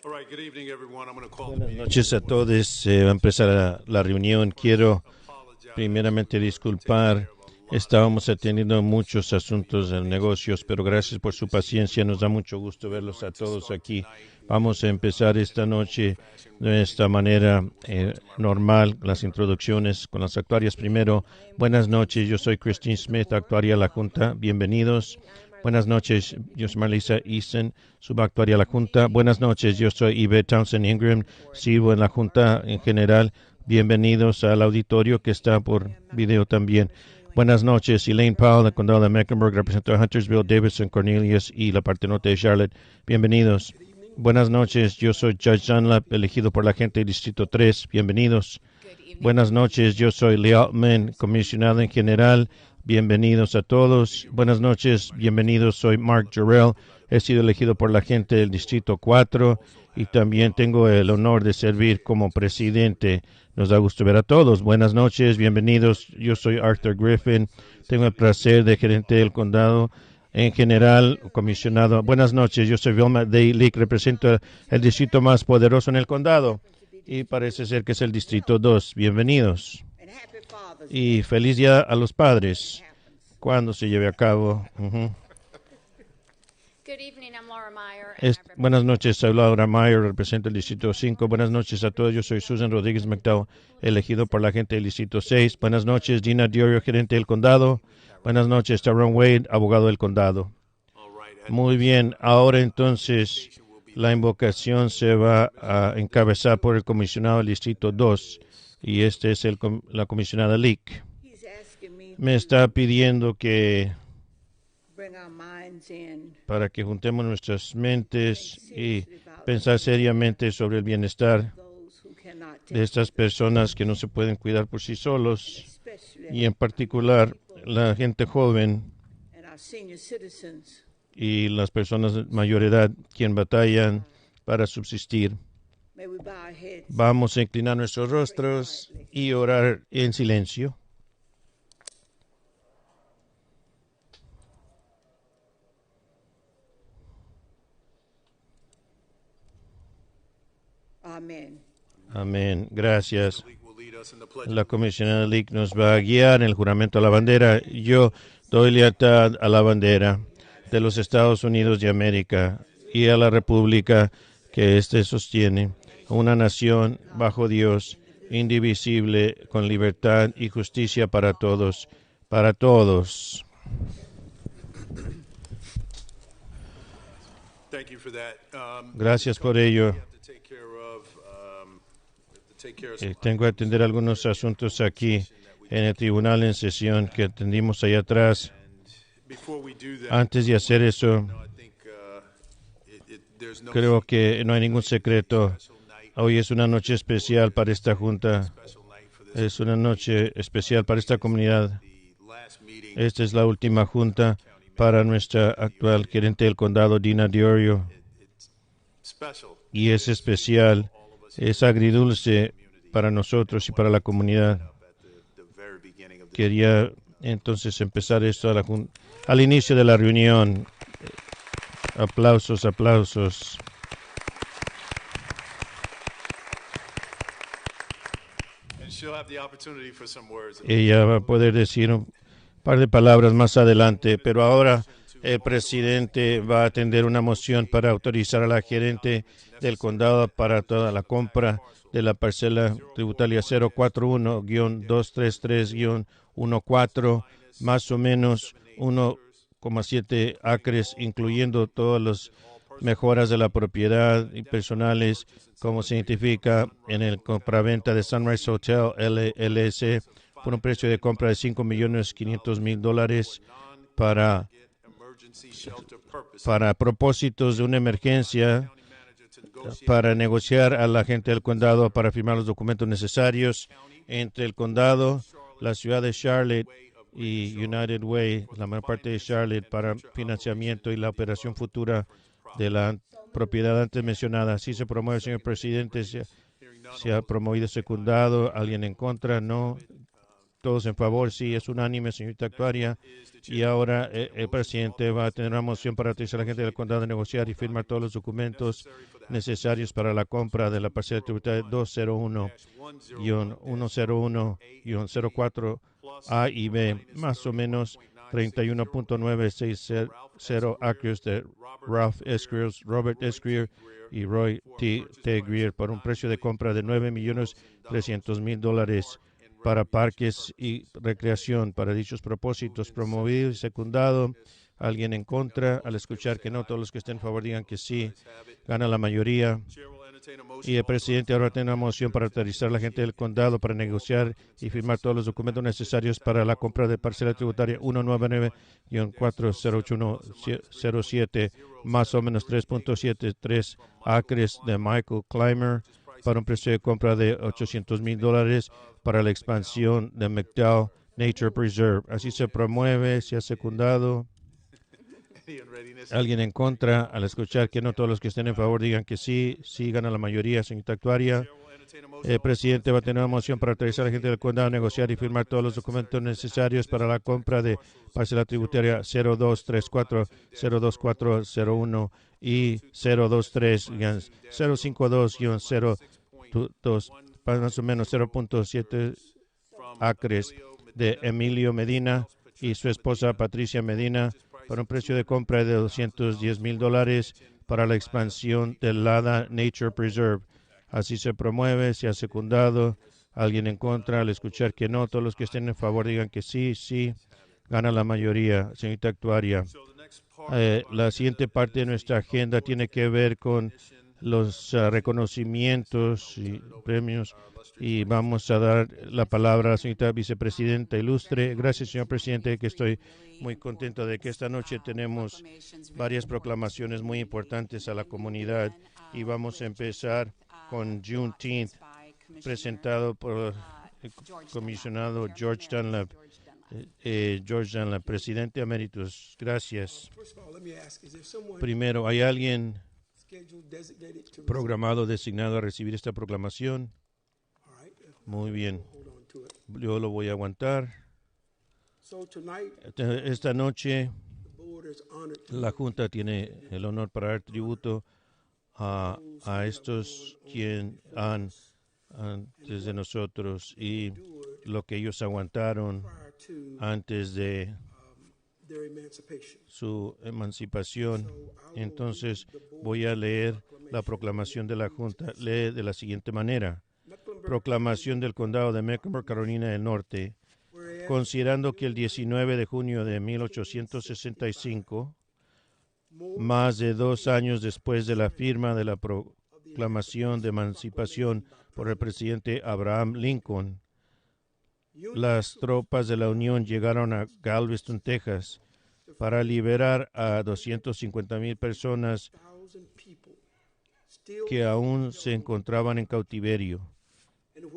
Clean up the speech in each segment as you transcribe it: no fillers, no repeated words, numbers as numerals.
Buenas noches a todos. Va a empezar la reunión. Quiero primeramente disculpar. Estábamos atendiendo muchos asuntos de negocios, pero gracias por su paciencia. Nos da mucho gusto verlos a todos aquí. Vamos a empezar esta noche de esta manera normal, las introducciones con las actuarias. Primero, buenas noches. Yo soy Christine Smith, actuaria de la Junta. Bienvenidos. Buenas noches, yo soy Marlisa Easton, subactuaria de la Junta. Buenas noches, yo soy Yvette Townsend Ingram, sirvo en la Junta en general. Bienvenidos al auditorio que está por video también. Buenas noches, Elaine Powell, del condado de Mecklenburg, representante de Huntersville, Davidson, Cornelius y la parte norte de Charlotte. Bienvenidos. Buenas noches, yo soy Judge Dunlap, elegido por la gente del Distrito 3. Bienvenidos. Buenas noches, yo soy Lee Altman, comisionado en general. Bienvenidos a todos. Buenas noches, bienvenidos. Soy Mark Jarrell. He sido elegido por la gente del Distrito 4 y también tengo el honor de servir como presidente. Nos da gusto ver a todos. Buenas noches, bienvenidos. Yo soy Arthur Griffin. Tengo el placer de gerente del condado en general, comisionado. Buenas noches, yo soy Vilma Leak, represento el distrito más poderoso en el condado y parece ser que es el Distrito 2. Bienvenidos. Y feliz día a los padres cuando se lleve a cabo. Buenas noches, soy Laura Meyer, represento el Distrito 5. Buenas noches a todos, yo soy Susan Rodríguez McDowell, elegido por la gente del Distrito 6. Buenas noches, Dina Diorio, gerente del condado. Buenas noches, Tyrone Wade, abogado del condado. Muy bien, ahora entonces la invocación se va a encabezar por el comisionado del Distrito 2. Y este es la comisionada Leak. Me está pidiendo que para que juntemos nuestras mentes y pensar seriamente sobre el bienestar de estas personas que no se pueden cuidar por sí solos y en particular la gente joven y las personas de mayor edad quien batallan para subsistir. Vamos a inclinar nuestros rostros y orar en silencio. Amén. Gracias. La comisionada Leak nos va a guiar en el juramento a la bandera. Yo doy lealtad a la bandera de los Estados Unidos de América y a la república que éste sostiene, una nación bajo Dios, indivisible, con libertad y justicia para todos, para todos. Gracias por ello. Tengo que atender algunos asuntos aquí en el tribunal en sesión que atendimos allá atrás. Antes de hacer eso, creo que no hay ningún secreto. Hoy es una noche especial para esta junta. Es una noche especial para esta comunidad. Esta es la última junta para nuestra actual gerente del condado, Dina Diorio. Y es especial, es agridulce para nosotros y para la comunidad. Quería entonces empezar esto al inicio de la reunión. Aplausos, aplausos. Ella va a poder decir un par de palabras más adelante, pero ahora el presidente va a atender una moción para autorizar a la gerente del condado para toda la compra de la parcela tributaria 041-233-14, más o menos 1,7 acres, incluyendo todas las mejoras de la propiedad y personales, como se identifica en el compraventa de Sunrise Hotel LLC, por un precio de compra de $5,500,000 para propósitos de una emergencia, para negociar a la gente del condado para firmar los documentos necesarios entre el condado, la ciudad de Charlotte y United Way, la mayor parte de Charlotte, para financiamiento y la operación futura de la propiedad antes mencionada. Así se promueve, señor presidente. Se ha promovido secundado. ¿Alguien en contra? No. Todos en favor. Sí, es unánime, señorita actuaria. Y ahora el presidente va a tener una moción para autorizar a la gente del condado de negociar y firmar todos los documentos necesarios para la compra de la parcela tributaria 201-101-04 A y B, más o menos 31.960 acres de Ralph S. Greer, Robert S. Greer y Roy T. Greer por un precio de compra de $9.300.000 para parques y recreación para dichos propósitos, promovido y secundado. Alguien en contra. Al escuchar que no, todos los que estén en favor digan que sí. Gana la mayoría. Y el presidente ahora tiene una moción para autorizar a la gente del condado para negociar y firmar todos los documentos necesarios para la compra de parcela tributaria 199-40807, más o menos 3.73 acres de Michael Clymer, para un precio de compra de $800.000 para la expansión de McDowell Nature Preserve. Así se promueve, se ha secundado. Alguien en contra. Al escuchar que no, todos los que estén en favor digan que sí. Sí, gana la mayoría, señorita actuaria. El presidente va a tener una moción para autorizar a la gente del condado a negociar y firmar todos los documentos necesarios para la compra de parcela tributaria 0234, 02401 y 023-052-02, más o menos 0.7 acres de Emilio Medina y su esposa Patricia Medina, para un precio de compra de $210.000 para la expansión del Lada Nature Preserve. Así se promueve, se ha secundado. Alguien en contra. Al escuchar que no, todos los que estén en favor digan que sí, sí. Gana la mayoría, señorita actuaria. La siguiente parte de nuestra agenda tiene que ver con los reconocimientos y premios, y vamos a dar la palabra a la señorita vicepresidenta ilustre. Gracias, señor presidente, que estoy muy contento de que esta noche tenemos varias proclamaciones muy importantes a la comunidad, y vamos a empezar con Juneteenth, presentado por el comisionado George Dunlap. George Dunlap, presidente emeritus. Gracias. Primero, ¿hay alguien programado, designado a recibir esta proclamación? Muy bien. Yo lo voy a aguantar. Esta noche, la Junta tiene el honor para dar tributo a estos quienes han antes de nosotros y lo que ellos aguantaron antes de su emancipación. Entonces voy a leer la proclamación de la Junta. Lee de la siguiente manera. Proclamación del Condado de Mecklenburg, Carolina del Norte. Considerando que el 19 de junio de 1865, más de 2 años después de la firma de la proclamación de emancipación por el presidente Abraham Lincoln, las tropas de la Unión llegaron a Galveston, Texas, para liberar a 250,000 personas que aún se encontraban en cautiverio.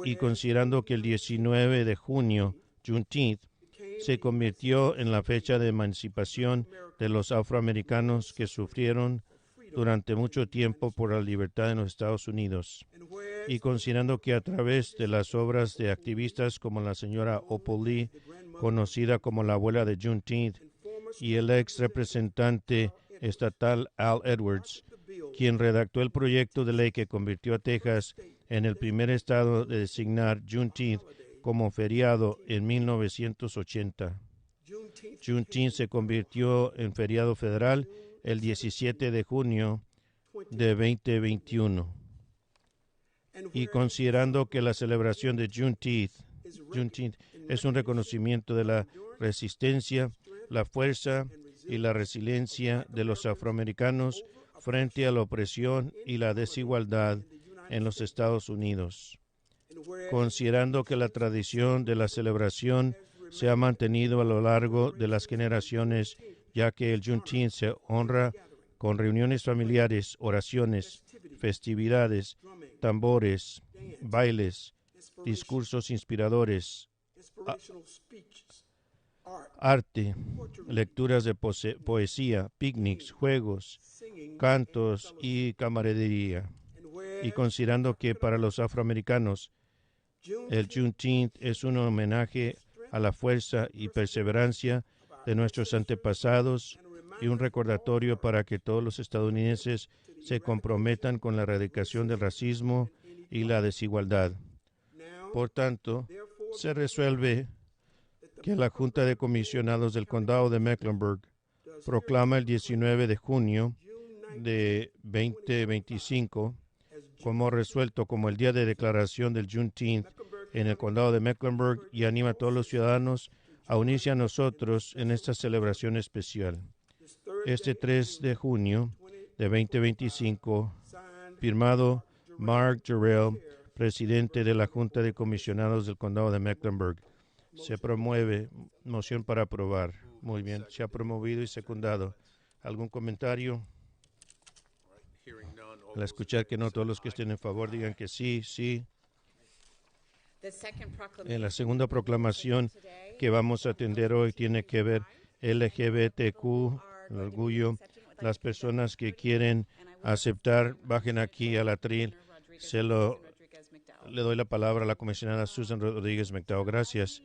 Y considerando que el 19 de junio, Juneteenth, se convirtió en la fecha de emancipación de los afroamericanos que sufrieron durante mucho tiempo por la libertad en los Estados Unidos. Y considerando que a través de las obras de activistas como la señora Opal Lee, conocida como la abuela de Juneteenth, y el ex representante estatal Al Edwards, quien redactó el proyecto de ley que convirtió a Texas en el primer estado de designar Juneteenth como feriado en 1980. Juneteenth se convirtió en feriado federal el 17 de junio de 2021. Y considerando que la celebración de Juneteenth es un reconocimiento de la resistencia, la fuerza y la resiliencia de los afroamericanos frente a la opresión y la desigualdad en los Estados Unidos. Considerando que la tradición de la celebración se ha mantenido a lo largo de las generaciones, ya que el Juneteenth se honra con reuniones familiares, oraciones, festividades, tambores, bailes, discursos inspiradores, arte, lecturas de poesía, picnics, juegos, cantos y camaradería. Y considerando que para los afroamericanos el Juneteenth es un homenaje a la fuerza y perseverancia de nuestros antepasados y un recordatorio para que todos los estadounidenses se comprometan con la erradicación del racismo y la desigualdad. Por tanto, se resuelve que la Junta de Comisionados del Condado de Mecklenburg proclama el 19 de junio de 2025 como resuelto como el día de declaración del Juneteenth en el Condado de Mecklenburg y anima a todos los ciudadanos a unirse a nosotros en esta celebración especial. Este 3 de junio de 2025, firmado Mark Jarrell, presidente de la Junta de Comisionados del Condado de Mecklenburg. Se promueve moción para aprobar. Muy bien, se ha promovido y secundado. ¿Algún comentario? Al escuchar que no, todos los que estén en favor digan que sí, sí. En la segunda proclamación que vamos a atender hoy tiene que ver LGBTQ, el orgullo. Las personas que quieren aceptar, bajen aquí al atril. Le doy la palabra a la comisionada Susan Rodríguez McDowell. Gracias.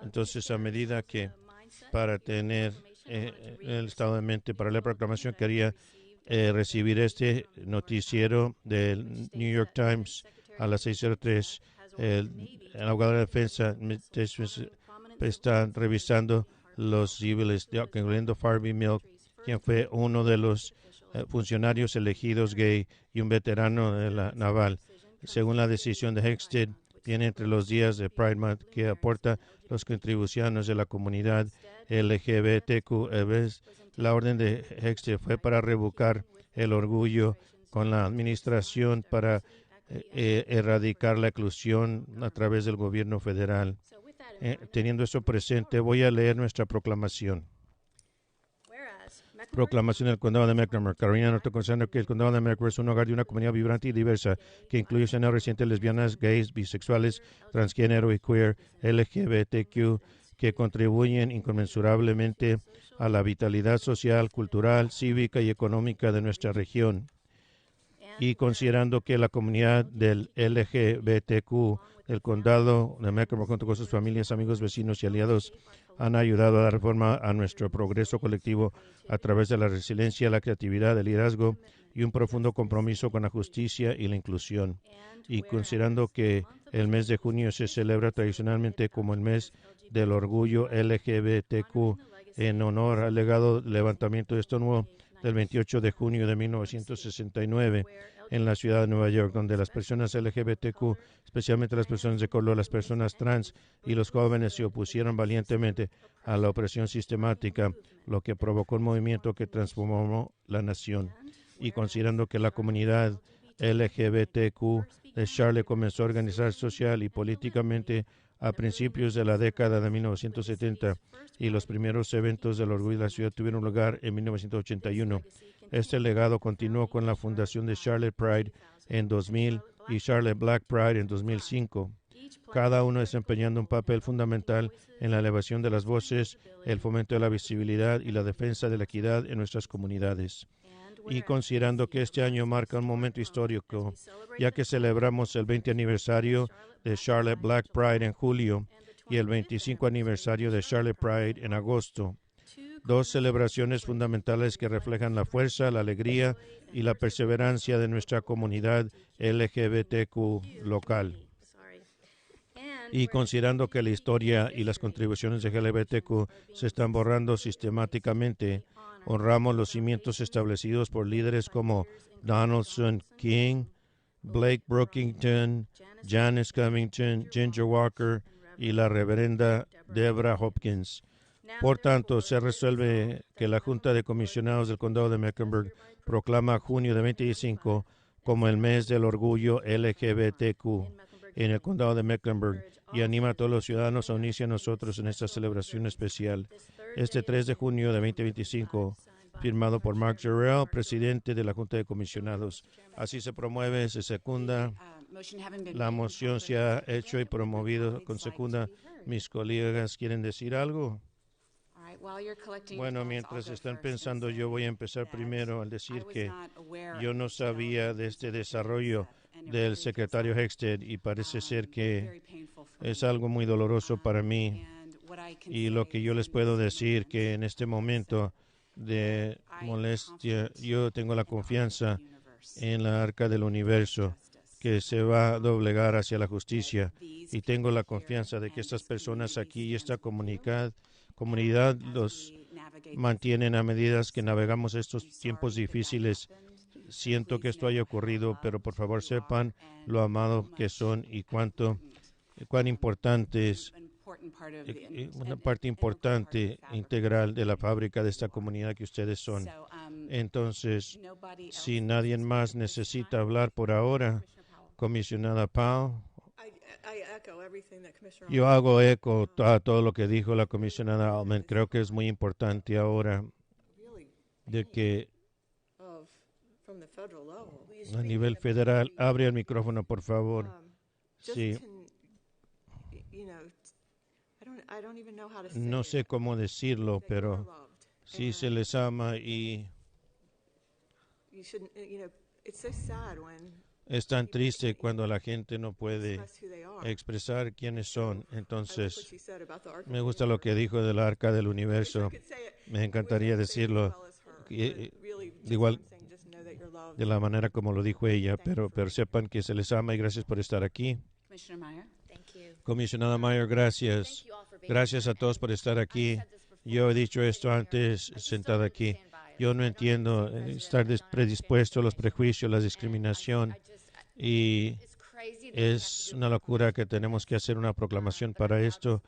Entonces, a medida que para tener el estado de mente para la proclamación, quería recibir este noticiero del New York Times a las 6:03. El abogado de defensa está revisando los civiles, incluyendo Harvey Milk, quien fue uno de los funcionarios elegidos gay y un veterano de la naval. Según la decisión de Hexted, viene entre los días de Pride Month que aporta las contribuciones de la comunidad LGBTQ. La orden de Hexted fue para revocar el orgullo con la administración para erradicar la exclusión a través del gobierno federal. Teniendo eso presente, voy a leer nuestra proclamación. Proclamación del Condado de Mecklenburg, Carolina Norte, considerando que el Condado de Mecklenburg es un hogar de una comunidad vibrante y diversa que incluye escenas recientes lesbianas, gays, bisexuales, transgénero y queer, LGBTQ, que contribuyen inconmensurablemente a la vitalidad social, cultural, cívica y económica de nuestra región. Y considerando que la comunidad del LGBTQ del condado de Mecklenburg, junto con sus familias, amigos, vecinos y aliados, han ayudado a dar forma a nuestro progreso colectivo a través de la resiliencia, la creatividad, el liderazgo y un profundo compromiso con la justicia y la inclusión. Y considerando que el mes de junio se celebra tradicionalmente como el mes del orgullo LGBTQ en honor al legado del levantamiento de Stonewall del 28 de junio de 1969 en la ciudad de Nueva York, donde las personas LGBTQ, especialmente las personas de color, las personas trans y los jóvenes se opusieron valientemente a la opresión sistemática, lo que provocó un movimiento que transformó la nación. Y considerando que la comunidad LGBTQ de Charlotte comenzó a organizar social y políticamente a principios de la década de 1970 y los primeros eventos del orgullo de la ciudad tuvieron lugar en 1981. Este legado continuó con la fundación de Charlotte Pride en 2000 y Charlotte Black Pride en 2005. Cada uno desempeñando un papel fundamental en la elevación de las voces, el fomento de la visibilidad y la defensa de la equidad en nuestras comunidades. Y considerando que este año marca un momento histórico, ya que celebramos el 20 aniversario de Charlotte Black Pride en julio y el 25 aniversario de Charlotte Pride en agosto, dos celebraciones fundamentales que reflejan la fuerza, la alegría y la perseverancia de nuestra comunidad LGBTQ local. Y considerando que la historia y las contribuciones de LGBTQ se están borrando sistemáticamente, honramos los cimientos establecidos por líderes como Donaldson King, Blake Brookington, Janice Covington, Ginger Walker y la reverenda Deborah Hopkins. Por tanto, se resuelve que la Junta de Comisionados del Condado de Mecklenburg proclama junio de 2025 como el mes del orgullo LGBTQ en el Condado de Mecklenburg y anima a todos los ciudadanos a unirse a nosotros en esta celebración especial. Este 3 de junio de 2025, firmado por Mark Jarrell, presidente de la Junta de Comisionados. Así se promueve, se secunda. La moción se ha hecho y promovido con secunda. ¿Mis colegas quieren decir algo? Bueno, mientras están pensando, yo voy a empezar primero al decir que yo no sabía de este desarrollo del secretario Hexted y parece ser que es algo muy doloroso para mí. Y lo que yo les puedo decir que en este momento de molestia, yo tengo la confianza en la arca del universo que se va a doblegar hacia la justicia. Y tengo la confianza de que estas personas aquí y esta comunidad los mantienen a medida que navegamos estos tiempos difíciles. Siento que esto haya ocurrido, pero por favor sepan lo amado que son y cuán importantes, una parte importante, integral de la fábrica de esta comunidad que ustedes son. Entonces, si nadie más necesita hablar por ahora, comisionada Powell, yo hago eco a todo lo que dijo la comisionada Altman. Creo que es muy importante ahora de que a nivel federal, abre el micrófono, por favor. Sí. No sé cómo decirlo, pero sí se les ama y es tan triste cuando la gente no puede expresar quiénes son. Entonces, me gusta lo que dijo del arca del universo. Me encantaría decirlo igual de la manera como lo dijo ella, pero sepan que se les ama y gracias por estar aquí. Comisionada Meyer, gracias. Gracias a todos por estar aquí. Yo he dicho esto antes, sentada aquí. Yo no entiendo estar predispuesto a los prejuicios, la discriminación, y es una locura que tenemos que hacer una proclamación para esto,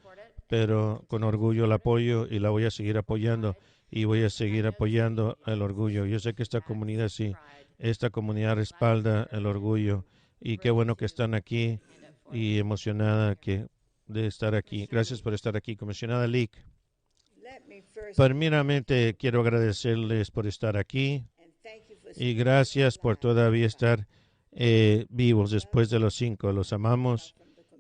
pero con orgullo la apoyo y la voy a seguir apoyando y voy a seguir apoyando el orgullo. Yo sé que esta comunidad sí, esta comunidad respalda el orgullo y qué bueno que están aquí y emocionada de estar aquí. Gracias por estar aquí, comisionada Leak. Primeramente quiero agradecerles por estar aquí y gracias por todavía estar vivos después de los 5. Los amamos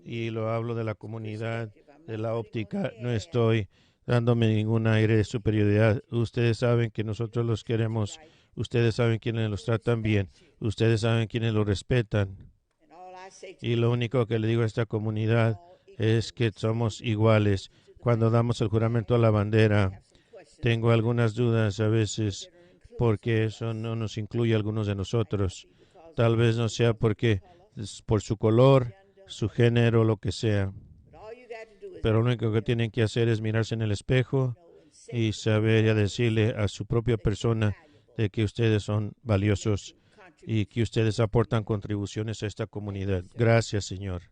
y lo hablo de la comunidad, de la óptica. No estoy dándome ningún aire de superioridad. Ustedes saben que nosotros los queremos. Ustedes saben quiénes los tratan bien. Ustedes saben quiénes los respetan. Y lo único que le digo a esta comunidad es que somos iguales. Cuando damos el juramento a la bandera, tengo algunas dudas a veces porque eso no nos incluye a algunos de nosotros. Tal vez no sea porque por su color, su género, lo que sea. Pero lo único que tienen que hacer es mirarse en el espejo y saber y decirle a su propia persona de que ustedes son valiosos y que ustedes aportan contribuciones a esta comunidad. Gracias, Señor.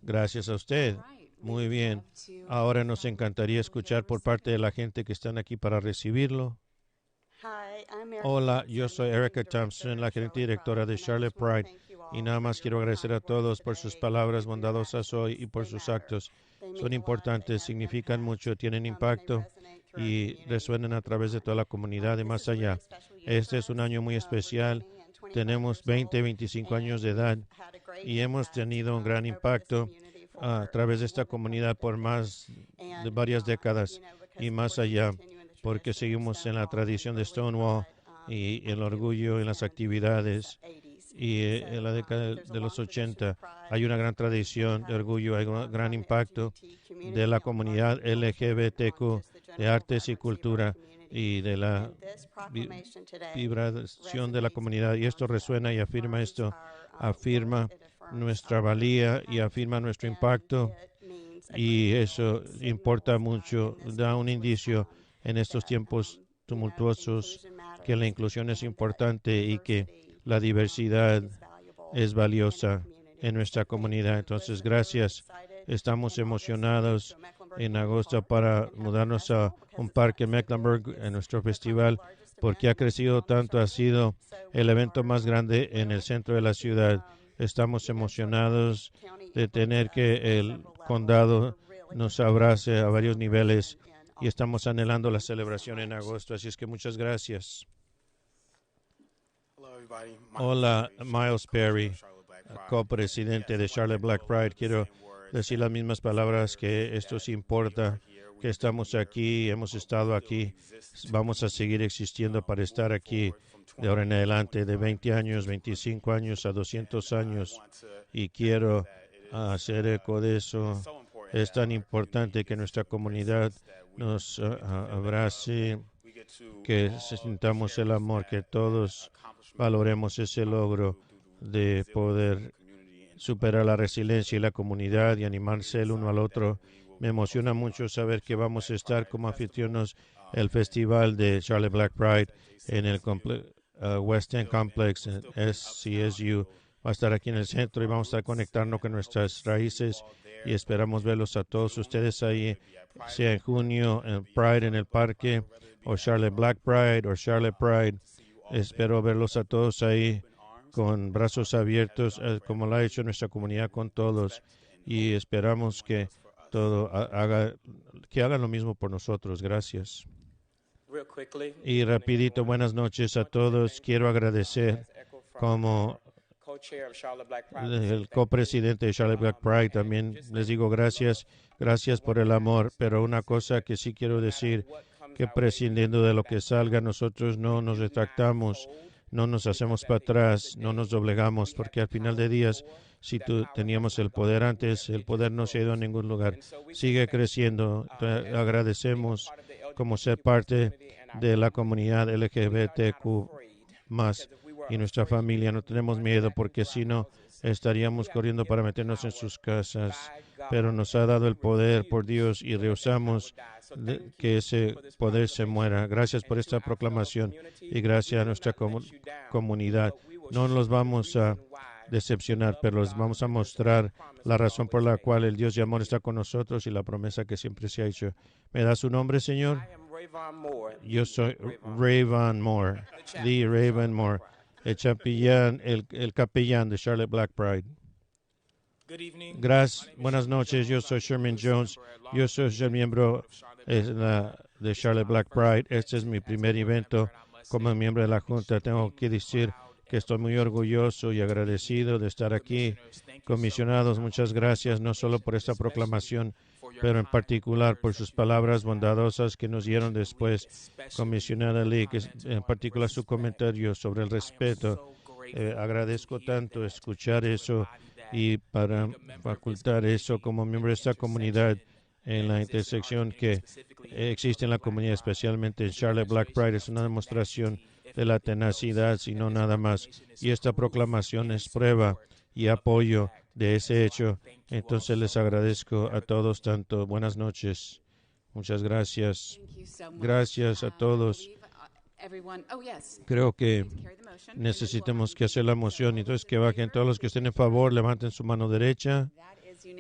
Gracias a usted. Muy bien. Ahora nos encantaría escuchar por parte de la gente que están aquí para recibirlo. Hola, yo soy Erica Thompson, la gerente directora de Charlotte Pride, y nada más quiero agradecer a todos por sus palabras bondadosas hoy y por sus actos. Son importantes, significan mucho, tienen impacto y resuenan a través de toda la comunidad y más allá. Este es un año muy especial. Tenemos 25 años de edad y hemos tenido un gran impacto a través de esta comunidad por más de varias décadas y más allá, porque seguimos en la tradición de Stonewall y el orgullo en las actividades. Y en la década de los 80 hay una gran tradición de orgullo, hay un gran impacto de la comunidad LGBTQ, de artes y cultura y de la vibración de la comunidad. Y esto resuena y afirma esto, afirma nuestra valía y afirma nuestro impacto. Y eso importa mucho, da un indicio en estos tiempos tumultuosos que la inclusión es importante y que la diversidad es valiosa en nuestra comunidad. Entonces, gracias. Estamos emocionados en agosto para mudarnos a un parque en Mecklenburg en nuestro festival porque ha crecido tanto, ha sido el evento más grande en el centro de la ciudad. Estamos emocionados de tener que el condado nos abrace a varios niveles y estamos anhelando la celebración en agosto. Así es que muchas gracias. Hola, Miles Perry, copresidente de Charlotte Black Pride. Quiero decir las mismas palabras, que esto sí importa, que estamos aquí, hemos estado aquí, vamos a seguir existiendo para estar aquí de ahora en adelante, de 20 años, 25 años a 200 años. Y quiero hacer eco de eso. Es tan importante que nuestra comunidad nos abrace que sintamos el amor, que todos valoremos ese logro de poder superar la resiliencia y la comunidad y animarse el uno al otro. Me emociona mucho saber que vamos a estar como anfitriones el festival de Charlotte Black Pride en el West End Complex, en SCSU. Va a estar aquí en el centro y vamos a conectarnos con nuestras raíces y esperamos verlos a todos ustedes ahí, sea en junio, en Pride en el parque, o Charlotte Black Pride, o Charlotte Pride. Espero verlos a todos ahí con brazos abiertos, como lo ha hecho nuestra comunidad con todos, y esperamos que hagan lo mismo por nosotros. Gracias. Y rapidito, buenas noches a todos. Quiero agradecer como el copresidente de Charlotte Black Pride, también les digo gracias por el amor, pero una cosa que sí quiero decir, que prescindiendo de lo que salga, nosotros no nos retractamos, no nos hacemos para atrás, no nos doblegamos, porque al final de días, si teníamos el poder antes, el poder no se ha ido a ningún lugar, sigue creciendo. Agradecemos como ser parte de la comunidad LGBTQ más y nuestra familia. No tenemos miedo porque si no estaríamos corriendo para meternos en sus casas, pero nos ha dado el poder por Dios y rehusamos que ese poder se muera. Gracias por esta proclamación y gracias a nuestra comunidad. No nos vamos a decepcionar, pero les vamos a mostrar la razón por la cual el Dios de amor está con nosotros y la promesa que siempre se ha hecho. ¿Me da su nombre, Señor? Yo soy Rayvon Moore, Lee Rayvon Moore, el capellán de Charlotte Black Pride. Gracias, buenas noches, yo soy Sherman Jones, yo soy el miembro de Charlotte Black Pride. Este es mi primer evento como miembro de la Junta. Tengo que decir que estoy muy orgulloso y agradecido de estar aquí. Comisionados, muchas gracias, no solo por esta proclamación, pero en particular por sus palabras bondadosas que nos dieron después. Comisionada Lee, que en particular su comentario sobre el respeto. Agradezco tanto escuchar eso y para facultar eso como miembro de esta comunidad en la intersección que existe en la comunidad, especialmente en Charlotte Black Pride. Es una demostración de la tenacidad, sino nada más. Y esta proclamación es prueba y apoyo de ese hecho. Entonces les agradezco a todos tanto. Buenas noches. Muchas gracias. Gracias a todos. Creo que necesitamos que hacer la moción. Entonces que bajen todos los que estén en favor, levanten su mano derecha.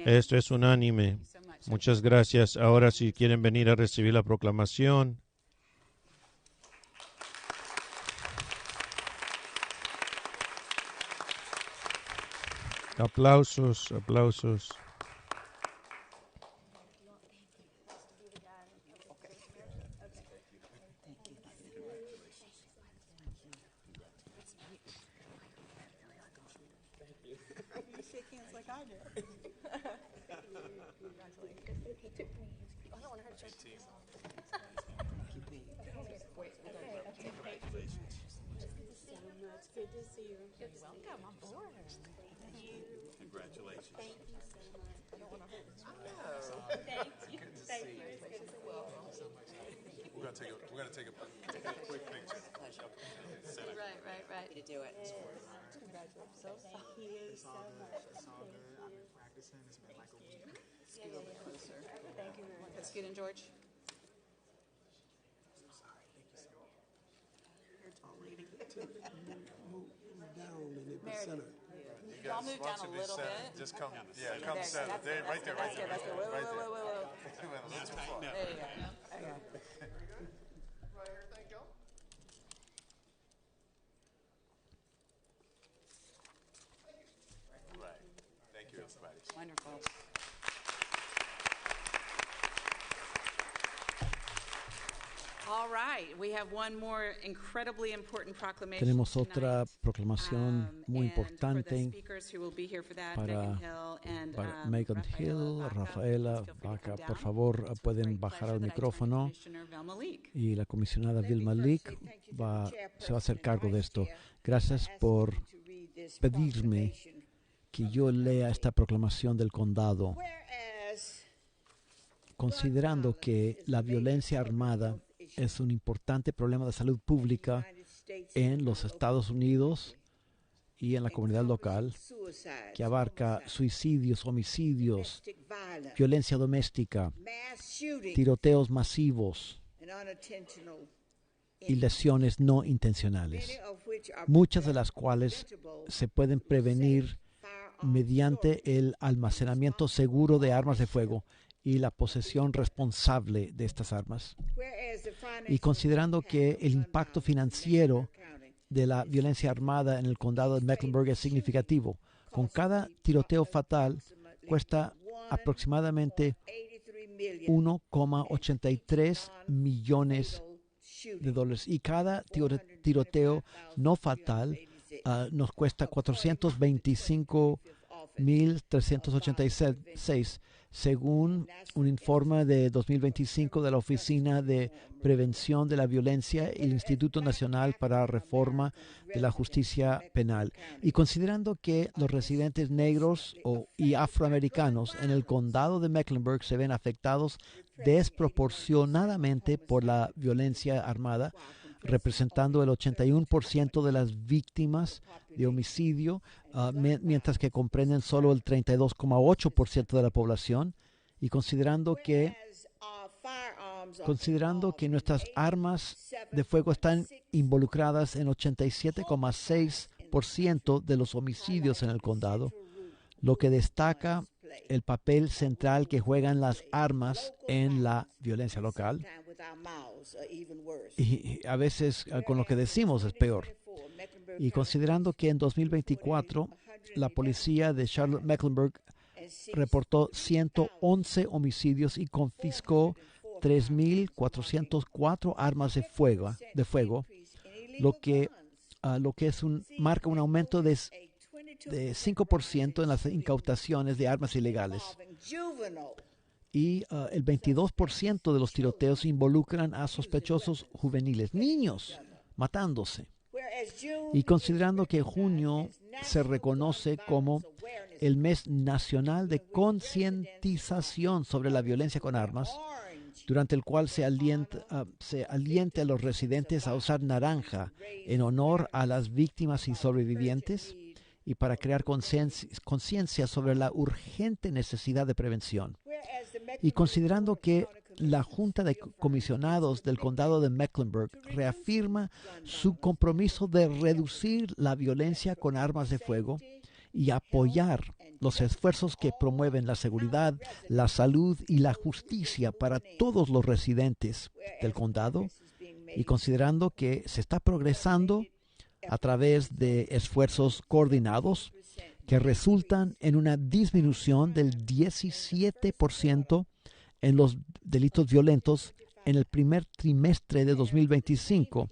Esto es unánime. Muchas gracias. Ahora si quieren venir a recibir la proclamación. Aplausos, aplausos. Good to see you. Welcome on board. Thank you. Congratulations. Thank you so much. I don't want to hurt you. Oh, thank you. Thank you. It's good to see you. We're gonna take a quick picture. Right. To do it. Congratulations. So thank you so much. It's all good. I've been practicing. It's been like a week. Scoot a little closer. Thank you very much. Let's get in, George. Move down in the center. Y'all move down a little bit. Just come, come center. There, right there, right there. That's good. Right there. Whoa. You went a little too far. There you go. Okay. Right, everything go? Right. Thank you, everybody. Wonderful. All right, we have one more incredibly important proclamation Tenemos otra tonight. proclamación muy And for the importante speakers who will be here for that, para, Megan Hill and, para Megan Hill, Rafaela please feel free to Vaca. come Por down. favor, It's with pueden great bajar pleasure al that I turn to micrófono Commissioner Velma Leak. y la comisionada Vilma Leak se va a hacer cargo de esto. Gracias por pedirme que yo lea esta proclamación del condado, considerando que la violencia armada es un importante problema de salud pública en los Estados Unidos y en la comunidad local, que abarca suicidios, homicidios, violencia doméstica, tiroteos masivos y lesiones no intencionales, muchas de las cuales se pueden prevenir mediante el almacenamiento seguro de armas de fuego y la posesión responsable de estas armas. Y considerando que el impacto financiero de la violencia armada en el condado de Mecklenburg es significativo, con cada tiroteo fatal cuesta aproximadamente $1,83 millones y cada tiroteo no fatal nos cuesta $425,386, según un informe de 2025 de la Oficina de Prevención de la Violencia y el Instituto Nacional para la Reforma de la Justicia Penal. Y considerando que los residentes negros y afroamericanos en el condado de Mecklenburg se ven afectados desproporcionadamente por la violencia armada, representando el 81% de las víctimas de homicidio, mientras que comprenden solo el 32,8% de la población, y considerando que nuestras armas de fuego están involucradas en 87,6% de los homicidios en el condado, lo que destaca el papel central que juegan las armas en la violencia local. Y a veces con lo que decimos es peor. Y considerando que en 2024 la policía de Charlotte-Mecklenburg reportó 111 homicidios y confiscó 3,404 armas de fuego, lo que marca un aumento de 5% en las incautaciones de armas ilegales. Y el 22% de los tiroteos involucran a sospechosos juveniles, niños, matándose. Y considerando que junio se reconoce como el mes nacional de concientización sobre la violencia con armas, durante el cual se alienta a los residentes a usar naranja en honor a las víctimas y sobrevivientes y para crear conciencia sobre la urgente necesidad de prevención. Y considerando que la Junta de Comisionados del Condado de Mecklenburg reafirma su compromiso de reducir la violencia con armas de fuego y apoyar los esfuerzos que promueven la seguridad, la salud y la justicia para todos los residentes del condado, y considerando que se está progresando a través de esfuerzos coordinados que resultan en una disminución del 17% en los delitos violentos en el primer trimestre de 2025,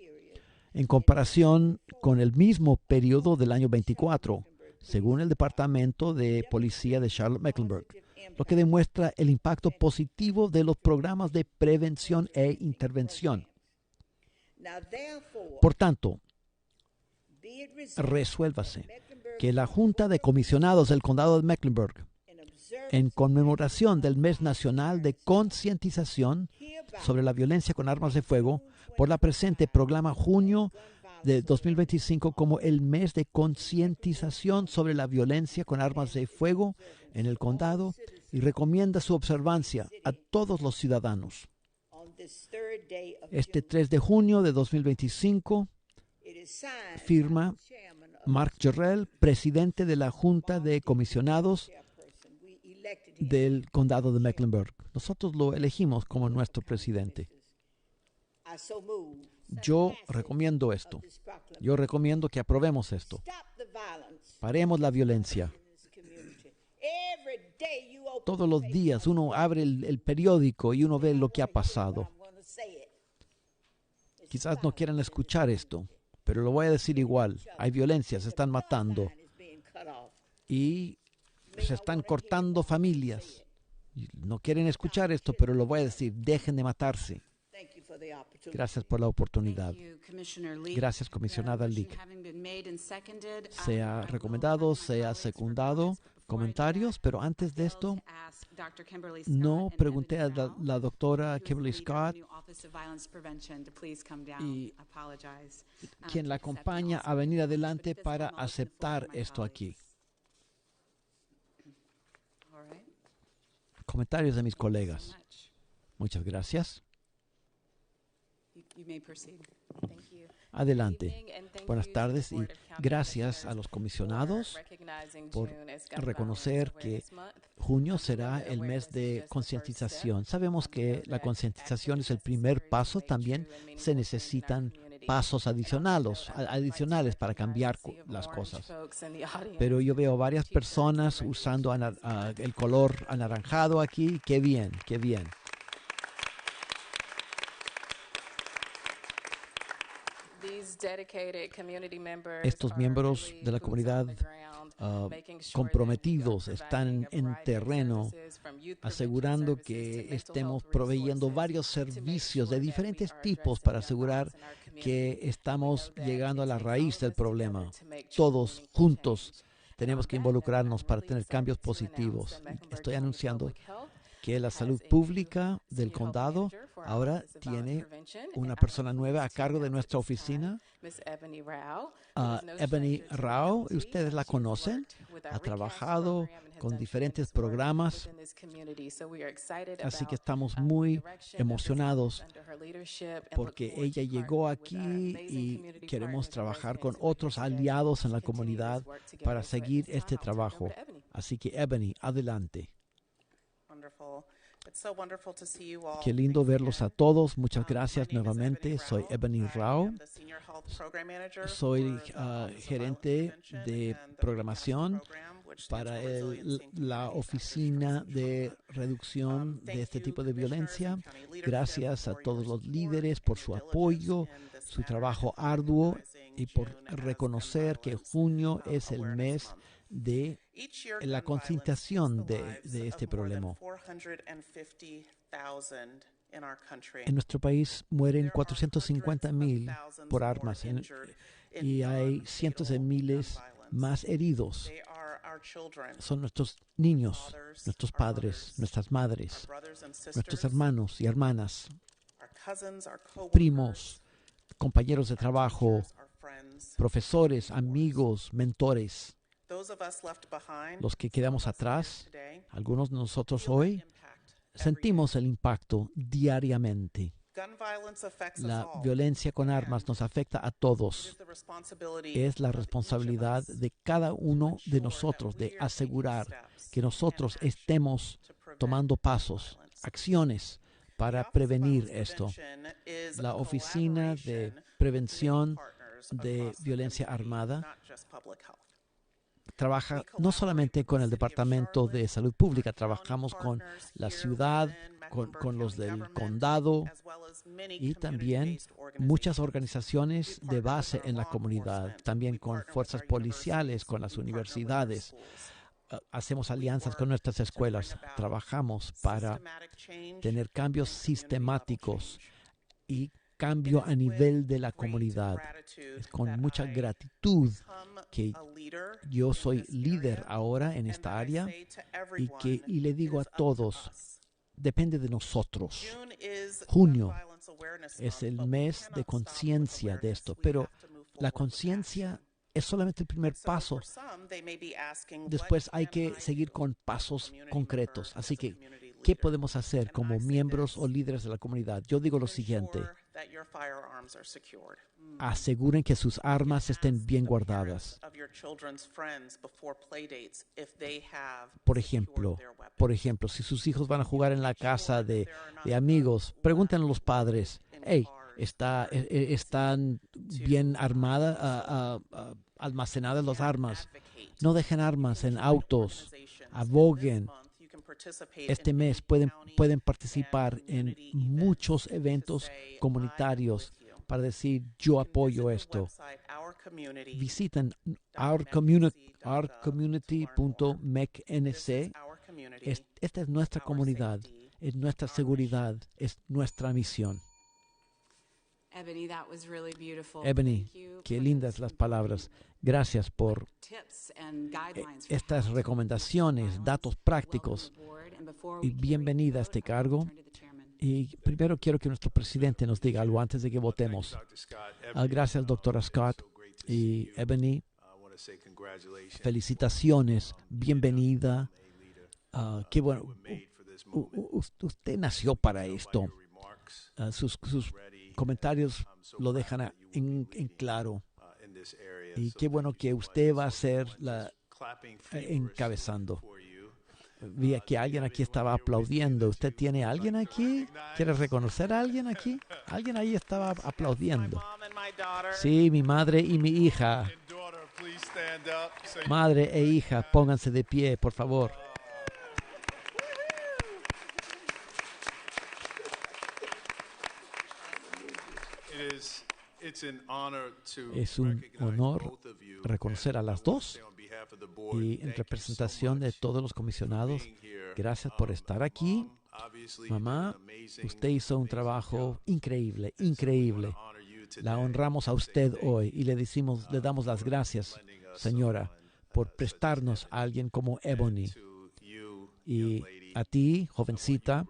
en comparación con el mismo periodo del año 24, según el Departamento de Policía de Charlotte-Mecklenburg, lo que demuestra el impacto positivo de los programas de prevención e intervención. Por tanto, resuélvase que la Junta de Comisionados del Condado de Mecklenburg, en conmemoración del Mes Nacional de Concientización sobre la Violencia con Armas de Fuego, por la presente proclama junio de 2025 como el mes de concientización sobre la violencia con armas de fuego en el condado y recomienda su observancia a todos los ciudadanos. Este 3 de junio de 2025 firma Mark Jarrell, presidente de la Junta de Comisionados del Condado de Mecklenburg. Nosotros lo elegimos como nuestro presidente. Yo recomiendo esto. Yo recomiendo que aprobemos esto. Paremos la violencia. Todos los días uno abre el periódico y uno ve lo que ha pasado. Quizás no quieran escuchar esto, pero lo voy a decir igual. Hay violencia, se están matando y se están cortando familias. No quieren escuchar esto, pero lo voy a decir. Dejen de matarse. Gracias por la oportunidad. Gracias, comisionada Leak. Se ha recomendado, se ha secundado comentarios, pero antes de esto to ask Dr. Kimberly no Scott and pregunté a Ebony Rao, la doctora who's Kimberly the leader Scott, of the new Office of Violence Prevention, to please come down. y Apologize. quien To la accept and acompaña also a venir acknowledge adelante the physical para and emotional aceptar support of my esto aquí. colleagues. All right. Comentarios de mis Thank you so colegas. much. Muchas gracias. You may proceed. Thank you. Adelante. Good evening, and thank Buenas you to the tardes y Board of County gracias a Commissioners los for comisionados recognizing por June as Gun reconocer Violence que Awareness Month. junio será el mes de concientización. Sabemos que la concientización es el primer paso. También se necesitan pasos adicionales para cambiar las cosas. Pero yo veo varias personas usando el color anaranjado aquí. Qué bien, qué bien. Estos miembros de la comunidad comprometidos están en terreno, asegurando que estemos proveyendo varios servicios de diferentes tipos para asegurar que estamos llegando a la raíz del problema. Todos juntos tenemos que involucrarnos para tener cambios positivos. Estoy anunciando que la salud pública del condado ahora tiene una persona nueva a cargo de nuestra oficina, Ebony Rao. Ustedes la conocen, ha trabajado con diferentes programas, así que estamos muy emocionados porque ella llegó aquí y queremos trabajar con otros aliados en la comunidad para seguir este trabajo. Así que Ebony, adelante. Qué lindo verlos a todos. Muchas gracias nuevamente. Soy Ebony Rao. Soy gerente de programación para la Oficina de Reducción de este tipo de violencia. Gracias a todos los líderes por su apoyo, su trabajo arduo y por reconocer que junio es el mes de la concientización de este problema. En nuestro país mueren 450,000 por armas y hay cientos de miles más heridos. Son nuestros niños, nuestros padres, nuestras madres, nuestros hermanos y hermanas, primos, compañeros de trabajo, profesores, amigos, mentores. Los que quedamos atrás, algunos de nosotros hoy, sentimos el impacto diariamente. La violencia con armas nos afecta a todos. Es la responsabilidad de cada uno de nosotros de asegurar que nosotros estemos tomando pasos, acciones para prevenir esto. La Oficina de Prevención de Violencia Armada trabaja no solamente con el Departamento de Salud Pública, trabajamos con la ciudad, con los del condado y también muchas organizaciones de base en la comunidad, también con fuerzas policiales, con las universidades. Hacemos alianzas con nuestras escuelas, trabajamos para tener cambios sistemáticos y cambio a nivel de la comunidad. Es con mucha gratitud que yo soy líder ahora en esta área y le digo a todos, depende de nosotros. Junio es el mes de conciencia de esto, pero la conciencia es solamente el primer paso. Después hay que seguir con pasos concretos. Así que, ¿qué podemos hacer como miembros o líderes de la comunidad? Yo digo lo siguiente. Aseguren que sus armas estén bien guardadas. Por ejemplo, si sus hijos van a jugar en la casa de amigos, pregunten a los padres, hey, ¿están bien almacenadas las armas? No dejen armas en autos. Aboguen. Este mes pueden participar en muchos eventos comunitarios para decir, yo apoyo esto. Visiten ourcommunity.mecnc. Esta es nuestra comunidad, es nuestra seguridad, es nuestra misión. Ebony, that was really beautiful. Ebony, Thank you qué for lindas those las palabras. Gracias por tips and guidelines for estas how to recomendaciones, violence. datos Welcome prácticos. aboard, and before Y we carry bienvenida a the vote, este I'd like to cargo. turn to the chairman. Y primero quiero que nuestro presidente nos diga algo antes de que votemos. Dr. Scott. Gracias, doctora Scott y Ebony. I want to say congratulations. Felicitaciones, bienvenida. Qué bueno. Made for this moment. Usted nació para esto. Your remarks Sus comentarios lo dejan en claro. in this area. Y So qué bueno que usted va a ser la clapping feverishly encabezando. for you. Vi que alguien aquí estaba aplaudiendo. ¿Usted tiene a alguien aquí? ¿Quiere reconocer a alguien aquí? Alguien ahí estaba aplaudiendo. Mom and my daughter. Sí, mi madre y mi hija. And daughter, please stand up. So Madre e hija, pónganse de pie, por favor. it's an honor to Es un recognize honor both of you reconocer a las dos on behalf of the board. y en representación de todos los comisionados. Gracias por estar aquí. Mamá, usted hizo un trabajo increíble, increíble. La honramos a usted hoy y le damos las gracias, señora, por prestarnos a alguien como Ebony. Y a ti, jovencita,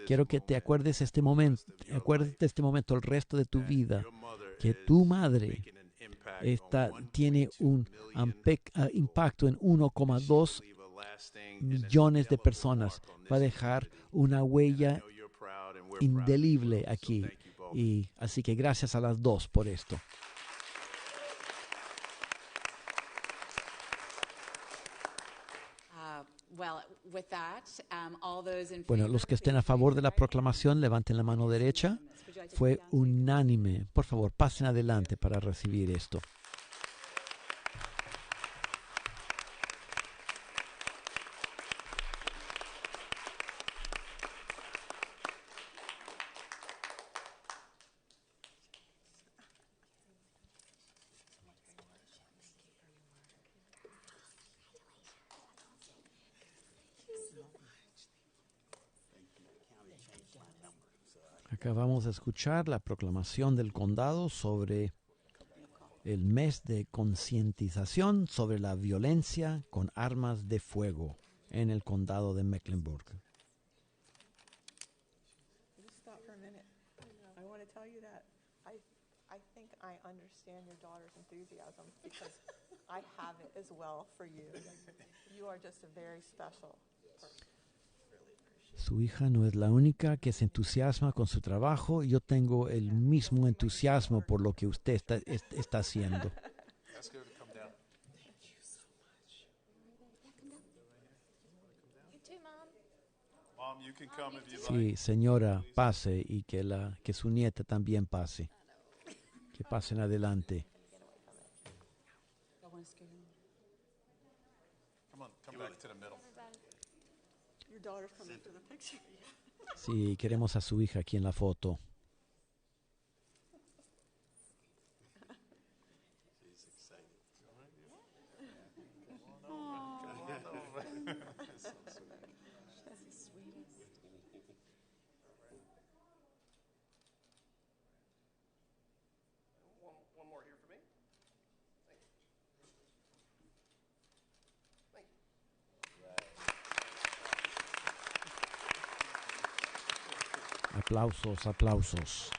quiero que te acuerdes de este momento el resto de tu vida, que tu madre tiene un impacto en 1,2 millones de personas. Va a dejar una huella indeleble aquí. Y así que gracias a las dos por esto. Bueno, los que estén a favor de la proclamación, levanten la mano derecha. Fue unánime. Por favor, pasen adelante para recibir esto. Acabamos de escuchar la proclamación del condado sobre el mes de concientización sobre la violencia con armas de fuego en el condado de Mecklenburg. Just stop for a minute. I want to tell you that I think I understand your daughter's enthusiasm because I have it as well for you. You are just a very special person. Su hija no es la única que se entusiasma con su trabajo. Yo tengo el mismo entusiasmo por lo que usted está haciendo. Ask her to come down. Mom, you can come if you like. Sí, señora, pase y que su nieta también pase. Que pasen adelante. Come on, come back to the middle. Your daughter's coming to the picture. Sí, queremos a su hija aquí en la foto. One more here for me. Aplausos, aplausos.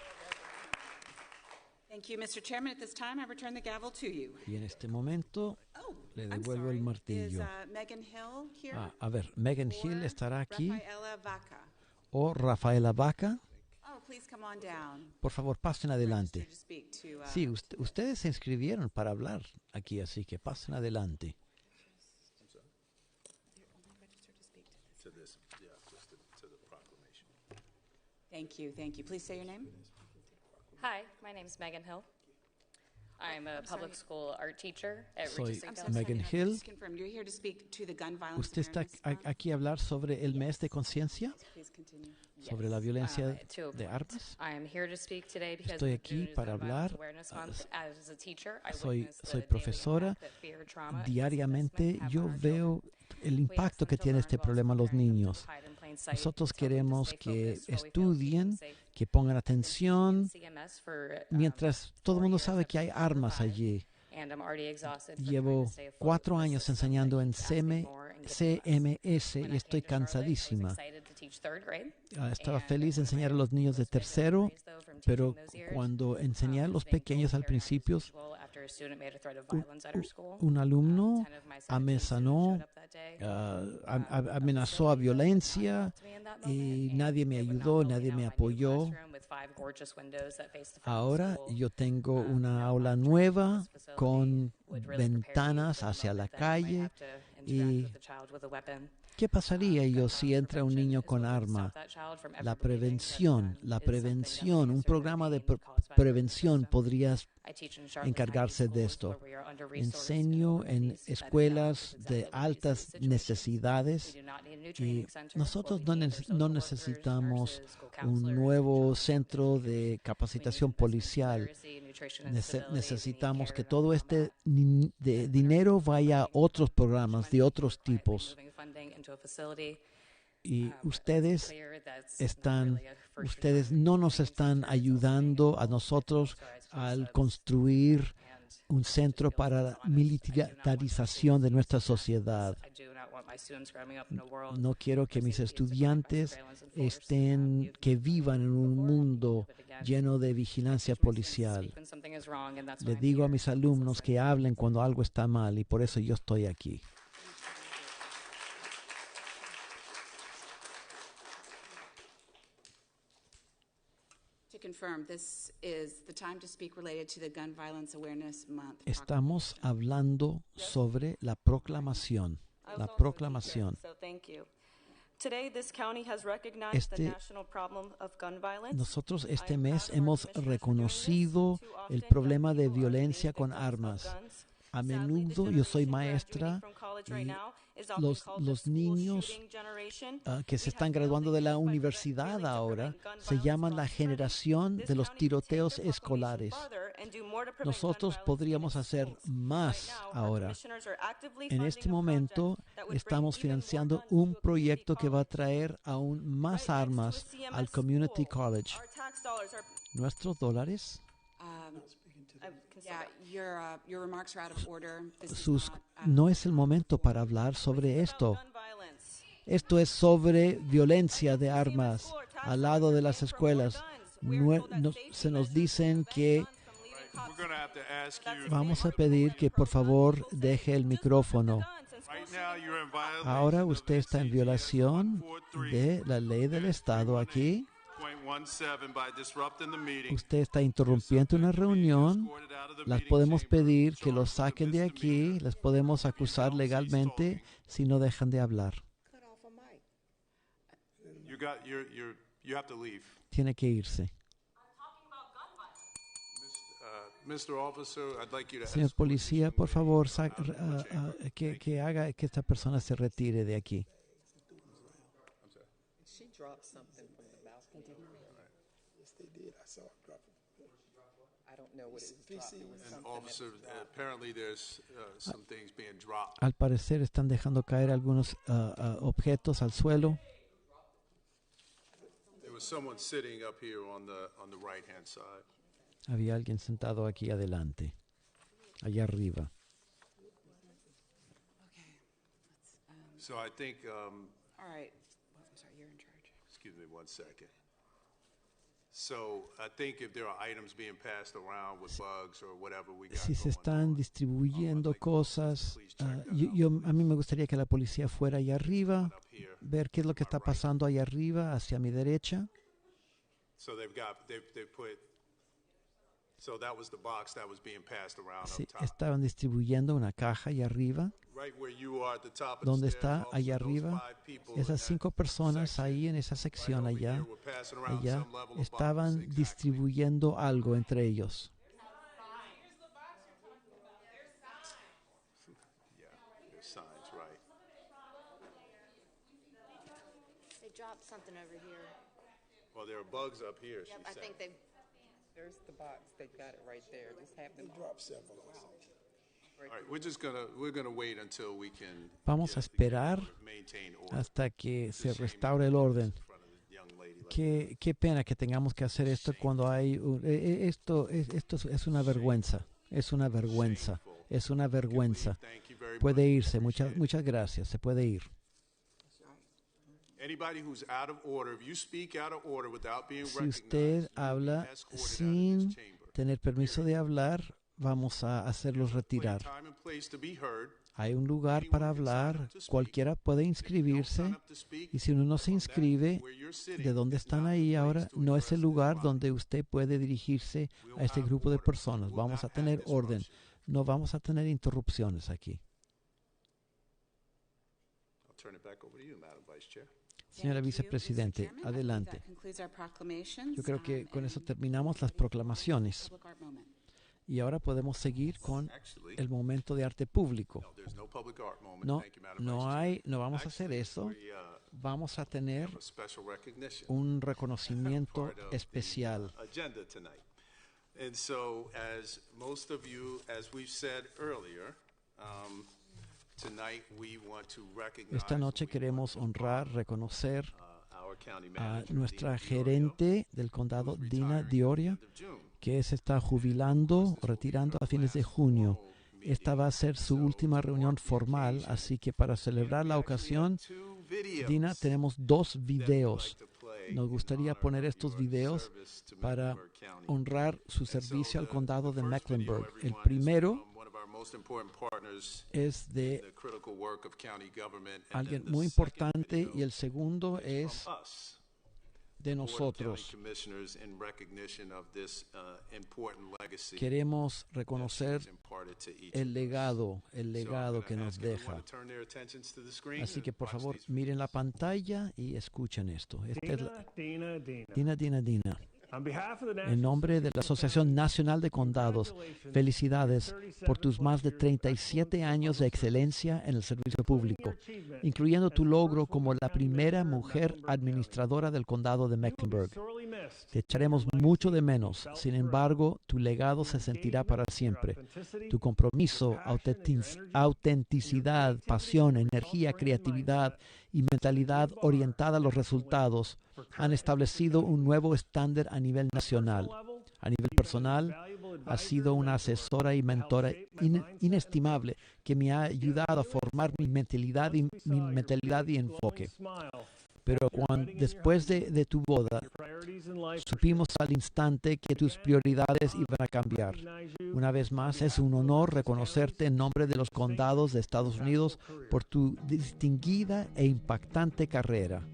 Thank you, Mr. Chairman. At this time, I return the gavel to you. Y en este momento Oh, le I'm devuelvo sorry. el martillo. Is Megan Hill here? A ver, Megan Or Hill estará aquí Rafaela Vaca. o Rafaela Vaca. Oh, please come on down. Por favor, pasen adelante. Register to speak to, Sí, ustedes se inscribieron para hablar aquí, así que pasen adelante. To this, yeah, just to the proclamation. Thank you, thank you. Please say your name. Hi, my name's Megan Hill. I'm a public school art teacher at Soy Regis I'm St. so Megan sorry, Hill. just confirm, you're here to speak to the gun violence ¿Usted está awareness month? aquí a hablar sobre el mes de conciencia? Please continue. ¿Sobre la violencia to a de point. armas? I am here to speak today because Estoy of aquí June is para Gun Violence hablar, Awareness Month. As a teacher, I soy witnessed the daily profesora. impact that fear, trauma, and Diariamente dismissment have yo on our veo children. el We ask impacto some que tiene children este are involved problema en los preparing them to niños. hide in plain hindsight, Nosotros tell them to queremos stay que focused while we fail to keep estudien, them safe. que pongan I've been atención, CMS for, mientras todo el 4 mundo years, sabe que hay I've been armas survived, allí. and I'm already exhausted from trying Llevo to stay afloat 4 with a años system that enseñando en keeps asking more and giving less. CMS When y I estoy came to Charlotte, I was cansadísima. excited to teach third grade, Estaba and feliz de one of my enseñar a los niños de most favorite tercero, memories, though, from pero teaching those years, cuando enseñé a los was being told pequeños to al carry on as principio, usual after a student made a threat of un, violence at her school. un alumno 10 of my 17 students amenazó, showed up that day. amenazó a violencia y nadie me ayudó, nadie me apoyó. Ahora yo tengo una aula nueva con ventanas hacia la calle. ¿Y qué pasaría yo si entra un niño con arma? La prevención, un programa de prevención podría encargarse de esto. Enseño en escuelas de altas necesidades y nosotros no necesitamos un nuevo centro de capacitación policial. Necesitamos que todo este dinero vaya a otros programas de otros tipos. Y ustedes no nos están ayudando a nosotros al construir un centro para la militarización de nuestra sociedad. No quiero que mis estudiantes que vivan en un mundo lleno de vigilancia policial. Le digo a mis alumnos que hablen cuando algo está mal y por eso yo estoy aquí. Estamos hablando sobre la proclamación. La proclamación. Nosotros este mes hemos reconocido el problema de violencia con armas. A menudo yo soy maestra y los niños que se están graduando de la universidad ahora se llaman la generación de los tiroteos escolares. Nosotros podríamos hacer más ahora. En este momento estamos financiando un proyecto que va a traer aún más armas al Community College. ¿Nuestros dólares? No es el momento para hablar sobre esto. Esto es sobre violencia de armas al lado de las escuelas. Se nos dicen que vamos a pedir que por favor deje el micrófono. Ahora usted está en violación de la ley del Estado aquí. Usted está interrumpiendo una reunión. Las podemos pedir que los saquen de aquí. Les podemos acusar legalmente si no dejan de hablar. Tiene que irse. Señor policía, por favor, que haga que esta persona se retire de aquí. Al parecer están dejando caer algunos objetos al suelo. Había alguien sentado aquí adelante, allá arriba. So I think, All right. I'm sorry, you're in charge. excuse me one second. So I think if there are items being passed around with bugs or whatever we got Si se going están on, distribuyendo cosas, a mí me gustaría que la policía fuera allá arriba, ver qué es lo que está pasando allá arriba, hacia mi derecha. so they've put, so that was the box that was being passed around Sí, up top. estaban distribuyendo una caja allá arriba. Right where you are at the top of the ¿Dónde stairs, está? Allá those arriba. 5 people in Esas that 5 personas section, ahí en esa sección right over allá, here were passing around allá some level of estaban boxes, exactly. distribuyendo algo entre ellos. Yeah, there's signs, right. They dropped something over here. Well, there are bugs up here, Yep, she I said. think they. There's the box. They've got it right there. Just have them. Drop several. All right, we're gonna wait until we can Vamos a esperar maintain order. hasta que se restaure el orden. In front of the young lady like Qué pena que tengamos que hacer esto cuando hay esto es una vergüenza, es una vergüenza, es una vergüenza. Thank you very Puede much. irse, muchas gracias, se puede ir. Anybody who's out of order, if you speak out of order without being Si recognized, usted you will be habla escorted out of sin this chamber. tener permiso de hablar, vamos a hacerlos Plenty of retirar. time and place to be heard. Hay un lugar para hablar, cualquiera puede inscribirse y si uno no se inscribe, de donde están ahí ahora, no es el lugar donde usted puede dirigirse a este grupo de personas. Vamos a tener orden, no vamos a tener interrupciones aquí. I'll turn it back over to you, Madam Vice Chair. Señora Thank you, Mr. Vicepresidente, Chairman. I believe adelante. that concludes our proclamations, Yo creo que con eso and terminamos las proclamaciones public art moment. y ahora podemos seguir con Actually, el momento de arte público. no, there's no public art moment. No, Thank you, Madam Vice Chair. no vamos a hacer eso. We Vamos a tener have a special recognition. un reconocimiento part of the, especial. agenda tonight. And so, as most of you, as we've said earlier, tonight we want to recognize. Esta noche queremos honrar, reconocer Our county a manager, nuestra Dina Diorio, gerente del condado, who's Dina retiring Dioria, at the end of June. que se está jubilando, retirando a fines de junio. Esta va a ser su última reunión formal, así que para celebrar la ocasión, Two videos Dina, tenemos 2 that we'd videos. like to play Nos in gustaría honor poner of estos your videos service to para Mecklenburg County. honrar su And so servicio al the condado de first video, Mecklenburg. El everyone, is primero from one of our most important partners es in de the critical work of county government, and alguien then the muy second importante video y el segundo is es from us, de Board of County nosotros. Commissioners, in recognition of this important legacy Queremos that reconocer she has imparted to each el of us. legado So I'm que gonna nos ask everyone deja. to turn their attentions to the screen Así and que por watch favor these miren la pantalla y escuchen esto. Esta es Dina. Dina. On behalf of the En National nombre de la Asociación Nacional de Condados, felicidades por tus más de 37 años de excelencia en el servicio público, incluyendo tu logro como la primera mujer administradora del condado de Mecklenburg. sorely missed. Te echaremos mucho de menos, sin embargo, tu legado se sentirá para siempre. Tu compromiso, autenticidad, pasión, energía, creatividad y mentalidad orientada a los resultados han establecido un nuevo estándar a nivel nacional. A nivel personal, has sido una asesora y mentora inestimable que me ha ayudado a formar mi mentalidad y enfoque. Pero después de tu boda, supimos al instante que tus prioridades iban a cambiar. Una vez más, es un honor reconocerte en nombre de los condados de Estados Unidos por tu distinguida e impactante carrera.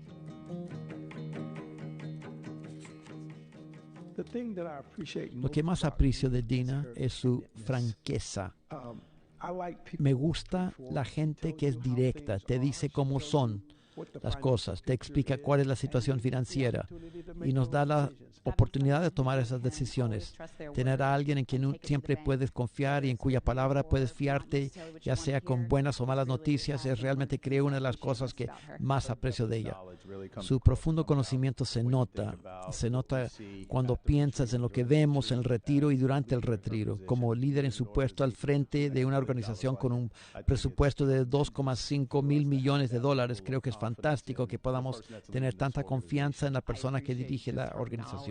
Lo que más aprecio de Dina es su franqueza. Me gusta la gente que es directa, te dice cómo son las cosas, te explica cuál es la situación financiera y nos da la oportunidad de tomar esas decisiones. Tener a alguien en quien siempre puedes confiar y en cuya palabra puedes fiarte, ya sea con buenas o malas noticias, es realmente creo una de las cosas que más aprecio de ella. Su profundo conocimiento se nota cuando piensas en lo que vemos en el retiro y durante el retiro. Como líder en su puesto al frente de una organización con un presupuesto de $2.5 mil millones, creo que es fantástico que podamos tener tanta confianza en la persona que dirige la organización.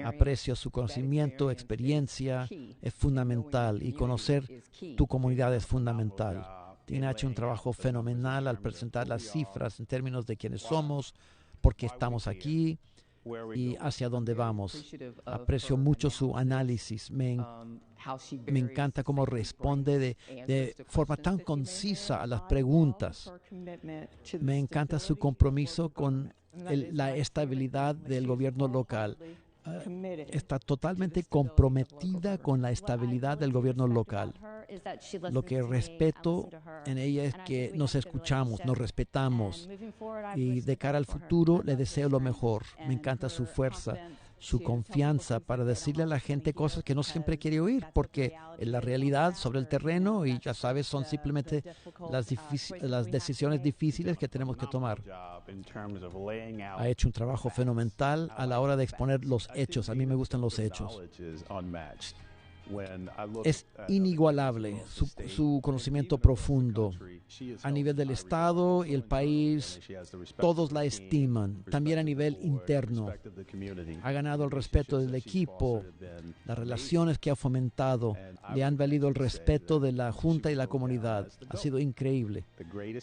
Aprecio su conocimiento, experiencia, es fundamental y conocer tu comunidad es fundamental. Dina ha hecho un trabajo fenomenal al presentar las cifras en términos de quiénes somos, por qué estamos aquí y hacia dónde vamos. Aprecio mucho su análisis. Me encanta cómo responde de forma tan concisa a las preguntas. Me encanta su compromiso con la estabilidad del gobierno local. Está totalmente comprometida con la estabilidad del gobierno local. Lo que respeto en ella es que nos escuchamos, nos respetamos y de cara al futuro le deseo lo mejor. Me encanta su fuerza, su confianza para decirle a la gente cosas que no siempre quiere oír, porque en la realidad sobre el terreno, y ya sabes, son simplemente las decisiones difíciles que tenemos que tomar. Ha hecho un trabajo fenomenal a la hora de exponer los hechos. A mí me gustan los hechos. Es inigualable su conocimiento profundo. A nivel del Estado y el país, todos la estiman. También a nivel interno. Ha ganado el respeto del equipo, las relaciones que ha fomentado. Le han valido el respeto de la Junta y la comunidad. Ha sido increíble.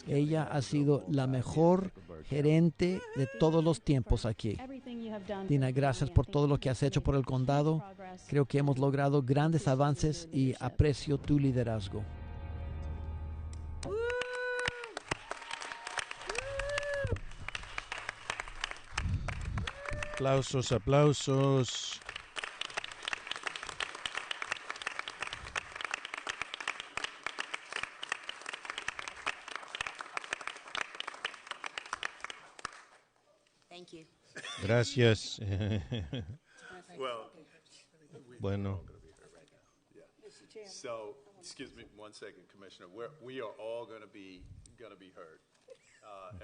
Ella ha sido la mejor gerente de todos los tiempos aquí. Dina, gracias por todo lo que has hecho por el condado. Creo que hemos logrado grandes avances y aprecio tu liderazgo. Aplausos, aplausos. Thank you. Gracias. Well, Bueno, so, excuse me one second, Commissioner. We are all going to be heard.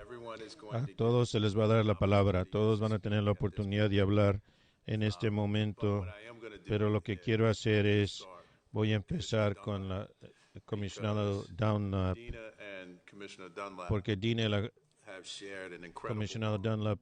Everyone is going a to todos se les va a dar la palabra. Todos van a tener la oportunidad de hablar en este momento. Pero lo que quiero hacer es, voy a empezar con la comisionada Dunlap, Dina and Commissioner Dunlap porque Dina y la have shared an incredible comisionada Dunlap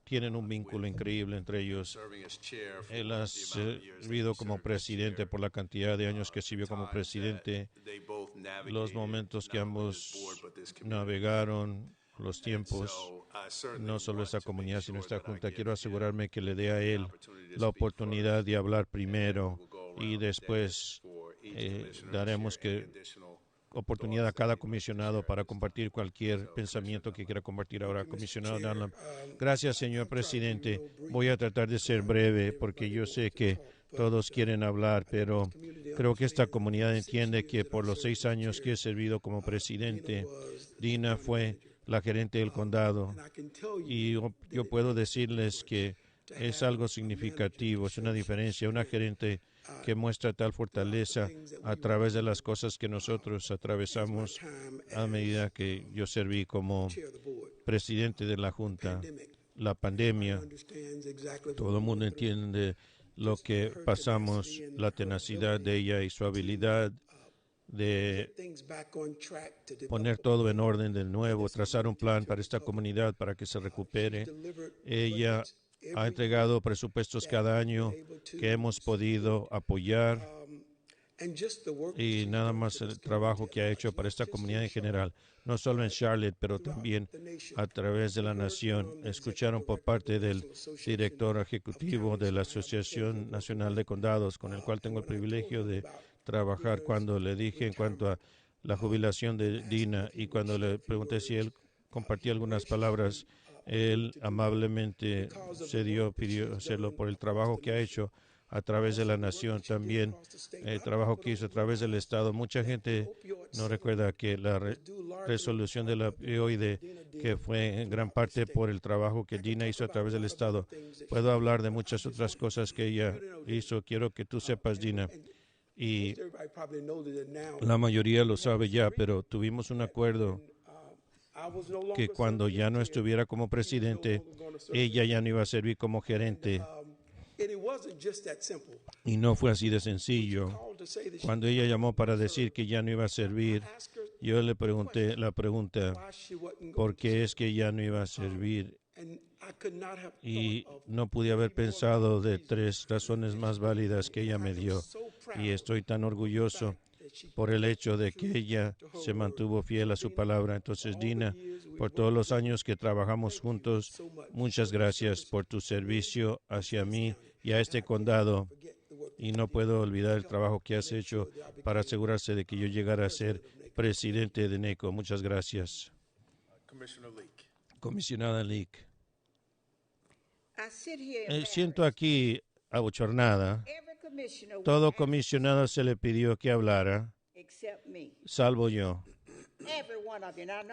tienen un vínculo increíble entre ellos. serving as chair for Él ha the amount of years that servido he como served as presidente chair. por la cantidad de años que sirvió como Times presidente, that they both navigated los momentos que not only ambos this board, but this community. navegaron, los tiempos, So, I certainly no solo want esta to make comunidad, sure sino esta that I junta. give Quiero him asegurarme que le dé a the él opportunity to la speak oportunidad first, de hablar and then primero we'll go y around después for each commissioner to daremos share any que additional oportunidad a thoughts that cada they'd like to comisionado share para at this time. compartir cualquier So, pensamiento que quiera compartir ahora. Comisionado Chair. Dunlap. Gracias, señor presidente. Voy a tratar de ser breve porque yo sé que todos quieren hablar, pero creo que esta comunidad entiende que por los 6 años que he servido como presidente, Dina fue la gerente del condado. Y yo puedo decirles que es algo significativo, es una diferencia, una gerente que muestra tal fortaleza a través de las cosas que nosotros atravesamos a medida que yo serví como presidente de la Junta. La pandemia, todo el mundo entiende lo que pasamos, la tenacidad de ella y su habilidad de poner todo en orden de nuevo, trazar un plan para esta comunidad para que se recupere. Ella ha entregado presupuestos cada año que hemos podido apoyar y nada más el trabajo que ha hecho para esta comunidad en general, no solo en Charlotte, pero también a través de la nación. Escucharon por parte del director ejecutivo de la Asociación Nacional de Condados, con el cual tengo el privilegio de trabajar, cuando le dije en cuanto a la jubilación de Dina y cuando le pregunté si él compartía algunas palabras, él amablemente pidió hacerlo por el trabajo que ha hecho a través de la nación, también el trabajo que hizo a través del Estado. Mucha gente no recuerda que la resolución de la opioide, que fue en gran parte por el trabajo que Dina hizo a través del Estado. Puedo hablar de muchas otras cosas que ella hizo. Quiero que tú sepas, Dina, y la mayoría lo sabe ya, pero tuvimos un acuerdo que cuando ya no estuviera como presidente, ella ya no iba a servir como gerente. Y no fue así de sencillo. Cuando ella llamó para decir que ya no iba a servir, yo le pregunté la pregunta, ¿por qué es que ya no iba a servir? Y no pude haber pensado de 3 razones más válidas que ella me dio. Y estoy tan orgulloso por el hecho de que ella se mantuvo fiel a su palabra. Entonces, Dina, por todos los años que trabajamos juntos, muchas gracias por tu servicio hacia mí y a este condado. Y no puedo olvidar el trabajo que has hecho para asegurarse de que yo llegara a ser presidente de NACO. Muchas gracias. Comisionada Leak. Siento aquí abochornada. Todo comisionado se le pidió que hablara, salvo yo.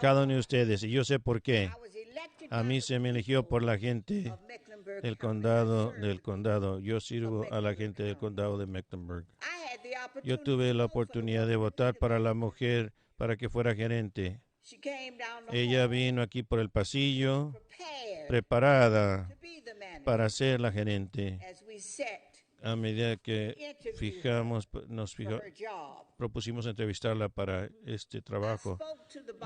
Cada uno de ustedes, y yo sé por qué. A mí se me eligió por la gente del condado. Yo sirvo a la gente del condado de Mecklenburg. Yo tuve la oportunidad de votar para la mujer para que fuera gerente. Ella vino aquí por el pasillo preparada para ser la gerente a medida que propusimos entrevistarla para este trabajo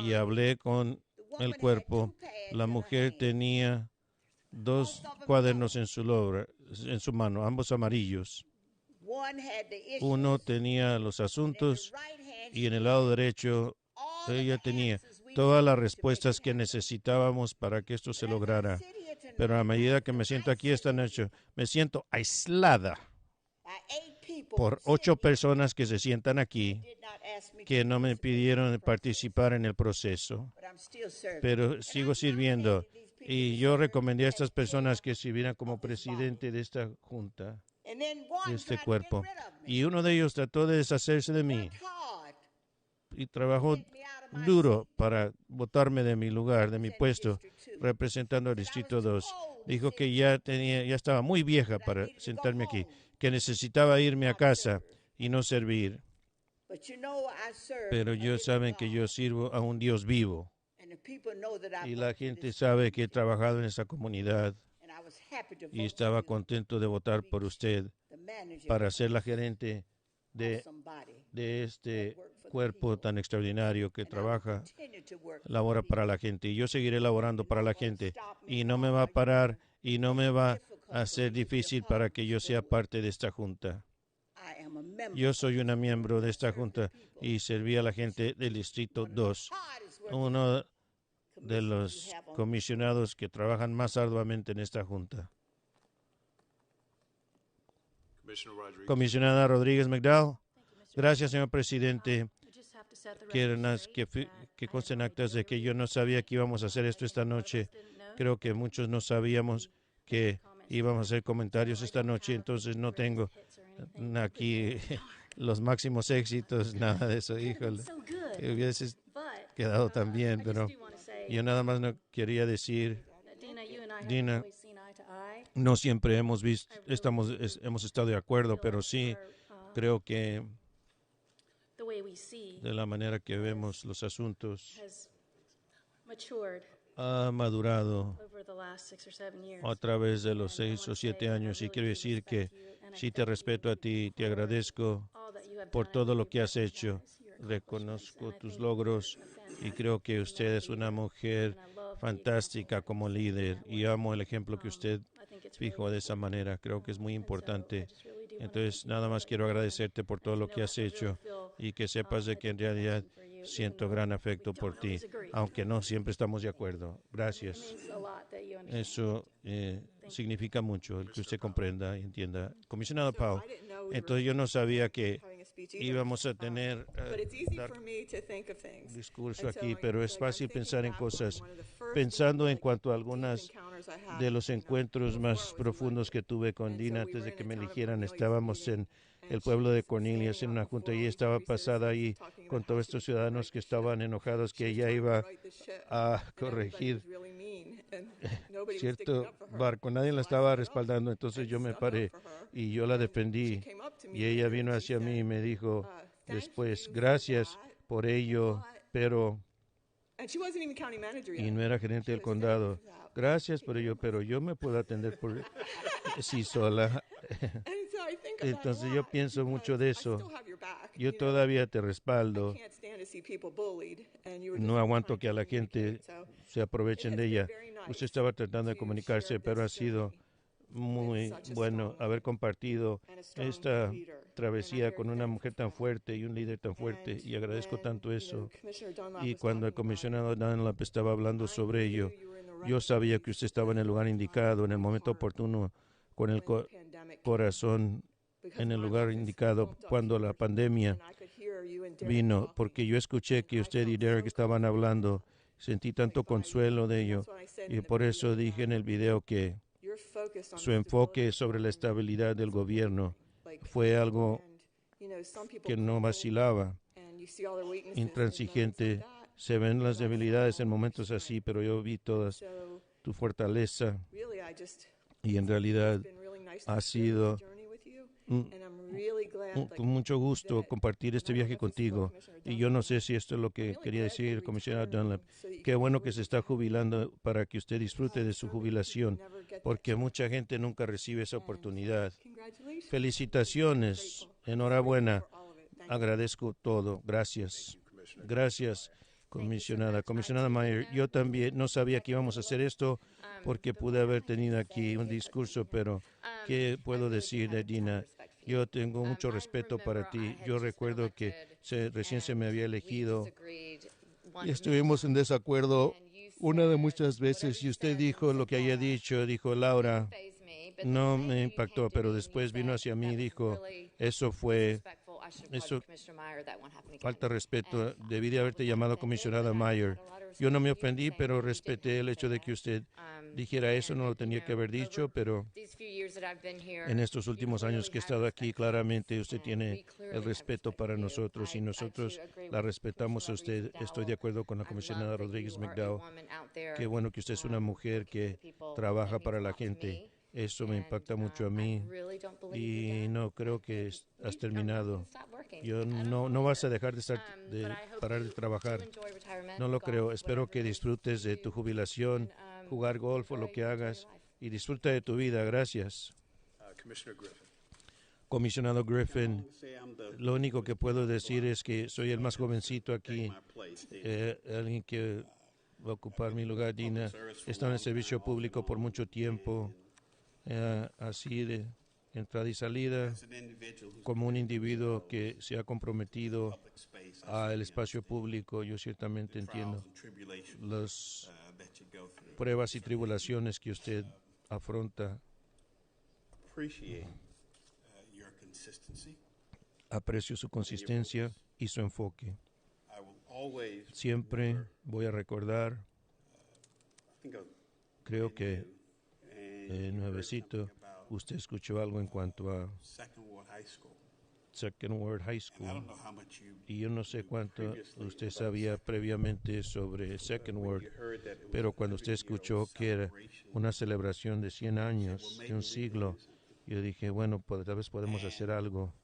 y hablé con el cuerpo. La mujer tenía 2 cuadernos en su mano, ambos amarillos. Uno tenía los asuntos y en el lado derecho ella tenía todas las respuestas que necesitábamos para que esto se lograra. Pero a medida que me siento aquí esta noche, me siento aislada por 8 personas que se sientan aquí, que no me pidieron participar en el proceso. Pero sigo sirviendo. Y yo recomendé a estas personas que sirvieran como presidente de esta junta, de este cuerpo. Y uno de ellos trató de deshacerse de mí y trabajó duro para botarme de mi lugar, de mi puesto, representando al Distrito 2. Dijo que ya estaba muy vieja para sentarme aquí, que necesitaba irme a casa y no servir. Pero ellos saben que yo sirvo a un Dios vivo. Y la gente sabe que he trabajado en esa comunidad y estaba contento de votar por usted para ser la gerente de este cuerpo tan extraordinario que labora para la gente. Y yo seguiré laborando para la gente y no me va a parar y no me va a hacer difícil para que yo sea parte de esta junta. Yo soy una miembro de esta junta y serví a la gente del Distrito 2, uno de los comisionados que trabajan más arduamente en esta junta. Comisionada Rodríguez McDowell. Gracias, señor presidente. Que consten actas de que yo no sabía que íbamos a hacer esto esta noche. Creo que muchos no sabíamos que íbamos a hacer comentarios esta noche, entonces no tengo aquí los máximos éxitos, nada de eso, híjole. Hubiese quedado tan bien, pero yo nada más no quería decir, Dina, no siempre hemos estado de acuerdo, pero sí creo que de la manera que vemos los asuntos ha madurado a través de los 6 o 7 años, y quiero decir que sí te respeto a ti, te agradezco por todo lo que has hecho, reconozco tus logros y creo que usted es una mujer fantástica como líder y amo el ejemplo que usted fijó de esa manera, creo que es muy importante. Entonces, nada más quiero agradecerte por todo lo que has hecho y que sepas de que en realidad siento gran afecto por ti, aunque no siempre estamos de acuerdo. Gracias. Eso significa mucho, el que usted comprenda y entienda. Comisionado Powell, entonces yo no sabía que íbamos a tener un discurso aquí, pero es fácil pensar en cosas. Pensando en cuanto a algunas de los encuentros más profundos que tuve con Dina antes de que me eligieran, estábamos en el pueblo de Cornelius en una junta y estaba pasada ahí con todos estos ciudadanos que estaban enojados que ella iba a corregir cierto barco. Nadie la estaba respaldando, entonces yo me paré y yo la defendí y ella vino hacia mí y me dijo después, gracias por ello, pero... Y no era gerente del condado. Gracias por ello, pero yo me puedo atender por sí sola. Entonces yo pienso mucho de eso. Yo todavía te respaldo. No aguanto que a la gente se aprovechen de ella. Usted estaba tratando de comunicarse, pero ha sido muy bueno haber compartido esta travesía con una mujer tan fuerte y un líder tan fuerte, y agradezco tanto eso. Y cuando el comisionado Dunlap estaba hablando sobre ello, yo sabía que usted estaba en el lugar indicado, en el momento oportuno, con el corazón en el lugar indicado cuando la pandemia vino, porque yo escuché que usted y Derek estaban hablando, sentí tanto consuelo de ello, y por eso dije en el video que su enfoque sobre la estabilidad del gobierno fue algo que no vacilaba, intransigente. Se ven las debilidades en momentos así, pero yo vi toda tu fortaleza y en realidad ha sido con mucho gusto compartir este viaje contigo. Y yo no sé si esto es lo que quería decir el comisionado Dunlap. Qué bueno que se está jubilando para que usted disfrute de su jubilación porque mucha gente nunca recibe esa oportunidad. Felicitaciones, enhorabuena, agradezco todo, gracias. Gracias, comisionada. Comisionada Meyer, yo también no sabía que íbamos a hacer esto porque pude haber tenido aquí un discurso, pero ¿qué puedo decir, Dina? Yo tengo mucho respeto para ti. Yo recuerdo que recién se me había elegido y estuvimos en desacuerdo una de muchas veces y usted dijo lo que haya dicho, dijo Laura, no me impactó, pero después vino hacia mí y dijo, eso fue falta de respeto, debí de haberte llamado comisionada Meyer. Yo no me ofendí, pero respeté el hecho de que usted dijera eso, no lo tenía que haber dicho, pero en estos últimos años que he estado aquí, claramente usted tiene el respeto para nosotros y nosotros la respetamos a usted. Estoy de acuerdo con la comisionada Rodríguez McDowell. Qué bueno que usted es una mujer que trabaja para la gente. Eso me impacta mucho a mí y no creo que has terminado. Yo no vas a dejar de parar de trabajar. No lo creo. Espero que disfrutes de tu jubilación, jugar golf o lo que hagas y disfruta de tu vida. Gracias. Comisionado Griffin, lo único que puedo decir es que soy el más jovencito aquí. Alguien que va a ocupar mi lugar, Dina. He estado en el servicio público por mucho tiempo. Así de entrada y salida, como un individuo que se ha comprometido al espacio público. Yo ciertamente entiendo las pruebas y tribulaciones que usted afronta. Aprecio su consistencia y su enfoque. Siempre voy a recordar, creo que nuevecito, usted escuchó algo en cuanto a Second Ward High School y yo no sé cuánto usted sabía previamente sobre Second Ward, pero cuando usted escuchó que era una celebración de 100 años, de un siglo, yo dije, bueno, pues tal vez podemos hacer algo.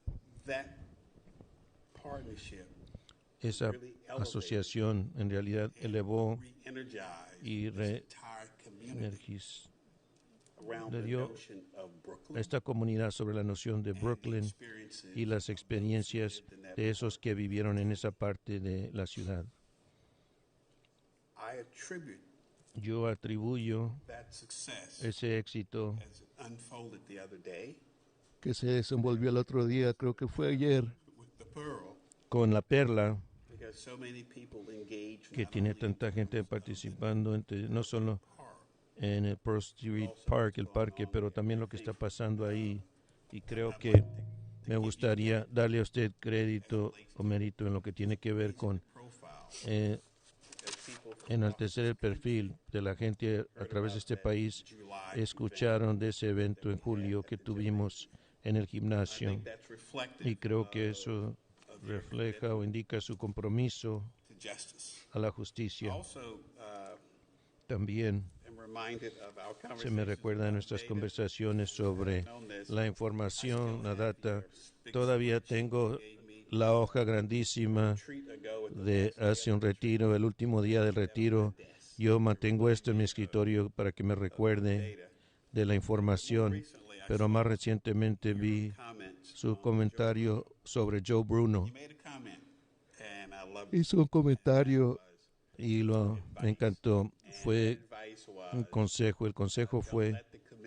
Esa asociación en realidad elevó y le dio a esta comunidad sobre la noción de Brooklyn y las experiencias de esos que vivieron en esa parte de la ciudad. Yo atribuyo ese éxito que se desenvolvió el otro día, creo que fue ayer, con la Perla, que tiene tanta gente participando, no solo en el Pearl Street Park, el parque, pero también lo que está pasando ahí. Y creo que me gustaría darle a usted crédito o mérito en lo que tiene que ver con enaltecer el perfil de la gente a través de este país. Escucharon de ese evento en julio que tuvimos en el gimnasio y creo que eso refleja o indica su compromiso a la justicia. También se me recuerda en nuestras conversaciones sobre la información, la data. Todavía tengo la hoja grandísima de hace un retiro, el último día del retiro. Yo mantengo esto en mi escritorio para que me recuerde de la información, pero más recientemente vi su comentario sobre Joe Bruno. Hizo un comentario y me encantó. Fue un consejo. El consejo fue: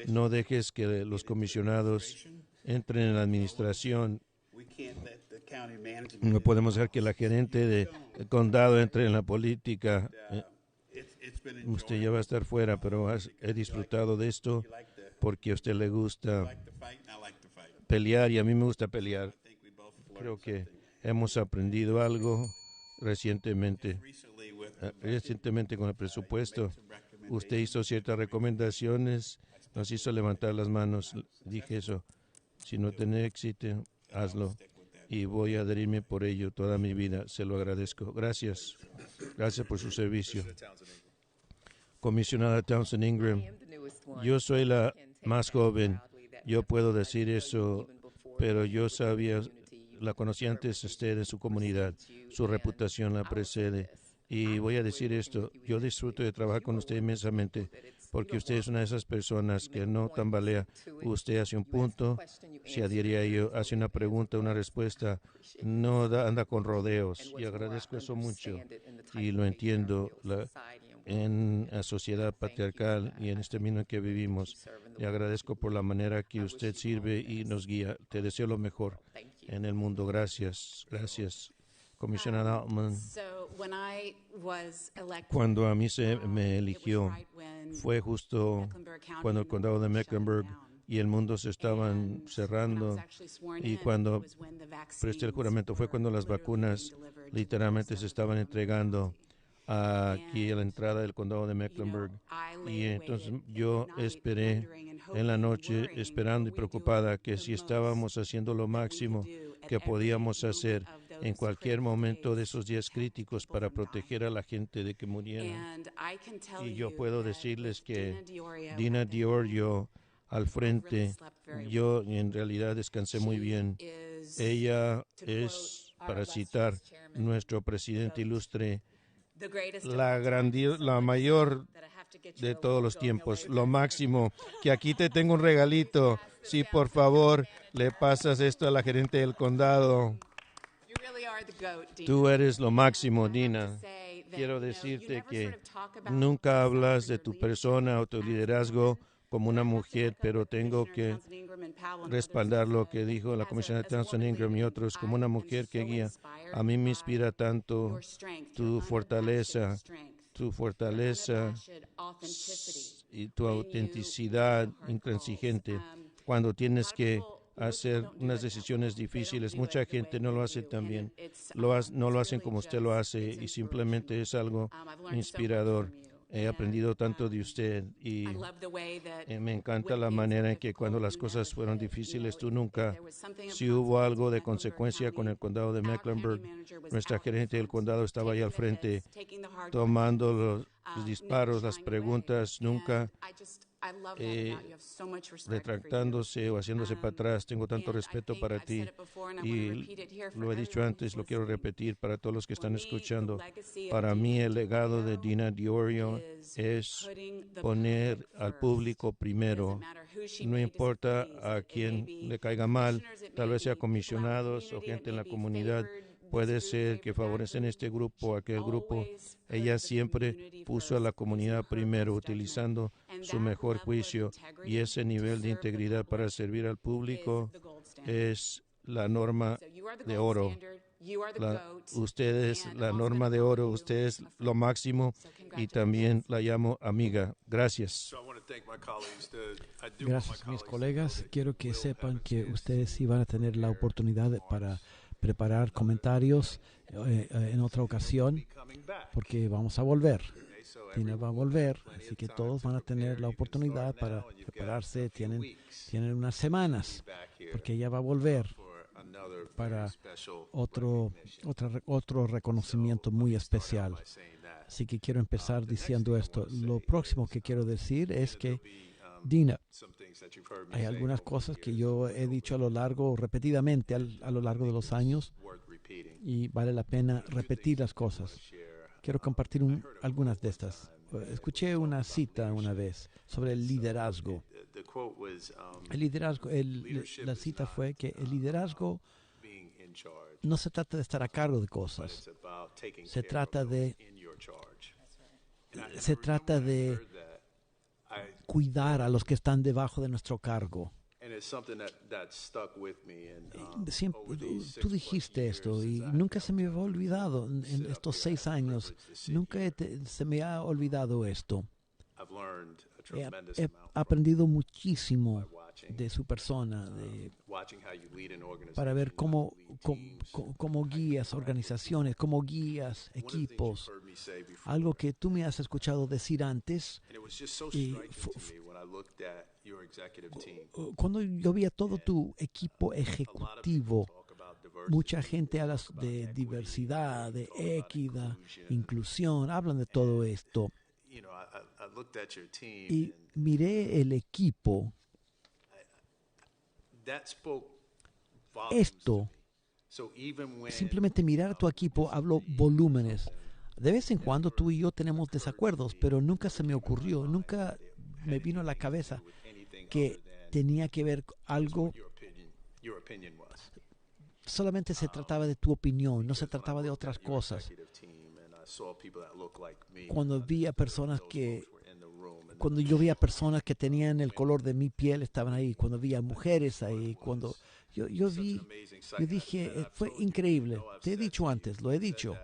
no dejes que los comisionados entren en la administración. No podemos dejar que la gerente del condado entre en la política. Usted ya va a estar fuera, pero he disfrutado de esto porque a usted le gusta pelear y a mí me gusta pelear. Creo que hemos aprendido algo recientemente con el presupuesto. Usted hizo ciertas recomendaciones, nos hizo levantar las manos. Dije eso, si no tiene éxito, hazlo. Y voy a adherirme por ello toda mi vida. Se lo agradezco. Gracias. Gracias por su servicio. Comisionada Townsend Ingram, yo soy la más joven. Yo puedo decir eso, pero yo la conocí antes usted en su comunidad. Su reputación la precede. Y voy a decir esto, yo disfruto de trabajar con usted inmensamente, porque usted es una de esas personas que no tambalea. Usted hace un punto, se adhiere a ello, hace una pregunta, una respuesta, no anda con rodeos. Y agradezco eso mucho y lo entiendo en la sociedad patriarcal y en este mundo en que vivimos. Le agradezco por la manera que usted sirve y nos guía. Te deseo lo mejor en el mundo. Gracias, gracias. Comisionada Altman, cuando a mí se me eligió, fue justo cuando el condado de Mecklenburg y el mundo se estaban cerrando, y cuando presté el juramento fue cuando las vacunas literalmente se estaban entregando aquí a la entrada del condado de Mecklenburg. Y entonces yo esperé en la noche, esperando y preocupada que si estábamos haciendo lo máximo que podíamos hacer en cualquier momento de esos días críticos para proteger a la gente de que murieran. Y yo puedo decirles que Dina Diorio al frente, yo en realidad descansé muy bien. Ella es, para citar nuestro presidente ilustre, la mayor de todos los tiempos, lo máximo, que aquí te tengo un regalito. Sí, por favor, le pasas esto a la gerente del condado. Tú eres lo máximo, Dina. Quiero decirte que nunca hablas de tu persona o tu liderazgo como una mujer, pero tengo que respaldar lo que dijo la comisionada Townsend Ingram y otros, como una mujer que guía. A mí me inspira tanto tu fortaleza y tu autenticidad intransigente cuando tienes que hacer unas decisiones difíciles. Mucha gente no lo hace tan bien, no lo hacen como usted lo hace, y simplemente es algo inspirador. He aprendido tanto de usted y me encanta la manera en que cuando las cosas fueron difíciles, tú nunca, si hubo algo de consecuencia con el condado de Mecklenburg, nuestra gerente del condado estaba ahí al frente tomando los disparos, las preguntas, nunca retractándose o haciéndose para atrás. Tengo tanto respeto para ti y lo he dicho antes, lo quiero repetir para todos los que están escuchando. Para mí el legado de Dina Diorio es poner al público primero. No importa a quién le caiga mal, tal vez sea comisionados o gente en la comunidad. Puede ser que favorecen este grupo o aquel grupo. Ella siempre puso a la comunidad primero, utilizando su mejor juicio, y ese nivel de integridad para servir al público es la norma de oro. Usted es la norma de oro, usted es lo máximo, y también la llamo amiga. Gracias. Gracias, mis colegas. Quiero que sepan que ustedes sí van a tener la oportunidad para preparar comentarios en otra ocasión, porque vamos a volver. Tina va a volver, así que todos van a tener la oportunidad para prepararse. Tienen unas semanas, porque ella va a volver para otro reconocimiento muy especial. Así que quiero empezar diciendo esto. Lo próximo que quiero decir es que, Dina, hay algunas cosas que yo he dicho repetidamente a lo largo de los años, y vale la pena repetir las cosas. Quiero compartir algunas de estas. Escuché una cita una vez sobre el liderazgo. La cita fue que el liderazgo no se trata de estar a cargo de cosas. Se trata de cuidar a los que están debajo de nuestro cargo. Tú dijiste esto y nunca se me había olvidado en estos 6 años. Nunca se me ha olvidado esto. He aprendido muchísimo de su persona, para ver cómo guías organizaciones, cómo guías equipos. Algo que tú me has escuchado decir antes, y cuando yo vi a todo tu equipo ejecutivo, mucha gente habla de diversidad, de equidad, inclusión, hablan de todo esto. Y miré el equipo. Esto, simplemente mirar a tu equipo, habló volúmenes. De vez en cuando tú y yo tenemos desacuerdos, pero nunca se me ocurrió, nunca me vino a la cabeza que tenía que ver algo, Your opinion was. solamente se trataba de tu opinión, no se trataba de otras cosas. Cuando vi a personas cuando yo vi a personas que tenían el color de mi piel, estaban ahí. Cuando vi a mujeres ahí, cuando yo dije, fue increíble. Te he dicho antes, lo he dicho.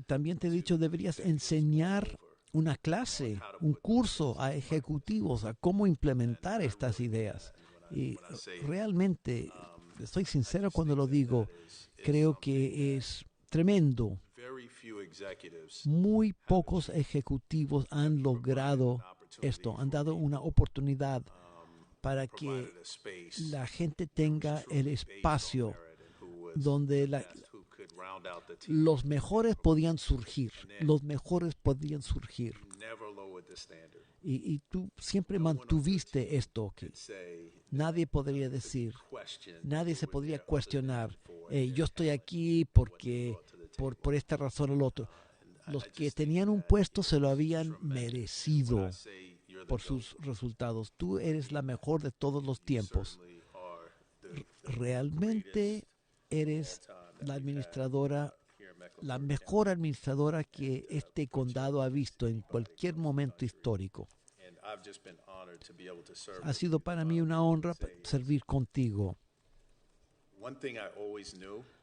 También te he dicho, deberías enseñar una clase, un curso a ejecutivos a cómo implementar estas ideas. Y realmente, estoy sincero cuando lo digo, creo que es tremendo. Muy pocos ejecutivos han logrado esto, han dado una oportunidad para que la gente tenga el espacio donde los mejores podían surgir, Y tú siempre mantuviste esto, que nadie podría decir, nadie se podría cuestionar, yo estoy aquí porque por esta razón o lo otro. Los que tenían un puesto se lo habían merecido por sus resultados. Tú eres la mejor de todos los tiempos. Realmente eres la mejor administradora que este condado ha visto en cualquier momento histórico. Ha sido para mí una honra servir contigo.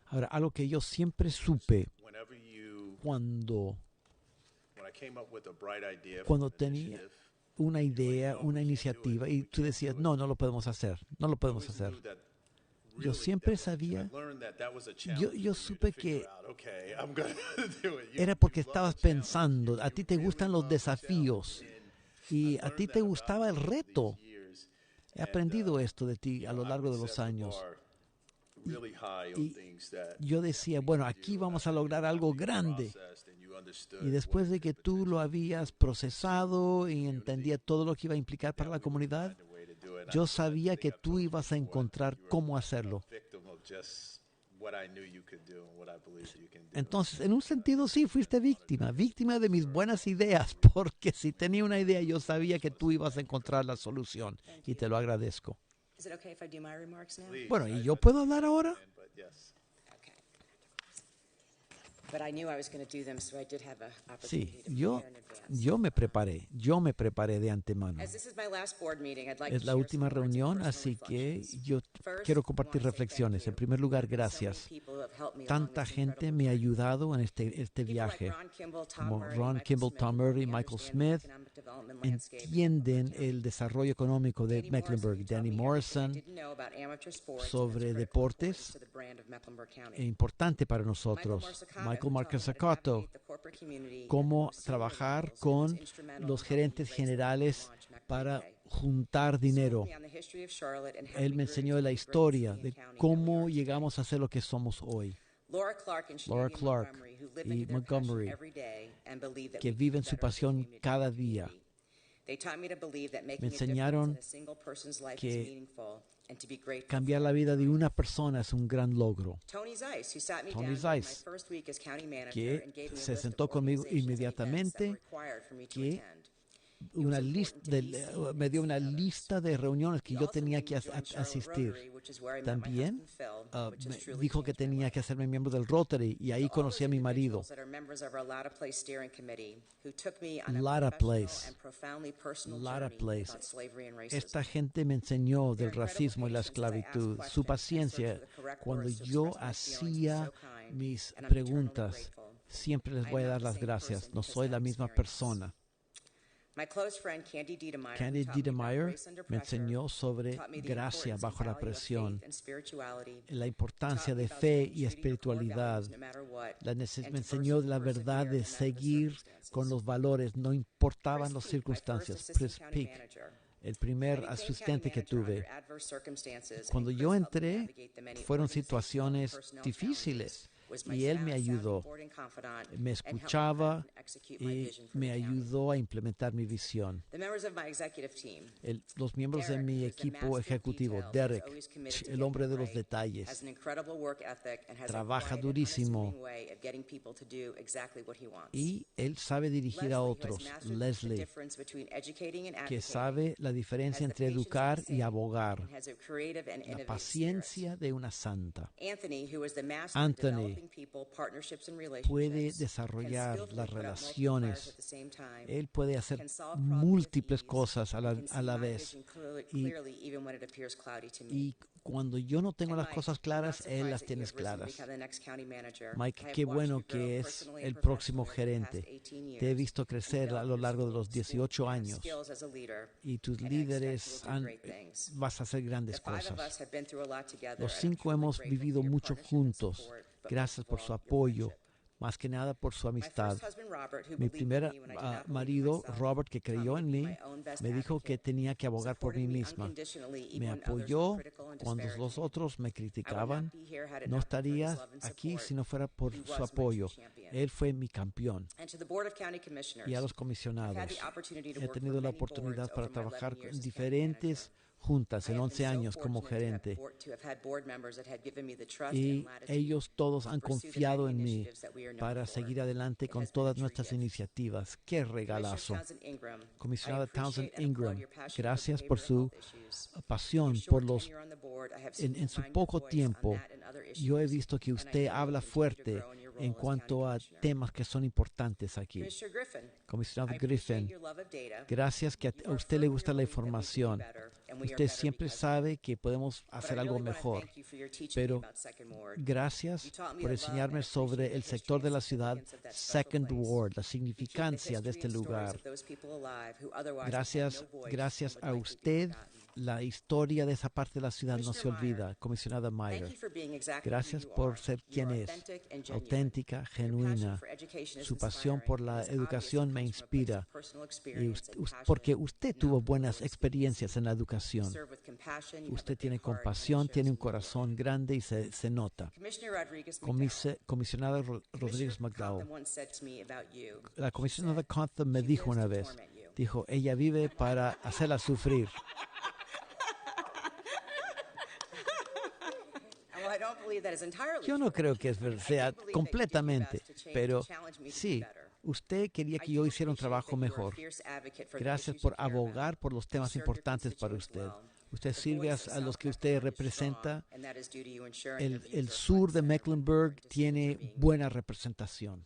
Ahora, algo que yo siempre supe cuando tenía una idea, una iniciativa, y tú decías, no lo podemos hacer. Yo siempre sabía, yo supe que era porque estabas pensando, a ti te gustan los desafíos y a ti te gustaba el reto. He aprendido esto de ti a lo largo de los años. Y yo decía, bueno, aquí vamos a lograr algo grande. Y después de que tú lo habías procesado y entendía todo lo que iba a implicar para la comunidad, yo sabía que tú ibas a encontrar cómo hacerlo. Entonces, en un sentido sí, fuiste víctima de mis buenas ideas, porque si tenía una idea yo sabía que tú ibas a encontrar la solución y te lo agradezco. Bueno, ¿y yo puedo hablar ahora? Sí, yo me preparé de antemano. Es la última reunión, así que yo quiero compartir reflexiones. En primer lugar, gracias. Tanta gente me ha ayudado en este viaje, como Ron Kimball, Tom Murray, Michael Smith, entienden el desarrollo económico de Mecklenburg. Danny Morrison, sobre deportes, importante para nosotros. Michael Marcasacato, cómo trabajar con los gerentes generales para juntar dinero. Él me enseñó la historia de cómo llegamos a ser lo que somos hoy. Laura Clark y Montgomery, que viven su pasión cada día. Me enseñaron que cambiar la vida de una persona es un gran logro. Tony Zeiss, que se sentó conmigo inmediatamente, que me dio una lista de reuniones que yo tenía que asistir. También me dijo que tenía que hacerme miembro del Rotary, y ahí conocí a mi marido. Lotta Place. Esta gente me enseñó del racismo y la esclavitud, su paciencia cuando yo hacía mis preguntas. Siempre les voy a dar las gracias. No soy la misma persona. Candy Diedemeyer me enseñó sobre gracia bajo la presión, la importancia de fe y espiritualidad. Me enseñó la verdad de seguir con los valores, no importaban las circunstancias. Chris Peak, el primer asistente que tuve, cuando yo entré, fueron situaciones difíciles. y él me ayudó, me escuchaba y me ayudó a implementar mi visión. Los miembros de mi equipo ejecutivo, Derek, el hombre de los detalles, trabaja durísimo y él sabe dirigir a otros. Leslie, que sabe la diferencia entre educar y abogar, la paciencia de una santa. Anthony puede desarrollar las relaciones. Él puede hacer múltiples cosas a la vez. Y cuando yo no tengo las cosas claras, él las tiene claras. Mike, qué bueno que es el próximo gerente. Te he visto crecer a lo largo de los 18 años y tus líderes vas a hacer grandes cosas. Los 5 hemos vivido mucho juntos. Gracias por su apoyo, más que nada por su amistad. Mi primer marido, Robert, que creyó en mí, me dijo que tenía que abogar por mí misma. Me apoyó cuando los otros me criticaban. No estaría aquí si no fuera por su apoyo. Él fue mi campeón. Y a los comisionados, he tenido la oportunidad para trabajar en diferentes juntas en 11 años como gerente, y ellos todos han confiado en mí para seguir adelante con todas nuestras iniciativas. ¡Qué regalazo! Comisionada Townsend Ingram, gracias por su pasión por los... En su poco tiempo, yo he visto que usted habla fuerte en cuanto a temas que son importantes aquí. Comisionado Griffin, gracias que a usted le gusta la información. Usted siempre sabe que podemos hacer algo mejor, pero gracias por enseñarme sobre el sector de la ciudad, Second Ward, la significancia de este lugar. Gracias a usted, la historia de esa parte de la ciudad no se olvida. Comisionada Meyer, gracias por ser quien es, auténtica, genuina. Su pasión por la educación me inspira, porque usted tuvo buenas experiencias en la educación. Usted tiene compasión, tiene un corazón grande y se nota. Comisionada Rodríguez McDowell, la comisionada Contham me dijo una vez, ella vive para hacerla sufrir. Yo no creo que sea completamente, pero sí, usted quería que yo hiciera un trabajo mejor. Gracias por abogar por los temas importantes para usted. Usted sirve a los que usted representa. El sur de Mecklenburg tiene buena representación.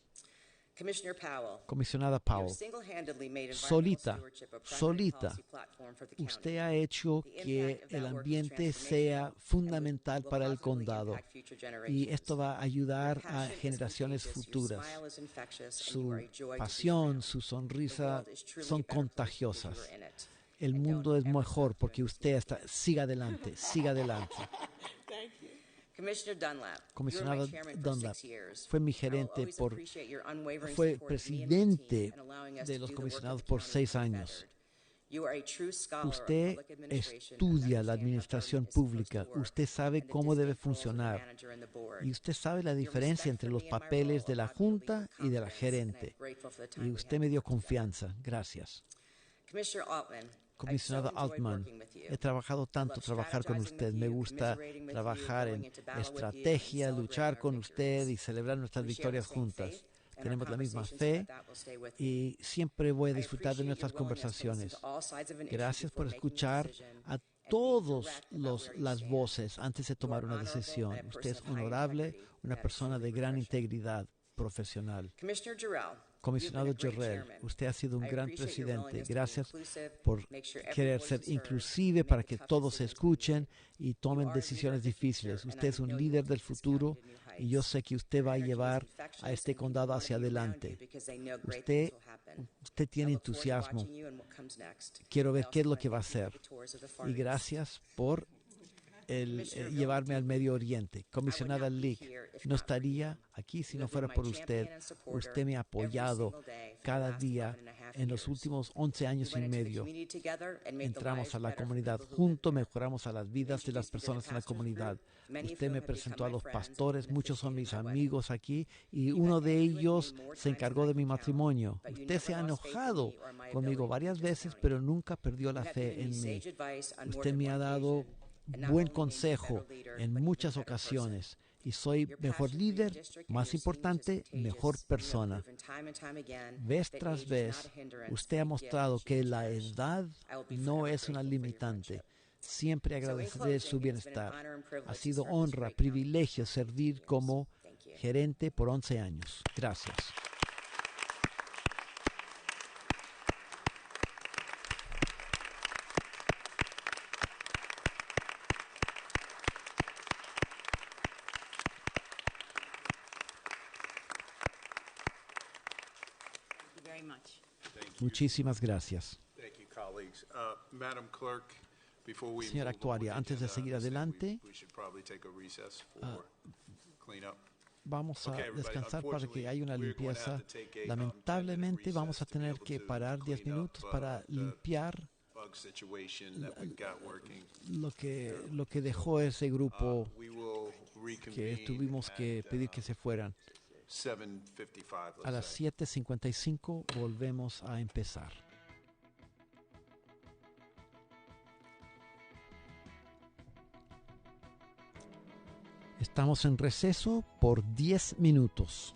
Comisionada Powell, solita, usted ha hecho que el ambiente sea fundamental para el condado y esto va a ayudar a generaciones futuras. Su pasión, su sonrisa son contagiosas. El mundo es mejor porque usted siga adelante, siga adelante. Comisionado Dunlap fue mi gerente fue presidente de los comisionados por 6 años. Usted estudia la administración pública, usted sabe cómo debe funcionar y usted sabe la diferencia entre los papeles de la junta y de la gerente. Y usted me dio confianza. Gracias. Comisionado Altman, he trabajado tanto trabajar con usted. Me gusta trabajar en estrategia, luchar con usted y celebrar nuestras victorias juntas. Tenemos la misma fe y siempre voy a disfrutar de nuestras conversaciones. Gracias por escuchar a todas las voces antes de tomar una decisión. Usted es honorable, una persona de gran integridad profesional. Comisionado Jarrell, usted ha sido un gran presidente. Gracias por querer ser inclusive para que todos se escuchen y tomen decisiones difíciles. Usted es un líder del futuro y yo sé que usted va a llevar a este condado hacia adelante. Usted tiene entusiasmo. Quiero ver qué es lo que va a hacer. Y gracias por llevarme al Medio Oriente. Comisionada Leak, no estaría aquí si no fuera por usted. Usted me ha apoyado cada día en los últimos 11 años y medio. Entramos a la comunidad juntos, mejoramos a las vidas de las personas en la comunidad. Usted me presentó a los pastores, muchos son mis amigos aquí, y uno de ellos se encargó de mi matrimonio. Usted se ha enojado conmigo varias veces, pero nunca perdió la fe en mí. Usted me ha dado buen consejo en muchas ocasiones y soy mejor líder, más importante, mejor persona. Vez tras vez, usted ha mostrado que la edad no es una limitante. Siempre agradeceré su bienestar. Ha sido honra, privilegio servir como gerente por 11 años. Gracias. Muchísimas gracias. Thank you, colleagues. Madam Clerk, before we Señora move on Actuaria, with antes de agenda, seguir I think adelante, we should probably take a recess for cleanup. vamos a Okay, everybody, descansar para que haya una unfortunately, we're going to limpieza. have to take a, 10-minute Lamentablemente vamos a recess to be tener able que to parar 10 clean minutos up, para the limpiar bug situation that we've got working. lo que dejó ese grupo We will que reconvene tuvimos que at, pedir que se fueran. 7:55, A let's las say. 7:55 volvemos a empezar. Estamos en receso por 10 minutos.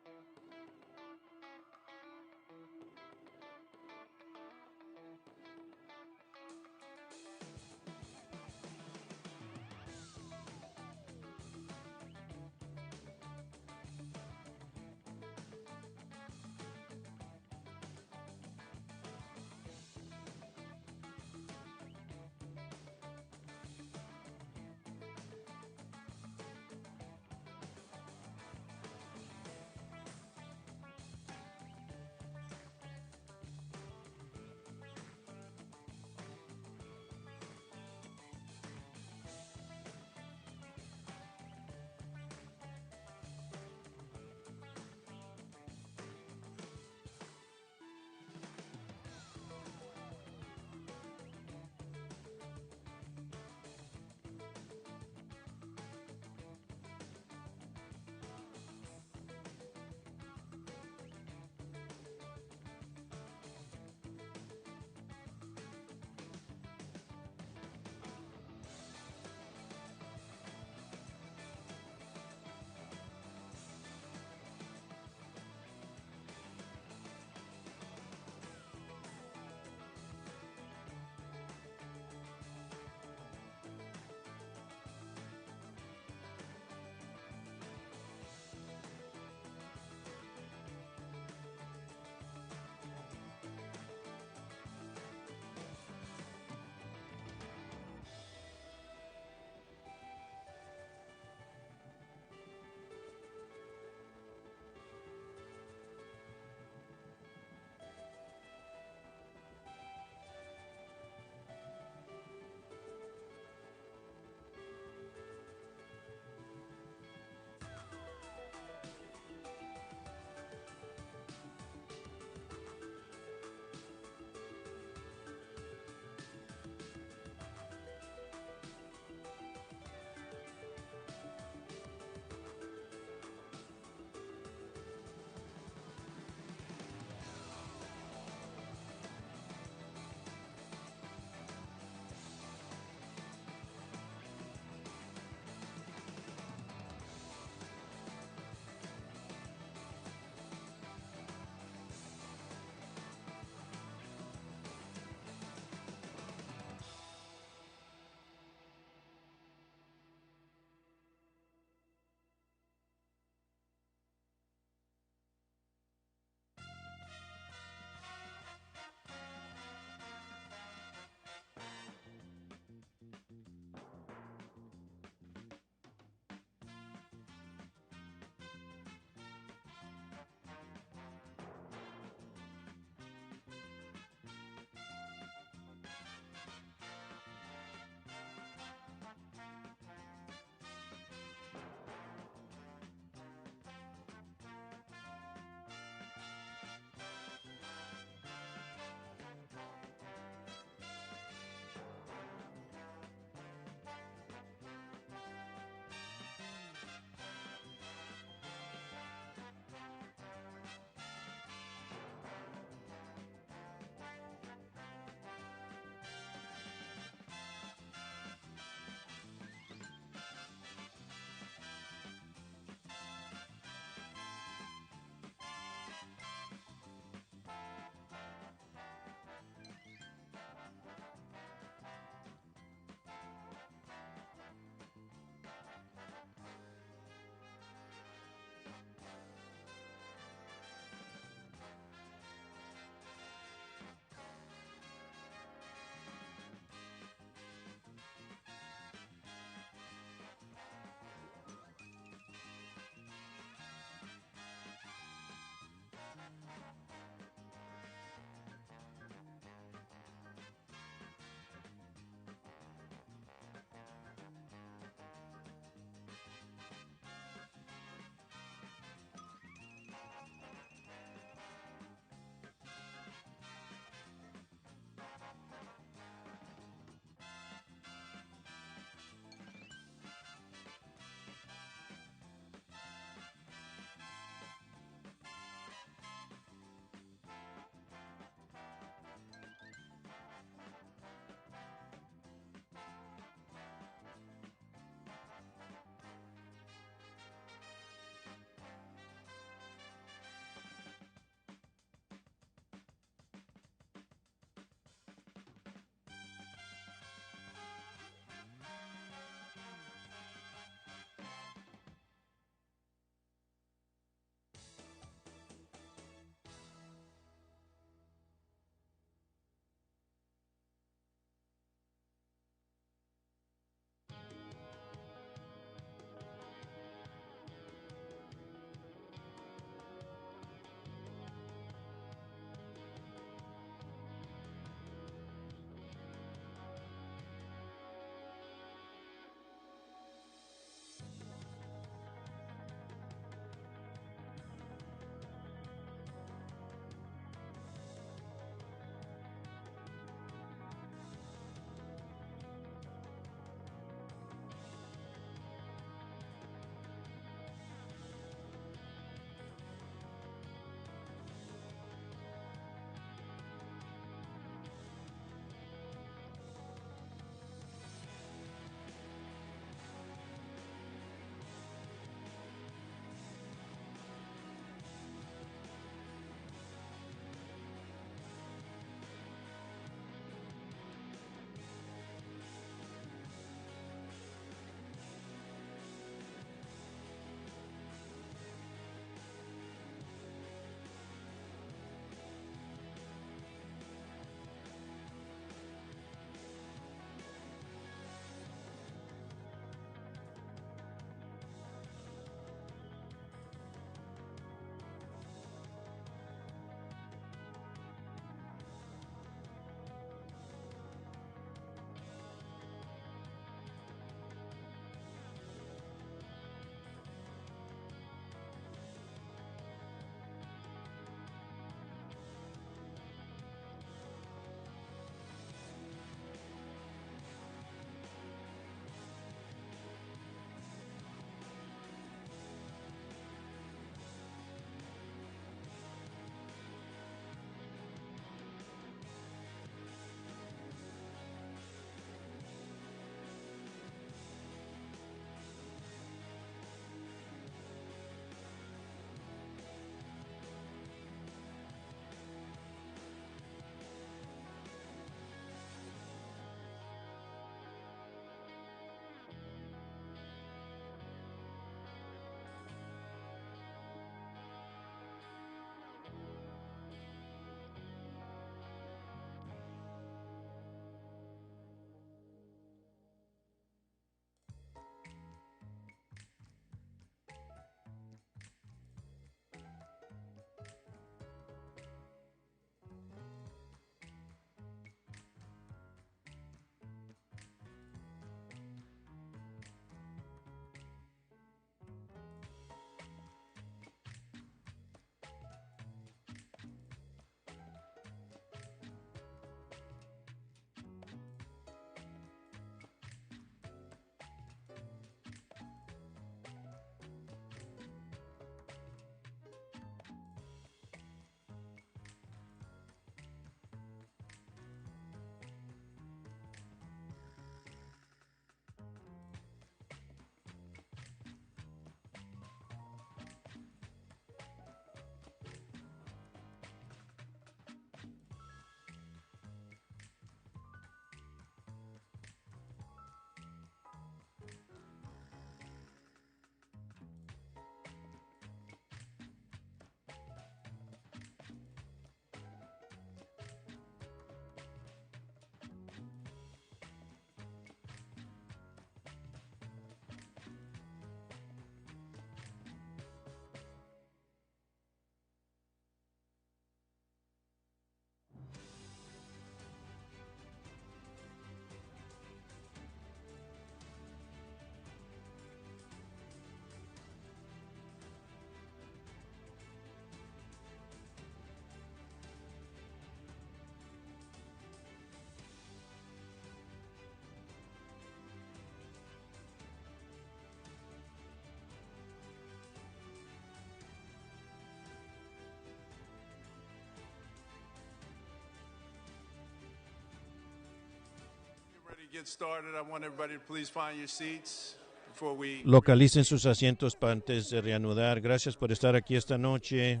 we get started, I want everybody to please find your seats before we. Localicen sus asientos para antes de reanudar. Gracias por estar aquí esta noche.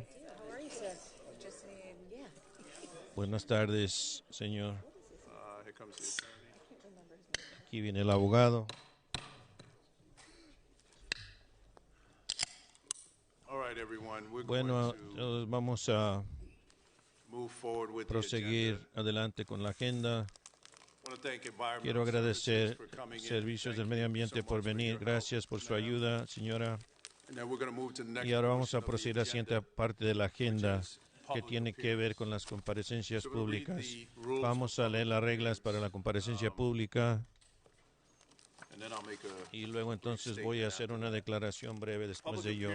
Buenas tardes, señor. Here comes the attorney. Aquí viene el abogado. All right, everyone. We're Bueno, going to vamos a move forward with the proseguir agenda. adelante con la agenda. I want to thank Environmental Quiero agradecer Services for coming in. Servicios del Thank Medio you Ambiente so por much for venir. your Gracias por su help. ayuda, señora. And then we're going to move to the next Y ahora vamos portion a of the proceder a la siguiente agenda, parte de la agenda which is que public tiene que ver appearance. con las comparecencias So we'll read públicas. the rules Vamos of a leer las reglas para la comparecencia pública And then I'll make a y luego entonces voy a hacer una declaración breve después de ello.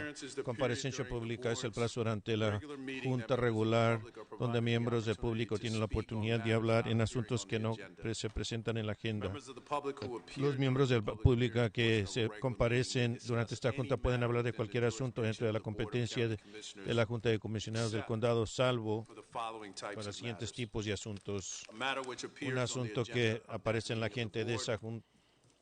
Comparecencia pública es el plazo durante la junta regular donde miembros del público tienen la oportunidad de hablar en asuntos que no se presentan en la agenda. members of the public who appear Los miembros del during the public público hearing que portion of se the regular comparecen meeting durante esta discuss junta any pueden matter hablar de within cualquier the asunto dentro de la jurisdiction of the Board of competencia County de Commissioners la Junta de Comisionados del Condado, salvo for the following types para los of siguientes matters. tipos de asuntos. A matter which appears Un on the asunto agenda que of the aparece en la meeting of gente the de board, esa junta,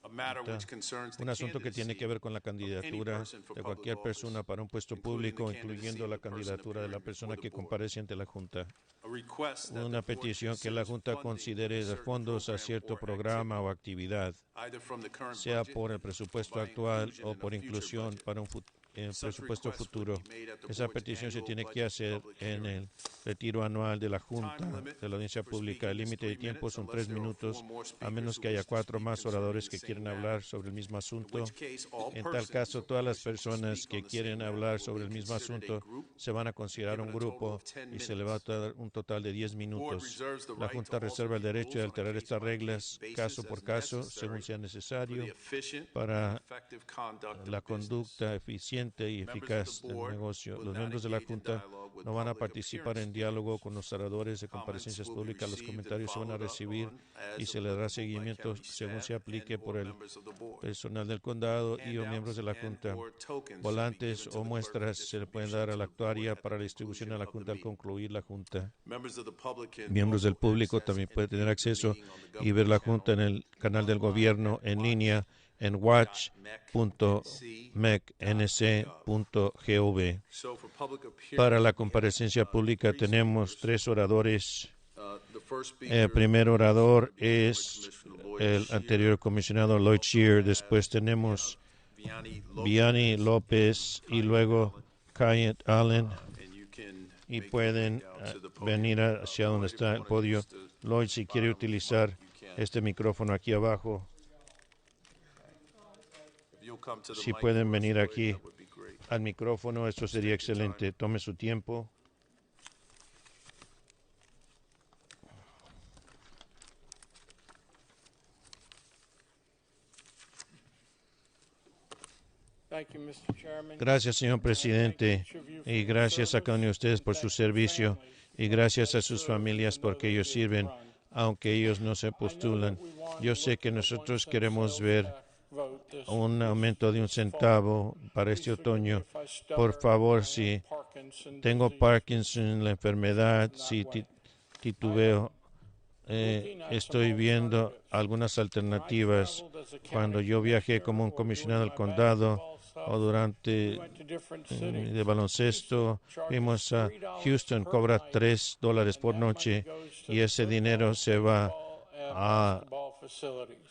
a matter which concerns the un asunto que tiene candidacy que ver con la of any candidatura person for de public cualquier persona office, para un puesto including the público, candidacy incluyendo of la the person candidatura de la appearing persona before que the board. comparece ante la Junta. A request that the Una board petición que la considers Junta funding considere a certain fondos a program cierto or programa activity, o actividad, either from the current sea budget por el presupuesto by actual inclusion o in a por future inclusión budget. para un Such presupuesto request would futuro. be made at the Esa board's petición se annual tiene budget que hacer public en hearing. el retiro anual de la Junta Time limit de la audiencia for pública. El speaking is límite de 3 tiempo minutes son unless 3 there are minutos, 4 more a speakers menos who que haya wish to 4 speak más concerning oradores the que same quieren matter, hablar sobre el mismo in asunto. which case all En tal persons caso, who todas las wish to personas speak que on the quieren same hablar matter sobre will el be mismo considered a asunto group, se van a considerar un given a total grupo of 10 y se le va a dar un total de 10 Board minutos. reserves the La right Junta to reserva el alter derecho de rules on a alterar estas case-by-case reglas basis caso as por caso, necessary según sea for necesario, the efficient para and effective conduct la of business. conducta eficiente y Members of eficaz the del board negocio. will Los not miembros de la engage in Junta dialogue with no van a public participar appearance en diálogo speakers. con los oradores de Comments comparecencias will be públicas. Los received and comentarios se van a followed up recibir on y as se le dará applicable by seguimiento county según se staff aplique and/or por el members of the board. personal del condado y o miembros de la Junta. And/or tokens shall be Volantes given to o the muestras clerk se le for pueden dar a la distribution to the board actuaria at the para la distribución a la conclusion of Junta the al meeting. concluir la Junta. Members of the public can Miembros del also público access también and pueden tener view the acceso meeting on the y ver la government Junta en channel el canal del online gobierno at en línea en watch.mecnc.gov. So for public appearance, Para la comparecencia pública tenemos 3 oradores. the first El speaker primer orador is former es Commissioner Lloyd el Shear, anterior comisionado Lloyd Shear. Después tenemos Vianney López y luego Kayet Allen. and you can Y make your pueden way down to the podium. venir hacia donde Lloyd, if está you el wanna podio. use the Lloyd, si quiere bottom utilizar mic, you can. este micrófono aquí abajo, If you'll come to the si mic pueden for us, venir Lloyd, aquí that would be great. al micrófono, esto sería excelente. Tome su tiempo. Gracias, señor presidente, y gracias a cada uno de ustedes por su servicio, y gracias a sus familias porque ellos sirven, aunque ellos no se postulan. Yo sé que nosotros queremos ver un aumento de 1 centavo para este otoño. Por favor, si tengo Parkinson, la enfermedad, si titubeo, estoy viendo algunas alternativas. Cuando yo viajé como un comisionado del condado o durante de baloncesto, vimos a Houston cobra $3 por noche y ese dinero se va a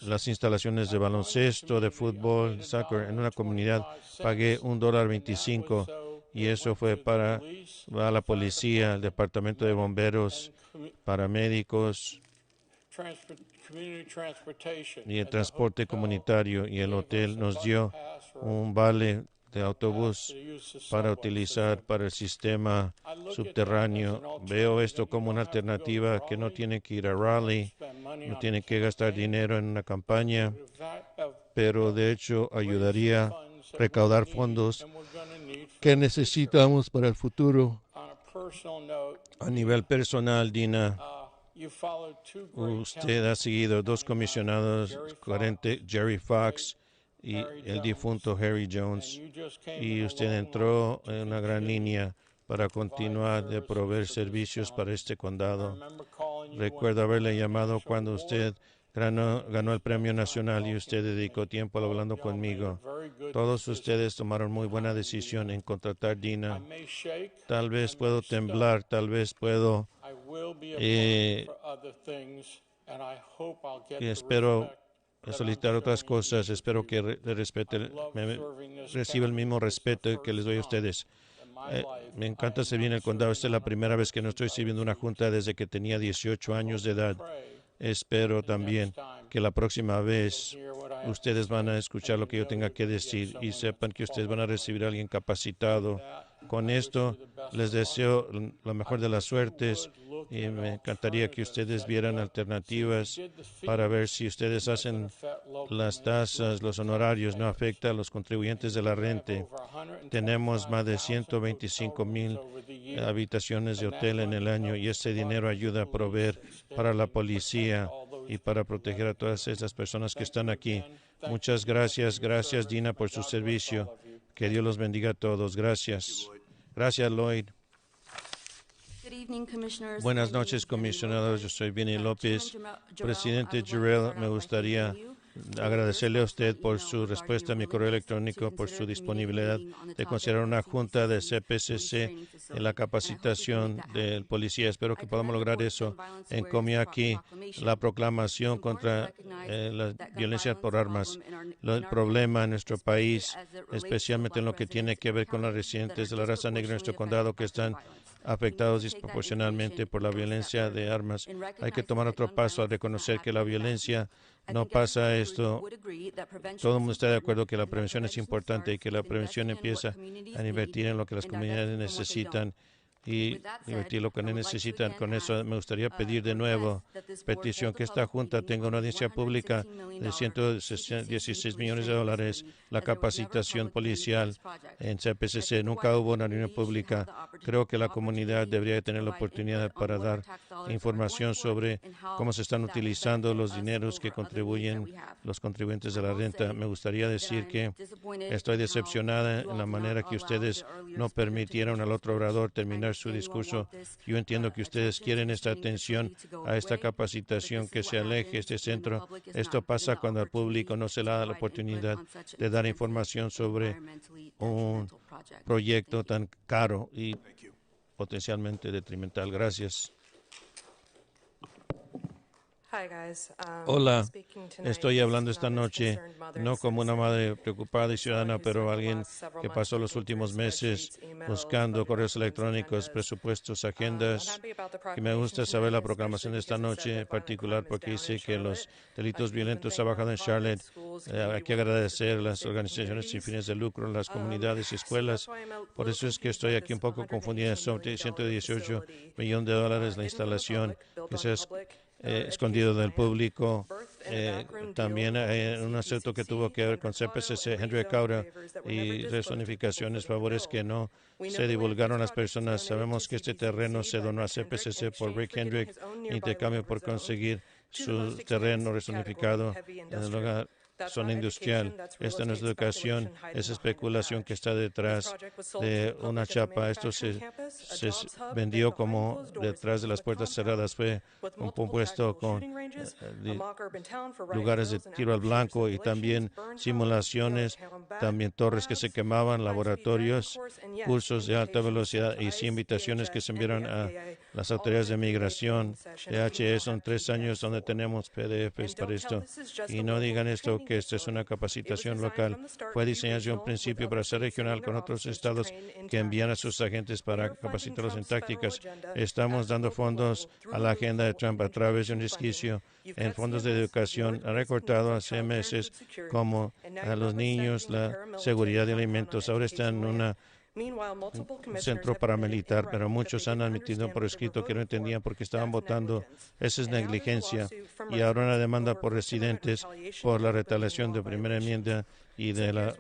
las instalaciones de baloncesto, de fútbol, soccer en una comunidad. Pagué $1.25 y eso fue para la policía, el departamento de bomberos, paramédicos y el transporte comunitario, y el hotel nos dio un vale de autobús para utilizar para el sistema subterráneo. Veo esto como una alternativa que no tiene que ir a Raleigh, no tiene que gastar dinero en una campaña, pero de hecho ayudaría a recaudar fondos que necesitamos para el futuro. A nivel personal, Dina, usted ha seguido 2 comisionados, Jerry Fox y el difunto Harry Jones, y usted entró en una gran línea para continuar de proveer servicios para este condado. Recuerdo haberle llamado cuando usted ganó el premio nacional y usted dedicó tiempo hablando conmigo. Todos ustedes tomaron muy buena decisión en contratar Dina. Tal vez puedo temblar, tal vez puedo y espero solicitar otras cosas. Espero que reciba el mismo respeto que les doy a ustedes. Me encanta servir en el condado. Esta es la primera vez que no estoy sirviendo una junta desde que tenía 18 años de edad. Espero también que la próxima vez ustedes van a escuchar lo que yo tenga que decir y sepan que ustedes van a recibir a alguien capacitado. Con esto les deseo lo mejor de las suertes y me encantaría que ustedes vieran alternativas para ver si ustedes hacen las tasas, los honorarios, no afecta a los contribuyentes de la renta. Tenemos más de 125,000 habitaciones de hotel en el año y ese dinero ayuda a proveer para la policía y para proteger a todas esas personas que están aquí. Muchas gracias. Gracias, Dina, por su servicio. Que Dios los bendiga a todos. Gracias. Gracias, Lloyd. Buenas noches, comisionados. Yo soy Vinny López. Presidente Jarrell, me gustaría agradecerle a usted por su respuesta a mi correo electrónico, por su disponibilidad de considerar una junta de CPCC en la capacitación del policía. Espero que podamos lograr eso. Encomio aquí la proclamación contra la violencia por armas. El problema en nuestro país, especialmente en lo que tiene que ver con los residentes de la raza negra en nuestro condado que están afectados disproporcionalmente por la violencia de armas. Hay que tomar otro paso a reconocer que la violencia no pasa esto. Todo el mundo está de acuerdo que la prevención es importante y que la prevención empieza a invertir en lo que las comunidades necesitan y invertir lo que necesitan. Con eso me gustaría pedir de nuevo petición que esta Junta tenga una audiencia pública de $116 millones, la capacitación policial en CPCC. Nunca hubo una reunión pública. Creo que la comunidad debería tener la oportunidad para dar información sobre cómo se están utilizando los dineros que contribuyen los contribuyentes de la renta. Me gustaría decir que estoy decepcionada en la manera que ustedes no permitieron al otro orador terminar su discurso. Yo entiendo que ustedes quieren esta atención a esta capacitación, que se aleje este centro. Esto pasa cuando al público no se le da la oportunidad de dar información sobre un proyecto tan caro y potencialmente detrimental. Gracias. Hola, estoy hablando esta noche no como una madre preocupada y ciudadana, pero alguien que pasó los últimos meses buscando correos electrónicos, presupuestos, agendas. Y me gusta saber la proclamación de esta noche en particular porque dice que los delitos violentos han bajado en Charlotte. Hay que agradecer a las organizaciones sin fines de lucro, las comunidades y escuelas. Por eso es que estoy aquí un poco confundida. Son $118 millones la instalación que se escondido del público. También hay un asunto que tuvo que ver con CPCC, Henry Cauda y resonificaciones, favores que no se divulgaron a las personas. Sabemos que este terreno se donó a CPCC por Rick Hendrick, intercambio por conseguir su terreno resonificado en el lugar zona industrial. Esta no es educación, es especulación que está detrás de una chapa. Esto se vendió como detrás de las puertas cerradas. Fue un puesto con lugares de tiro al blanco y también simulaciones, también torres que se quemaban, laboratorios, cursos de alta velocidad y invitaciones que se enviaron a las autoridades de migración. DHE son 3 años donde tenemos PDFs para esto. Y no digan esto que esta es una capacitación local. Fue diseñada desde un principio para ser regional con otros estados que envían a sus agentes para capacitarlos en tácticas. Estamos dando fondos a la agenda de Trump a través de un resquicio en fondos de educación. Ha recortado a CMS como a los niños, la seguridad de alimentos. Ahora están en un centro paramilitar, pero muchos han admitido por escrito que no entendían por qué estaban votando. Esa es negligencia. Y ahora una demanda por residentes por la retaliación de primera enmienda y de la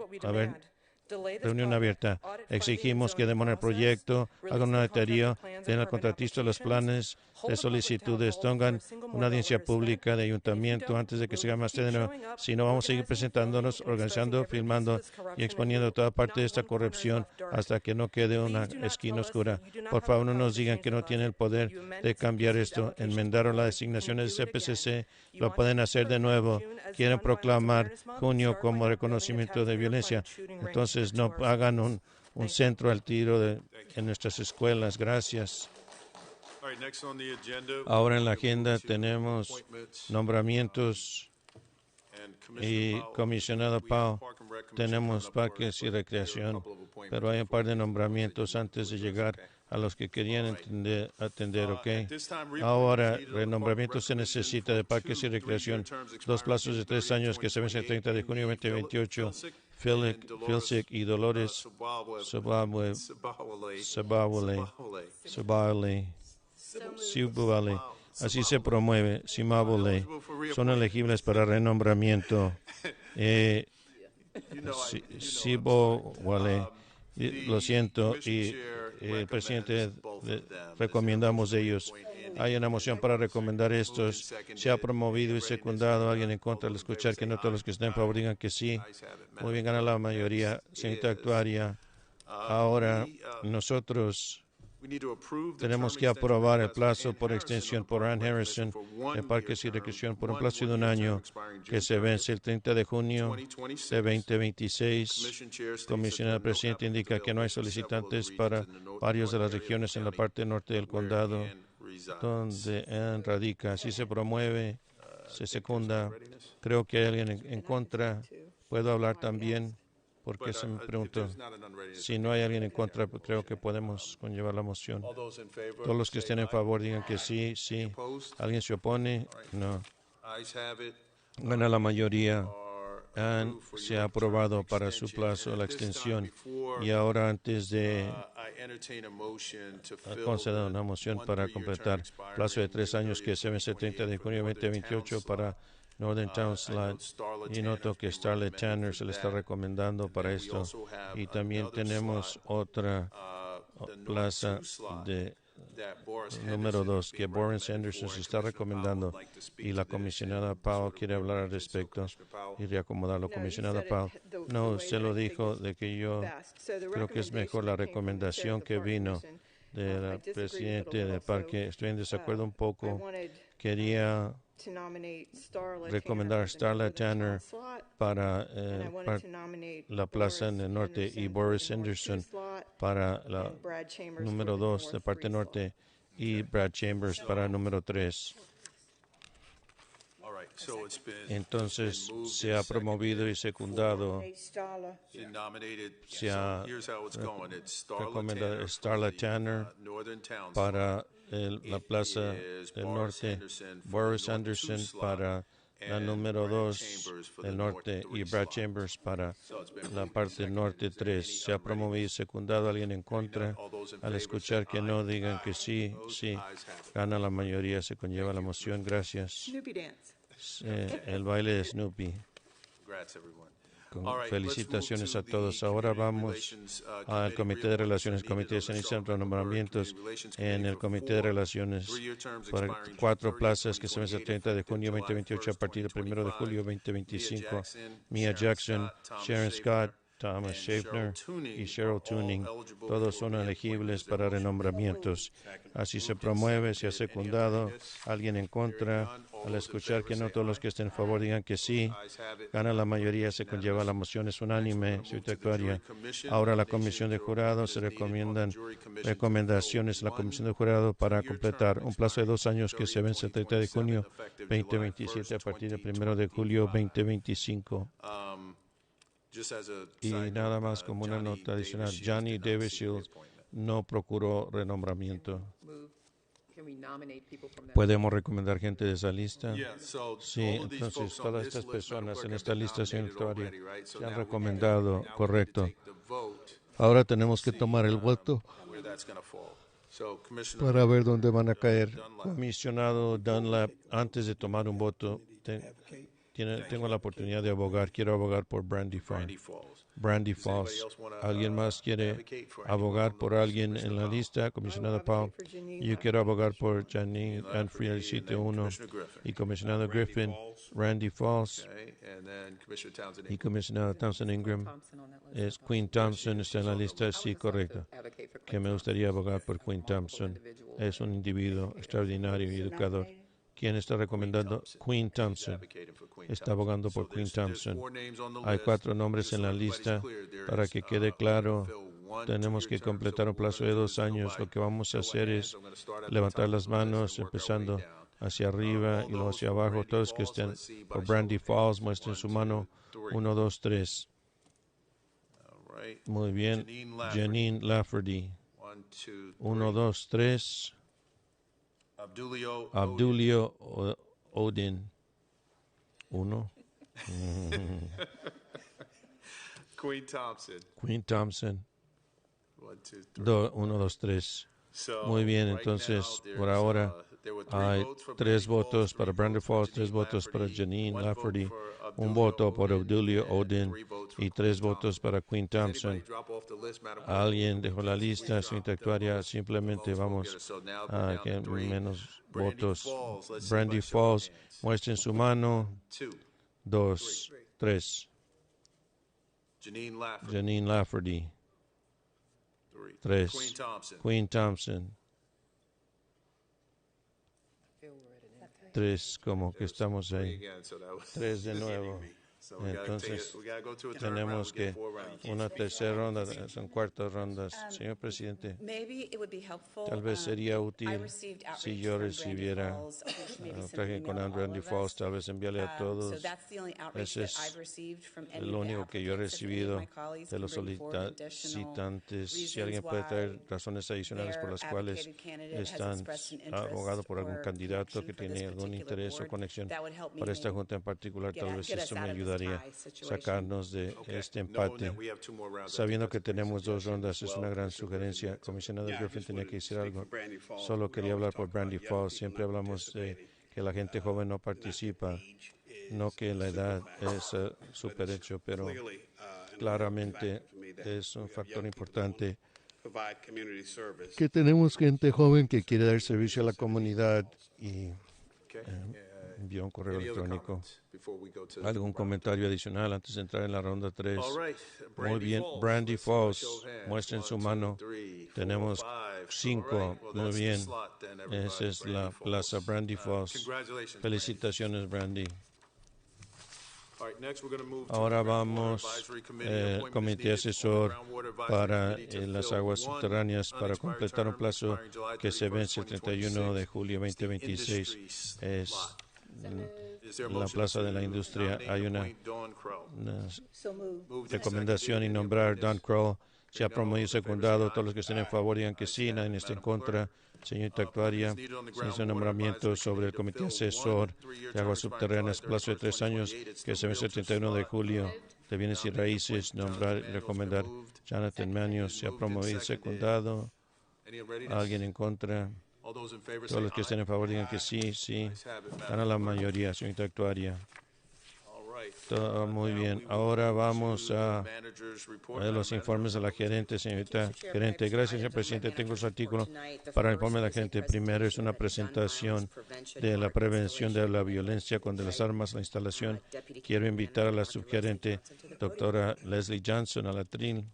reunión abierta. Exigimos que demoren el proyecto, hagan una auditoría, den al contratista los planes de solicitudes. Tengan una audiencia pública de ayuntamiento antes de que siga más dinero. Si no, vamos a seguir presentándonos, organizando, filmando y exponiendo toda parte de esta corrupción hasta que no quede una esquina oscura. Por favor, no nos digan que no tienen el poder de cambiar esto. Enmendaron las designaciones de CPCC, lo pueden hacer de nuevo. Quieren proclamar junio como reconocimiento de violencia. Entonces, no hagan un centro al tiro en nuestras escuelas. Gracias. Ahora en la agenda tenemos nombramientos y comisionado Pau. Tenemos parques y recreación, pero hay un par de nombramientos antes de llegar a los que querían atender, ¿ok? Ahora, renombramiento se necesita de parques y recreación. 2 plazos de 3 años que se vencen el 30 de junio de 2028. Philsick y Dolores Sabawale, Sibawale. Así se promueve. Simabole. Son elegibles para renombramiento. Sibawale. Lo siento, y el presidente recomendamos de ellos. Hay una moción para recomendar estos. Se ha promovido y secundado. ¿Alguien en contra? Al escuchar que no todos los que están en favor digan que sí. Muy bien, gana la mayoría. Señorita Actuaria, ahora nosotros tenemos que aprobar el plazo por extensión por Ann Harrison de Parques y Recreación por un plazo de 1 año que se vence el 30 de junio de 2026. Comisionado presidente indica que no hay solicitantes para varias de las regiones en la parte norte del condado donde Ann radica. Así se promueve, se secunda. Creo que hay alguien en contra. ¿Puedo hablar también? Porque se me preguntó. Si no hay alguien en contra, creo que podemos conllevar la moción. Todos los que estén en favor digan que sí, sí. ¿Alguien se opone? No. Gana la mayoría. Se ha aprobado para su plazo la extensión. Y ahora, antes de conceder una moción para completar plazo de 3 años que se vence el 30 de junio de 2028 para Northern Town Slot, y noto que Starlet Tanner se le está recomendando para esto. Y también tenemos otra plaza de número 2 que Boris Anderson se está recomendando, y la comisionada Powell quiere hablar al respecto y reacomodarlo. Comisionada Powell, no, usted lo dijo de que yo creo que es mejor la recomendación que vino del presidente del parque. Estoy en desacuerdo un poco. Quería recomendar Starla Tanner para la plaza en el norte y Boris Anderson para la número 2 de parte norte y Brad Chambers para número 3. Entonces se ha promovido y secundado. Se ha recomendado Starla Tanner para la plaza del norte, Boris Anderson para la número 2 del norte y Brad Chambers para la parte norte 3. Se ha promovido y secundado. ¿Alguien en contra? Al escuchar que no, digan que sí, sí. Gana la mayoría, se conlleva la moción. Gracias. El baile de Snoopy. Felicitaciones a todos. Ahora vamos al Comité de Relaciones, Comité de Ceniza, nombramientos en el Comité de Relaciones por 4 plazas que se vencen el 30 de junio 2028 a partir del 1 de julio 2025. Mia Jackson, Sharon Scott, Thomas Schaffner y Cheryl Tuning, todos son elegibles para renombramientos. Así se promueve, se ha secundado. ¿Alguien en contra? Al escuchar que no todos los que estén en favor digan que sí, gana la mayoría, se conlleva la moción, es unánime. Ahora la Comisión de Jurado, se recomiendan recomendaciones a la Comisión de Jurado para completar un plazo de 2 años que se vence el 30 de junio 2027 a partir del 1 de julio 2025. Y nada más como una nota adicional, Johnny Davishield no procuró renombramiento. ¿Podemos recomendar gente de esa lista? Sí, entonces todas estas personas en esta lista se han recomendado, correcto. Ahora tenemos que tomar el voto para ver dónde van a caer. Comisionado Dunlap, antes de tomar un voto, tengo la oportunidad de abogar. Quiero abogar por Brandy Falls. Brandy Falls. ¿Alguien más quiere abogar por alguien en la lista? Comisionado Powell. Yo quiero abogar por Janine Anfield, sitio 1. Y comisionado Griffin, Randy Falls. Y comisionado Townsend Ingram. Es Queen Thompson, está en la lista. Sí, correcto. Que me gustaría abogar por Queen Thompson. Es un individuo extraordinario y educador. ¿Quién está recomendando? Queen Thompson. Está abogando por Queen Thompson. Hay 4 nombres en la lista. Para que quede claro, tenemos que completar un plazo de 2 años. Lo que vamos a hacer es levantar las manos, empezando hacia arriba y luego hacia abajo. Todos que estén por Brandy Falls, muestren su mano. 1, 2, 3. Muy bien. Janine Lafferty. 1, 2, 3. Abdulio Odin. 1. Queen Thompson. Queen Thompson. 1, 2, 3. Muy bien, entonces, por ahora hay 3 votos para Brandy Falls, 3 votos para Janine Lafferty, 1 voto por Abdulio Odin y 3 votos para Queen Thompson. Alguien dejó la lista, señorita Actuaria, simplemente vamos a que menos votos. Brandy Falls, muestren su mano. 2, 3. Janine Lafferty. 3. Queen Thompson. 3, como que estamos ahí. 3 de nuevo. Entonces, tenemos que una tercera ronda, son 4 rondas. Señor presidente, tal vez sería útil si yo recibiera traje con Brandy Falls, tal vez enviarle a todos. Ese es lo único que yo he recibido de los solicitantes. Si alguien puede traer razones adicionales por las cuales están abogados por algún candidato que tiene algún interés o conexión para esta junta en particular, tal vez esto me ayudaría a sacarnos de este empate. Sabiendo que tenemos 2 rondas, es una gran sugerencia. Comisionado Griffin tenía que decir algo. Solo quería hablar por Brandy Falls. Siempre hablamos de que la gente joven no participa, no que la edad es super hecho, pero claramente es un factor importante que tenemos gente joven que quiere dar servicio a la comunidad y envió un correo electrónico. ¿Algún comentario adicional antes de entrar en la ronda 3? Muy bien. Brandy Falls, muestren su mano. Tenemos 5. Muy bien. Esa es la plaza Brandy Falls. Felicitaciones, Brandy. Ahora vamos al comité asesor para las aguas subterráneas para completar un plazo que se vence el 31 de julio 2026. Es la plaza de la industria. Hay una recomendación y nombrar Don Kroll. Se ha promovido y secundado. Todos los que estén en favor digan que sí, nadie está en contra. Señorita Actuaria, se hizo nombramiento sobre el comité asesor de aguas subterráneas, plazo de 3 años, que se vence el 31 de julio, de bienes y raíces, nombrar y recomendar Jonathan Manios. Se ha promovido y secundado. ¿Alguien en contra? Todos los que estén en favor digan que sí, sí. Gana la mayoría, señorita Actuaria. Todo muy bien. Ahora vamos a ver los informes de la gerente, señorita gerente. Gracias, señor presidente. Tengo su artículo para el informe de la gerente. Primero es una presentación de la prevención de la violencia contra las armas en la instalación. Quiero invitar a la subgerente, doctora Leslie Johnson, a la tril.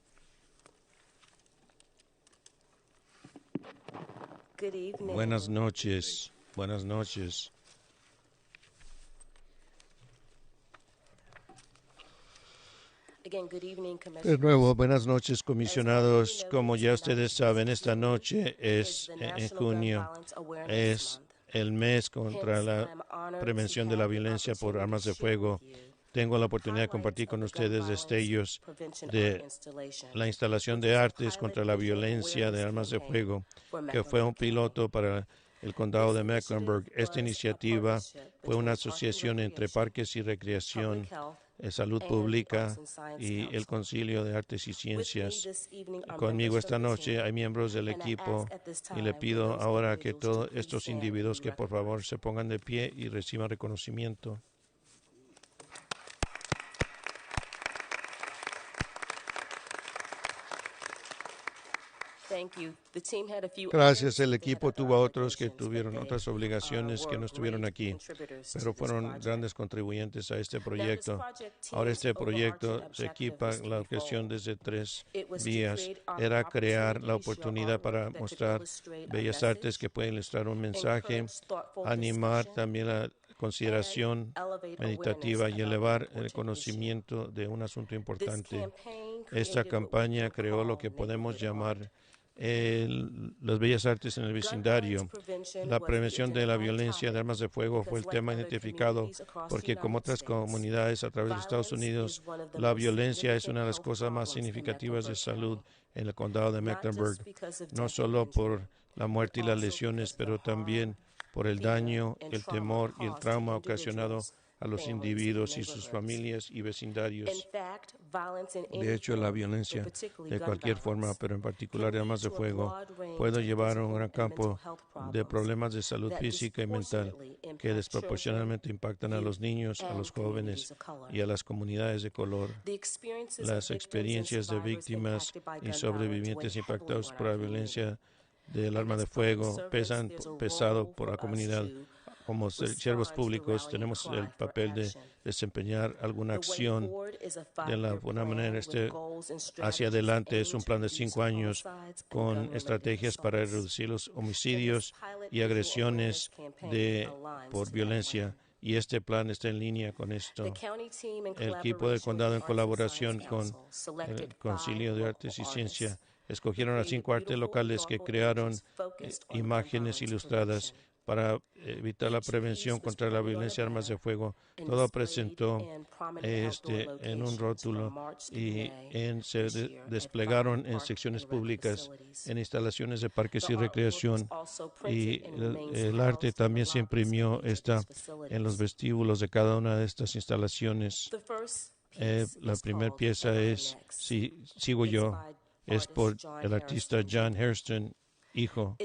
Buenas noches. Buenas noches. De nuevo, buenas noches, comisionados. Como ya ustedes saben, esta noche es en junio, es el mes contra la prevención de la violencia por armas de fuego. Tengo la oportunidad de compartir con ustedes destellos de la instalación de artes contra la violencia de armas de fuego, que fue un piloto para el condado de Mecklenburg. Esta iniciativa fue una asociación entre Parques y Recreación, Salud Pública y el Concilio de Artes y Ciencias. Conmigo esta noche hay miembros del equipo y le pido ahora que todos estos individuos que por favor se pongan de pie y reciban reconocimiento. Thank you. The team had a few Gracias. others. El They equipo had tuvo other otros que obligations, tuvieron but they, otras obligaciones que no were estuvieron great aquí, contributors to pero this fueron project. grandes contribuyentes a este Now, this proyecto. project Ahora team's este proyecto overarching se objective equipa was la objeción threefold. desde tres It was to vías. create Era crear opportunities la or oportunidad para artwork that could mostrar illustrate a bellas message, artes que pueden ilustrar un mensaje, encourage thoughtful animar discussion, también la consideración and elevate meditativa awareness y about elevar an el important issue. conocimiento de un asunto This importante. campaign Esta created what we campaña can creó lo call que podemos neighborhood llamar art. las bellas artes en el Gun vecindario. violence prevention La was the prevención de la identified violencia de topic armas de fuego fue el because, tema like other identificado communities across the porque, como United otras States, comunidades a través de Estados violence Unidos, is one of the la most violencia es una de las significant cosas más health problems in significativas de Mecklenburg salud County. en el condado de Not Mecklenburg, just because of no death solo and por injury, la muerte y but las also lesiones, because of pero the harm, también por el fear, daño, and el trauma temor y el caused to trauma ocasionado individuals, a los families, and individuos y sus neighborhoods. familias y In vecindarios. fact, violence in any De hecho, la form, violencia but particularly de gun cualquier forma, violence, pero en can particular de lead armas de to a fuego, broad range puede of llevar a un physical gran and mental campo health de problems problemas de salud that física y mental disproportionately que impact desproporcionalmente impactan a los niños, a and los communities jóvenes of color. y a las comunidades de color. The experiences Las of victims and experiencias de survivors víctimas impacted by y gun violence sobrevivientes weigh impactados heavily por on la our community. violencia del And arma de as public fuego servants, pesan there's a pesado role por la for us comunidad. to Como siervos públicos tenemos el papel de desempeñar alguna acción de la buena manera. Hacia adelante es un plan de 5 años con estrategias para reducir los homicidios y agresiones por violencia. Y este plan está en línea con esto. El equipo del condado, en colaboración con el Concilio de Artes y Ciencia, escogieron a 5 artes locales que crearon imágenes ilustradas para evitar la prevención contra la violencia de armas de fuego. Todo presentó en un rótulo y se desplegaron en secciones públicas, en instalaciones de parques y recreación. Y el arte también se imprimió en los vestíbulos de cada una de estas instalaciones. La primera pieza es Sigo Yo. Es por el artista John Hairston, hijo.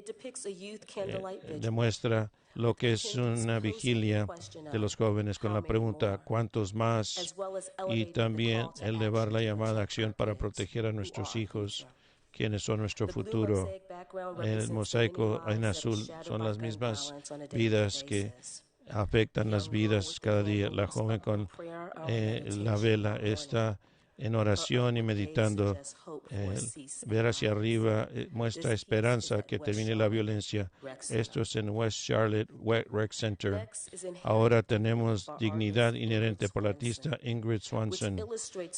Demuestra lo que es una vigilia de los jóvenes con la pregunta ¿cuántos más? Y también elevar la llamada a acción para proteger a nuestros hijos, quienes son nuestro futuro. El mosaico en azul son las mismas vidas que afectan las vidas cada día. La joven con la vela está en oración y meditando. Ver hacia arriba muestra esperanza que termine la violencia. Esto es en West Charlotte Rec Center. Ahora tenemos Dignidad Inherente por la artista Ingrid Swanson,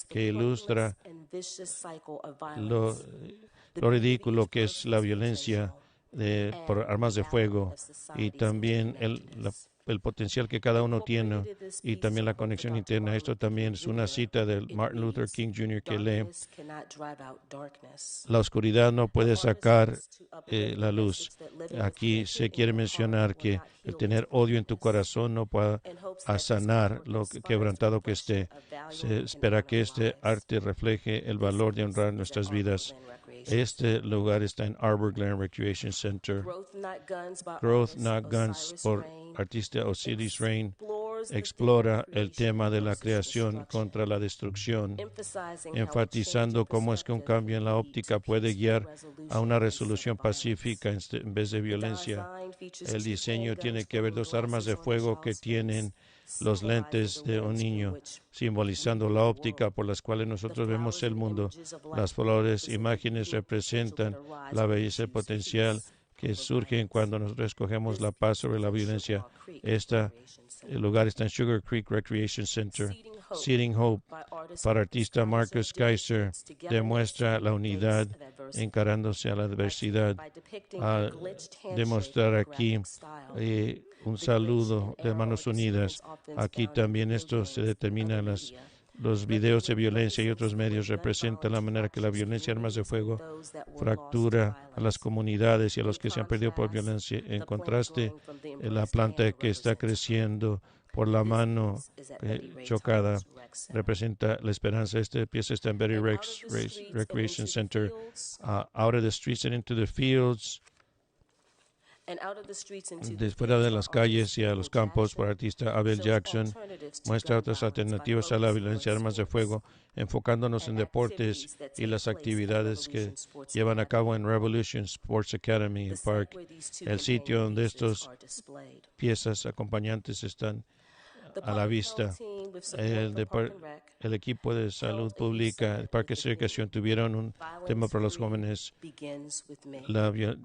que ilustra lo ridículo que es la violencia por armas de fuego y también el potencial que cada uno tiene y también la conexión interna. Esto también es una cita de Martin Luther King Jr. que lee: la oscuridad no puede sacar la luz. Aquí se quiere mencionar que el tener odio en tu corazón no puede sanar lo quebrantado que esté. Se espera que este arte refleje el valor de honrar nuestras vidas. Este lugar está en Arbor Glen Recreation Center. Growth Not Guns por artista Osiris Rain explora el tema de la creación contra la destrucción, enfatizando cómo es que un cambio en la óptica puede guiar a una resolución pacífica en vez de violencia. El diseño tiene que ver 2 armas de fuego que tienen los lentes de un niño, simbolizando la óptica por las cuales nosotros vemos el mundo. Las flores, imágenes representan la belleza potencial que surgen cuando nosotros escogemos la paz sobre la violencia. El lugar está en Sugar Creek Recreation Center. Seeding Hope, para artista Marcus Kaiser, demuestra la unidad encarándose a la adversidad. Al demostrar aquí un saludo de manos unidas, aquí también esto se determina los videos de violencia y otros medios representan la manera que la violencia de armas de fuego fractura a las comunidades y a los que se han perdido por violencia. En contraste, la planta que está creciendo por la mano chocada representa la esperanza. Esta pieza está en Betty Rex Recreation Center. Out of the streets and into the fields. and out of the streets into de the fuera de fields las for calles y a artist los Abel campos por Jackson artista Abel shows Jackson. alternatives to Muestra gun otras violence by alternativas a la focusing violencia de on armas de sports fuego, enfocándonos en and deportes activities that y take las place at actividades que Revolution Sports llevan a cabo Academy. en Revolution Sports Academy The en set Park. where these two El sitio companion donde pieces estos are displayed. piezas acompañantes están The a la public vista. health team, with support El, from de Park and Rec, el equipo de salud held a youth pública, el summit Parque with de the Educación theme, tuvieron un tema para los "Violence-free jóvenes. begins with me."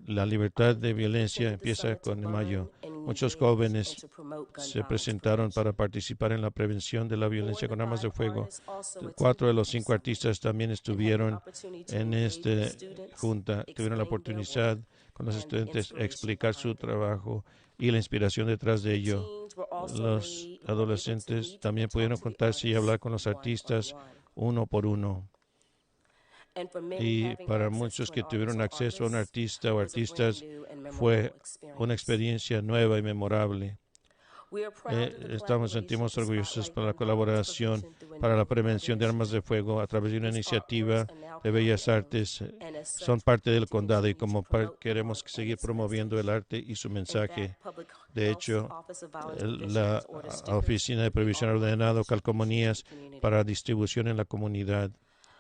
La libertad de violencia Attended the empieza summit to con learn mayo. and Muchos engage jóvenes and to promote gun se violence presentaron prevention. para participar en la prevención de la 4 violencia of the con armas de 5 fuego. artists also attended 4 de the los 5 summit artistas también and had the estuvieron opportunity to en engage with esta students, junta. Tuvieron la explain their oportunidad work, con los and the estudiantes inspiration explicar su behind it. trabajo y la inspiración detrás de ello. Teens were also Los able to adolescentes meet también and talk pudieron to the contarse y hablar con artists los artistas one-on-one. uno por uno. And for many, Y having para access muchos to que an tuvieron artist or acceso a un artists artista o was a brand artistas new and memorable fue una experience. experiencia nueva y memorable. We are proud of the Estamos collaboration sentimos to orgullosos spotlight por la gun violence colaboración prevention through a para la new prevención de foundation. armas de fuego a través de una These iniciativa artworks are now de Bellas part of, Artes. and as such, Son parte del we condado y continue como to promote the queremos art and seguir its promoviendo el message. arte y su In mensaje. fact, Public De Health's hecho, Office of Violence Prevention la has ordered stickers Oficina de with the Previsión art Ordenado, distribution calcomanías to the community. para distribución en la comunidad.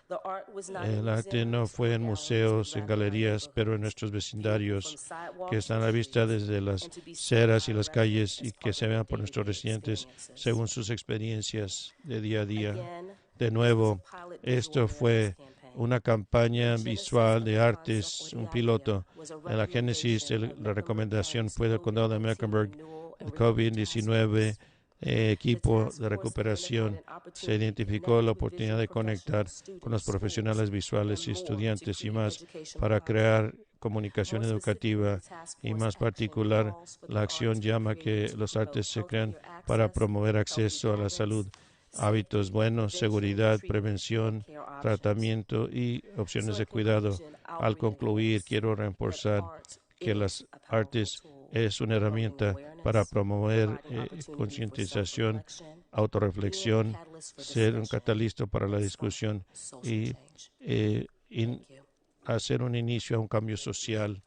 The art was not El in arte no museums fue or en galleries, museos, but en rather in our galerías, pero en neighborhoods, nuestros viewed vecindarios from sidewalks que están a and la vista streets, desde las and to be seen ceras by y our las calles residents y as que part se of vean their por nuestros day-to-day residentes experiences. según sus experiencias de día a día. Again, De this nuevo, is a pilot esto visual fue awareness campaign. una campaña The genesis visual of de the artes, concept or un the piloto. idea was a En la génesis, recommendation at la Mecklenburg recomendación County's fue del condado de COVID-19 Mecklenburg, Renewal el and Recovery Task COVID-19, Force. equipo The task de force recuperación. identified an Se opportunity to identificó connect la with oportunidad visual de conectar professionals, con los students, profesionales schools, visuales and y more to estudiantes y create más educational para projects. crear comunicación More specifically, educativa the task y force más action particular, calls for the la acción arts to be llama created que to los promote artes se crean healthier para access, promover healthy acceso a la habits, salud, safety, hábitos buenos, prevention, seguridad, treatment, prevención, and care options. tratamiento y opciones So de in cuidado. conclusion, I'll Al concluir, reinforce quiero that reforzar art que is las a powerful artes tool es una for promoting herramienta awareness, para promover providing opportunity for concientización, self-reflection, being a autorreflexión, catalyst for ser un discussion, catalista para la and discusión spark social y change. Thank you. hacer un inicio a un cambio social.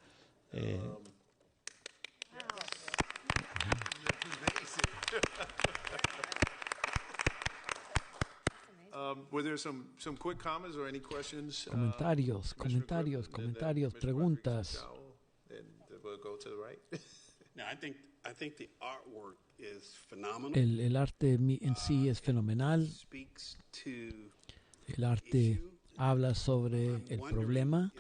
Were there some quick comments or any questions? Comentarios, Commissioner comentarios, Cook, and then comentarios, Commissioner Rodriguez preguntas. McDowell, and we'll go to the right. No, I think the artwork is phenomenal. El arte en sí es fenomenal. Speaks to El arte habla sobre el problema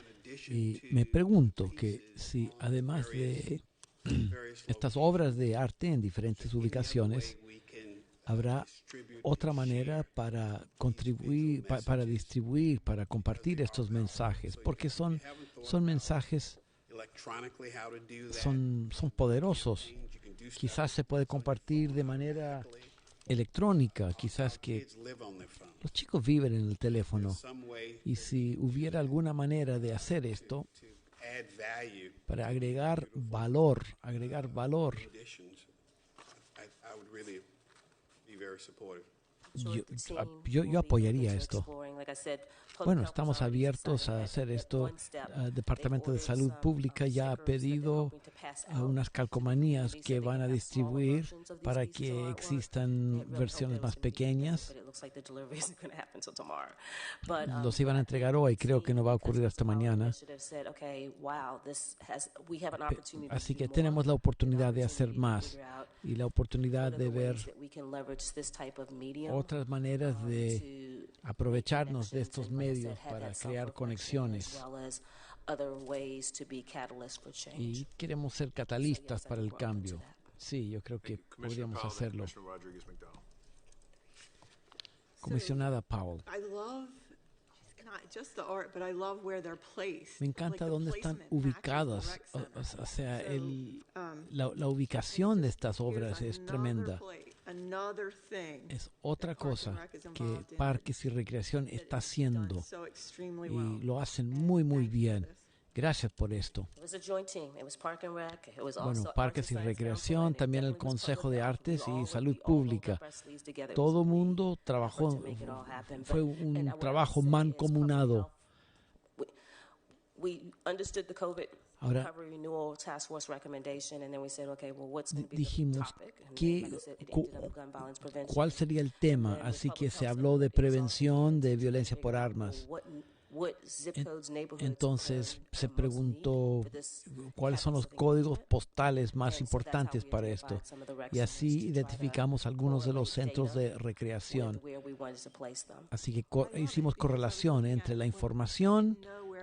y me pregunto que si además de estas obras de arte en diferentes ubicaciones, habrá otra manera para contribuir, para distribuir, para compartir estos mensajes, porque son mensajes, son poderosos. Quizás se puede compartir de manera electrónica, quizás que los chicos viven en el teléfono y si hubiera alguna manera de hacer esto para agregar valor, yo apoyaría esto. Bueno, estamos abiertos a hacer esto. El Departamento de Salud Pública ya ha pedido a unas calcomanías que van a distribuir para que existan versiones más pequeñas. Los iban a entregar hoy, creo que no va a ocurrir hasta mañana. Así que tenemos la oportunidad de hacer más y la oportunidad de ver otras maneras de aprovecharnos de estos medios para crear conexiones. Y queremos ser catalistas para el cambio. Sí, yo creo que podríamos hacerlo. Comisionada Powell. Me encanta dónde están ubicadas, o sea, la ubicación de estas obras es tremenda. Es otra cosa que Parques y Recreación está haciciendo y lo hacen muy, muy bien. Gracias por esto. Bueno, Parques y Recreación, también el Consejo de Artes y Salud Pública. Todo el mundo trabajó, fue un trabajo mancomunado. Ahora recovery renewal task force recommendation, and then we said, okay, well, what's going to be dijimos the topic? And que like I said, it cu- ended up gun violence prevention. cuál sería el tema, And then así with que public se health habló de statement, it was also prevención de to violencia figure por out, armas. well, what zip codes, neighborhoods Entonces are se most preguntó needed for this cuáles son los type of códigos engagement. postales más And so that's how importantes we para identified esto. some of the rec Y centers así to try to identificamos algunos de los correlate centros data de recreación. with where we wanted to place them. Así que hicimos correlación entre la información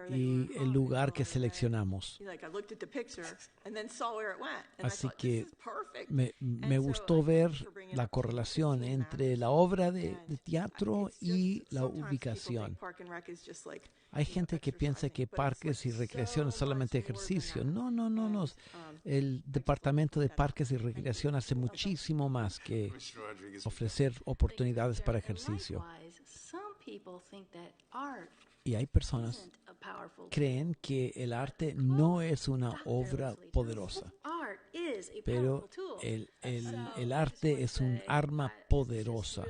y el lugar que seleccionamos. Like I looked at the picture and then saw where it went. And I Así thought, que this is perfect. me gustó ver la correlación entre la obra de teatro y la ubicación. Hay gente que piensa que parques y recreación es solamente ejercicio. No. El Departamento de Parques y Recreación hace muchísimo más que ofrecer oportunidades para ejercicio. Y hay personas que creen que el arte no es una obra poderosa, pero el arte es un arma poderosa.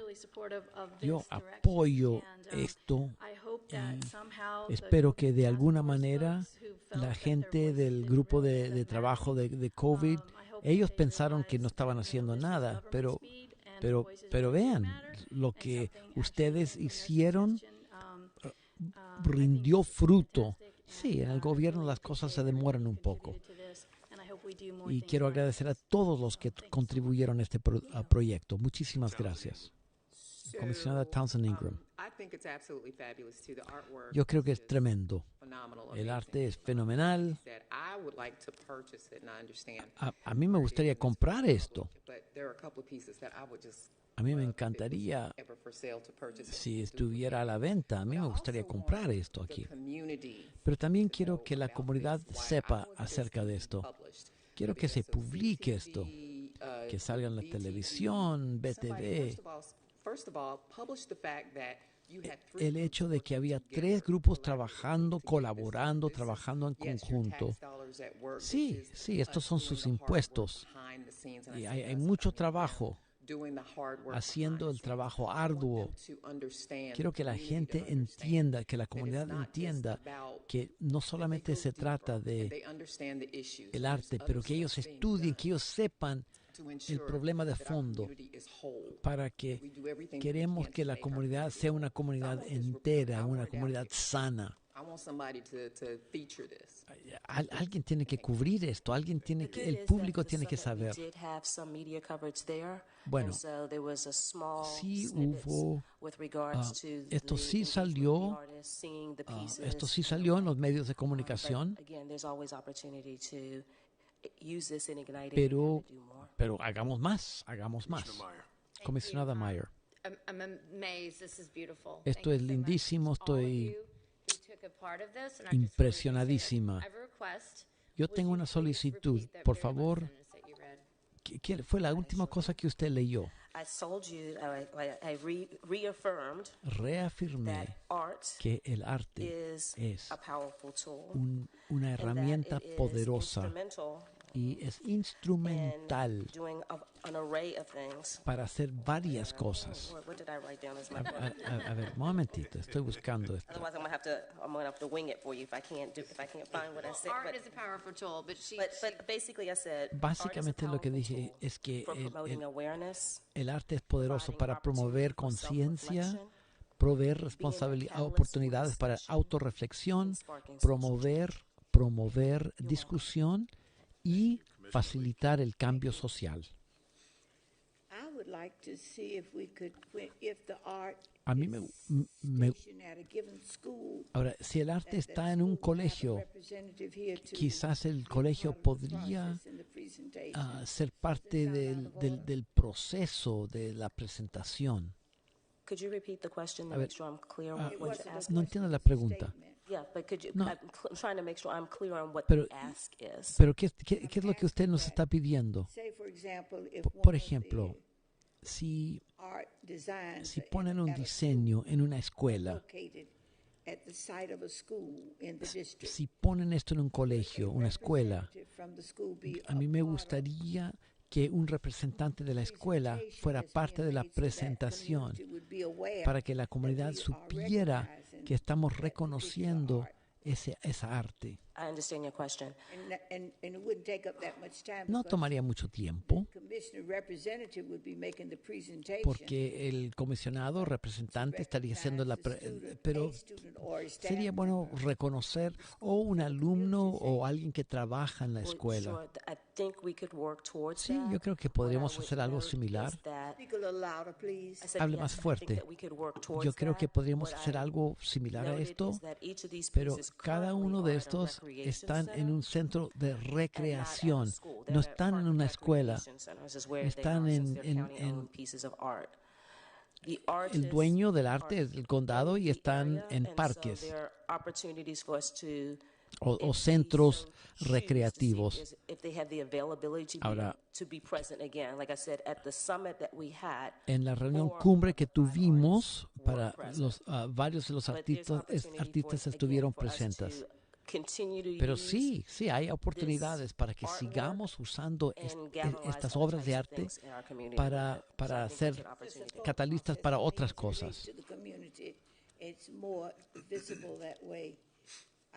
Yo apoyo esto y espero que de alguna manera la gente del grupo de trabajo de COVID, ellos pensaron que no estaban haciendo nada, pero vean, lo que ustedes hicieron rindió fruto. Sí, en el gobierno las cosas se demoran un poco. Y quiero agradecer a todos los que contribuyeron a este proyecto. Muchísimas gracias. Comisionada Townsend Ingram. Yo creo que es tremendo. El arte es fenomenal. A mí me gustaría comprar esto. A mí me encantaría si estuviera a la venta. A mí me gustaría comprar esto aquí. Pero también quiero que la comunidad sepa acerca de esto. Quiero que se publique esto, que salga en la televisión, BTV. El hecho de que había 3 grupos trabajando, colaborando, trabajando en conjunto. Sí, estos son sus impuestos. Y hay mucho trabajo haciendo el trabajo arduo. Quiero que la gente entienda, que la comunidad entienda que no solamente se trata de el arte, pero que ellos estudien, que ellos sepan el problema de fondo, para que queremos que la comunidad sea una comunidad entera, una comunidad sana. Alguien tiene que cubrir esto, el público tiene que saber. Bueno, sí hubo, esto sí salió en los medios de comunicación, pero hagamos más. Comisionada Meyer. Esto es lindísimo, estoy impresionadísima. Yo tengo una solicitud, por favor. ¿Qué fue la última cosa que usted leyó? Reafirmé que el arte es una herramienta poderosa y es instrumental para hacer varias cosas. A ver, un momentito, estoy buscando esto. Básicamente lo que dije es que el arte es poderoso para promover conciencia, proveer oportunidades para autorreflexión, promover discusión y facilitar el cambio social. A mí ahora, si el arte está en un colegio, quizás el colegio podría ser parte del proceso de la presentación. A ver, no entiendo la pregunta. Pero ¿qué es lo que usted nos está pidiendo? Por ejemplo, si ponen un diseño en una escuela, si ponen esto en un colegio, una escuela, a mí me gustaría que un representante de la escuela fuera parte de la presentación, para que la comunidad supiera que estamos reconociendo esa arte. I understand your question. And it wouldn't take up that much time. No because tomaría mucho tiempo the commissioner representative would be making the presentation. porque el comisionado representante estaría haciendo pero sería bueno reconocer o un alumno o alguien que trabaja en la escuela. Sure, I think we could work towards Sí, that. yo creo que What I podríamos would hacer algo note similar. is that- Speak a little louder, please. I said, Hable yes, más I think fuerte. that we could work towards Yo creo que that. podríamos What hacer I algo similar a noted esto, is that each of these pero places cada currently uno de are at a estos recreation están en center un centro de and not at a recreación, school. no They're at están en park una escuela. recreation centers is where they Están are, since en- they're en- county-owned en- pieces of art. The El artists dueño del are arte es el condado y in the están area, en and so parques there are opportunities for us to o if centros we so choose to see recreativos. if they have the availability Ahora- to be present again. Like I said, at the summit that we had, En la reunión 4 cumbre que of the fine tuvimos, artists para were present. varios de los But there's artistas, opportunity artistas for, estuvieron again, for us presentes. to continue to Pero use sí, hay oportunidades para que artwork sigamos usando and galvanize estas other obras de types of arte things in our community. para So I think ser there's an opportunity. catalistas para otras cosas. To the community, it's more visible that way.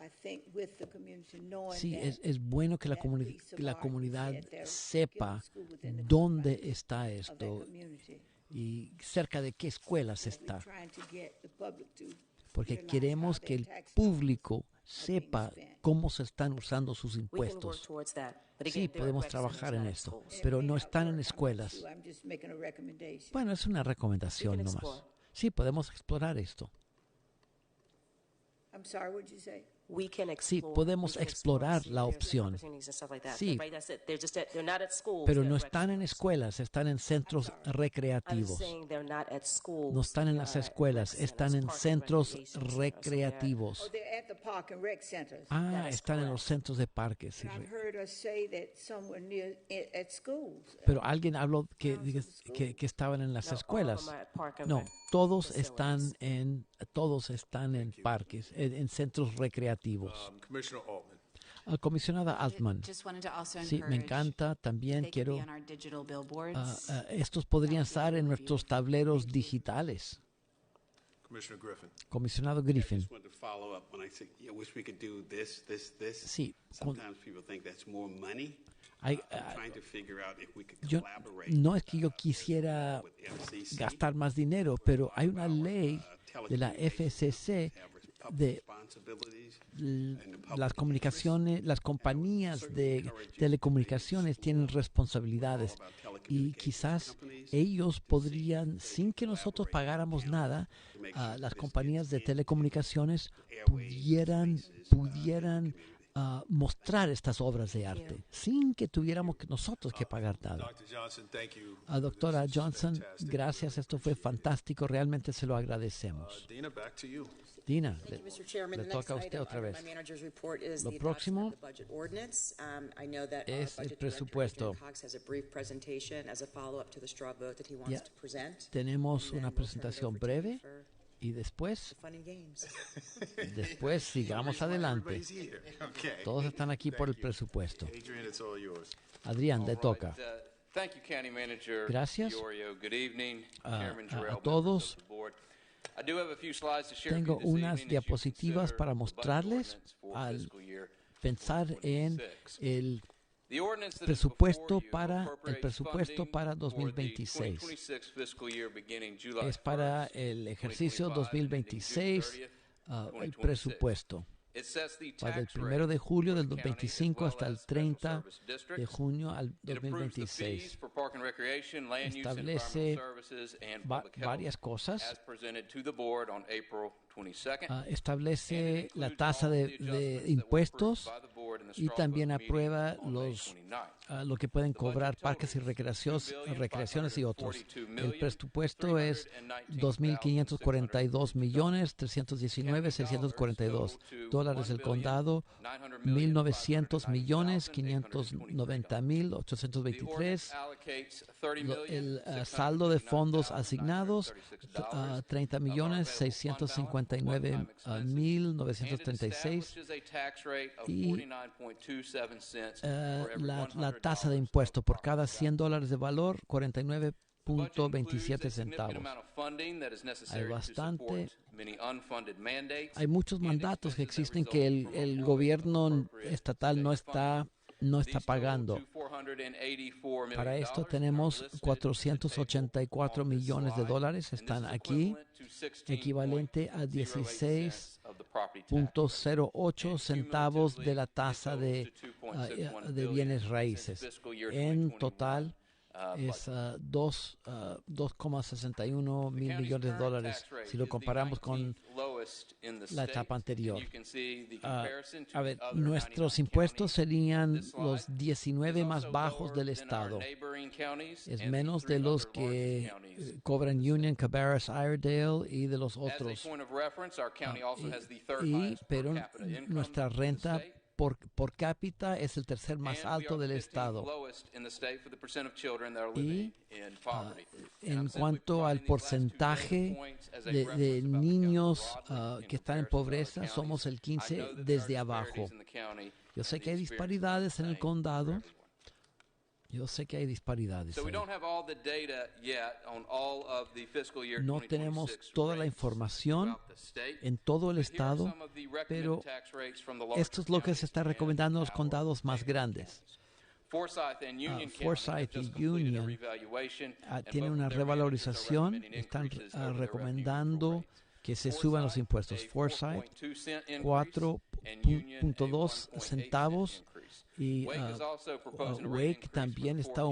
I think with the community knowing Sí, that es bueno que la that piece of la art comunidad is at their sepa given school within the dónde confines está of that esto community. y cerca de qué escuelas We're está. trying to get the public to Porque realize queremos how que their el tax dollars público sepa cómo se están usando sus We can work impuestos. towards that. But again, Sí, they're podemos rec centers, trabajar en not esto, schools. pero may no not están work. en I'm not escuelas. sure. I'm just making a recommendation. Bueno, es una recomendación We can nomás. explore. Sí, podemos explorar esto. I'm sorry, what did you say? We can Sí, explore, podemos we can explore, explorar see la if there's opción. opportunities and stuff like that. Sí. But right, that's it. They're not at schools, Pero they're no at rec están en centers. escuelas, están en centros I'm recreativos. saying they're not at schools, No están en they las are at escuelas, rec están centers, en park and centros recreation centers. So they're at- recreativos. Oh, they're at the park and rec centers. Ah, That is están en los correct. centros de parques. But I've heard us say that somewhere near at schools. Pero alguien habló que estaban en las No, all of escuelas. them are at park and No, rec todos facilities. están en parques, en centros recreativos. Commissioner Altman. Comisionada Altman, Just wanted to also sí, me encourage encanta. También they could be quiero. on our digital billboards. Estos podrían estar en nuestros tableros digitales. Commissioner Griffin. Comisionado I Griffin, just wanted to follow up when I said, I wish we could do this. sí. Sometimes people think that's more money. Hay, I'm trying to figure out if we could yo, collaborate. no es que yo quisiera with FCC, gastar más dinero, pero hay una ley de la FCC have public de responsibilities, las comunicaciones, las compañías de telecomunicaciones tienen responsabilidades y quizás ellos podrían, sin que nosotros pagáramos nada, las compañías de telecomunicaciones pudieran mostrar estas obras de arte sin que tuviéramos nosotros que pagar nada. Dr. Johnson, thank you. Doctora Johnson, gracias, esto fue fantástico, realmente se lo agradecemos. Dina, back to you. Dina, Thank you, Mr. Chairman. le The next toca a usted item otra under vez. my manager's report is Lo the próximo adoption of the budget ordinance. I know that our es el budget director, presupuesto. Adrian Cox, has a brief presentation as a follow-up to the straw vote that he wants Ya to present. tenemos And then una we'll turn it presentación over to breve you for y después fun and games. sigamos adelante. Everybody's here. Okay. Todos están aquí por el Thank you. presupuesto. Adrian, it's all yours. Adrián, le toca. Thank you, County Manager Gracias Iorio. Good evening, a Chairman Jarrell, todos. members of the board. I do have a few slides to share Tengo with you this unas evening as you diapositivas consider para the budget mostrarles ordinance for al fiscal year pensar en 2026. el The ordinance that is presupuesto before you para appropriates funding para for the 2026. 2026 fiscal year beginning July Es para 1st, el ejercicio 2025, and ending June 2026, 30th, el 2026. presupuesto. It sets the Va del tax 1 rate de julio for del the county as 2025 well hasta el as special 30 service de districts. junio al It approves the fees 2026. for park and recreation, land use and Establece environmental services, and public health varias cosas. as presented to the board on April 22nd. Establece la tasa de impuestos y también aprueba lo que pueden cobrar parques y recreaciones y otros. El presupuesto es $2.542.319.642. El condado, $1.900.590.823. El saldo de fondos asignados, $30.659.936. Y la tasa de impuesto por cada $100 de valor, 49 3.27 centavos. Hay bastante, hay muchos mandatos que existen que el gobierno estatal no está pagando. Para esto tenemos 484 millones de dólares, están aquí, equivalente a 16.08 centavos de la tasa de bienes raíces. En total es 2,61 mil millones de dólares si lo comparamos con la etapa anterior. A ver, nuestros impuestos serían los 19 más bajos del estado. Es menos de los que cobran Union, Cabarrus, Iredale y de los otros. Pero nuestra renta por cápita es el tercer más alto del estado. Y en cuanto al porcentaje de niños que están en pobreza, somos el 15 desde abajo. Yo sé que hay disparidades en el condado. Yo sé que hay disparidades. No tenemos toda la información en todo el estado, pero esto es lo que se está recomendando en los condados más grandes. Forsyth y Union tienen una revalorización, están recomendando que se suban los impuestos. Forsyth 4.2 centavos y Wake también está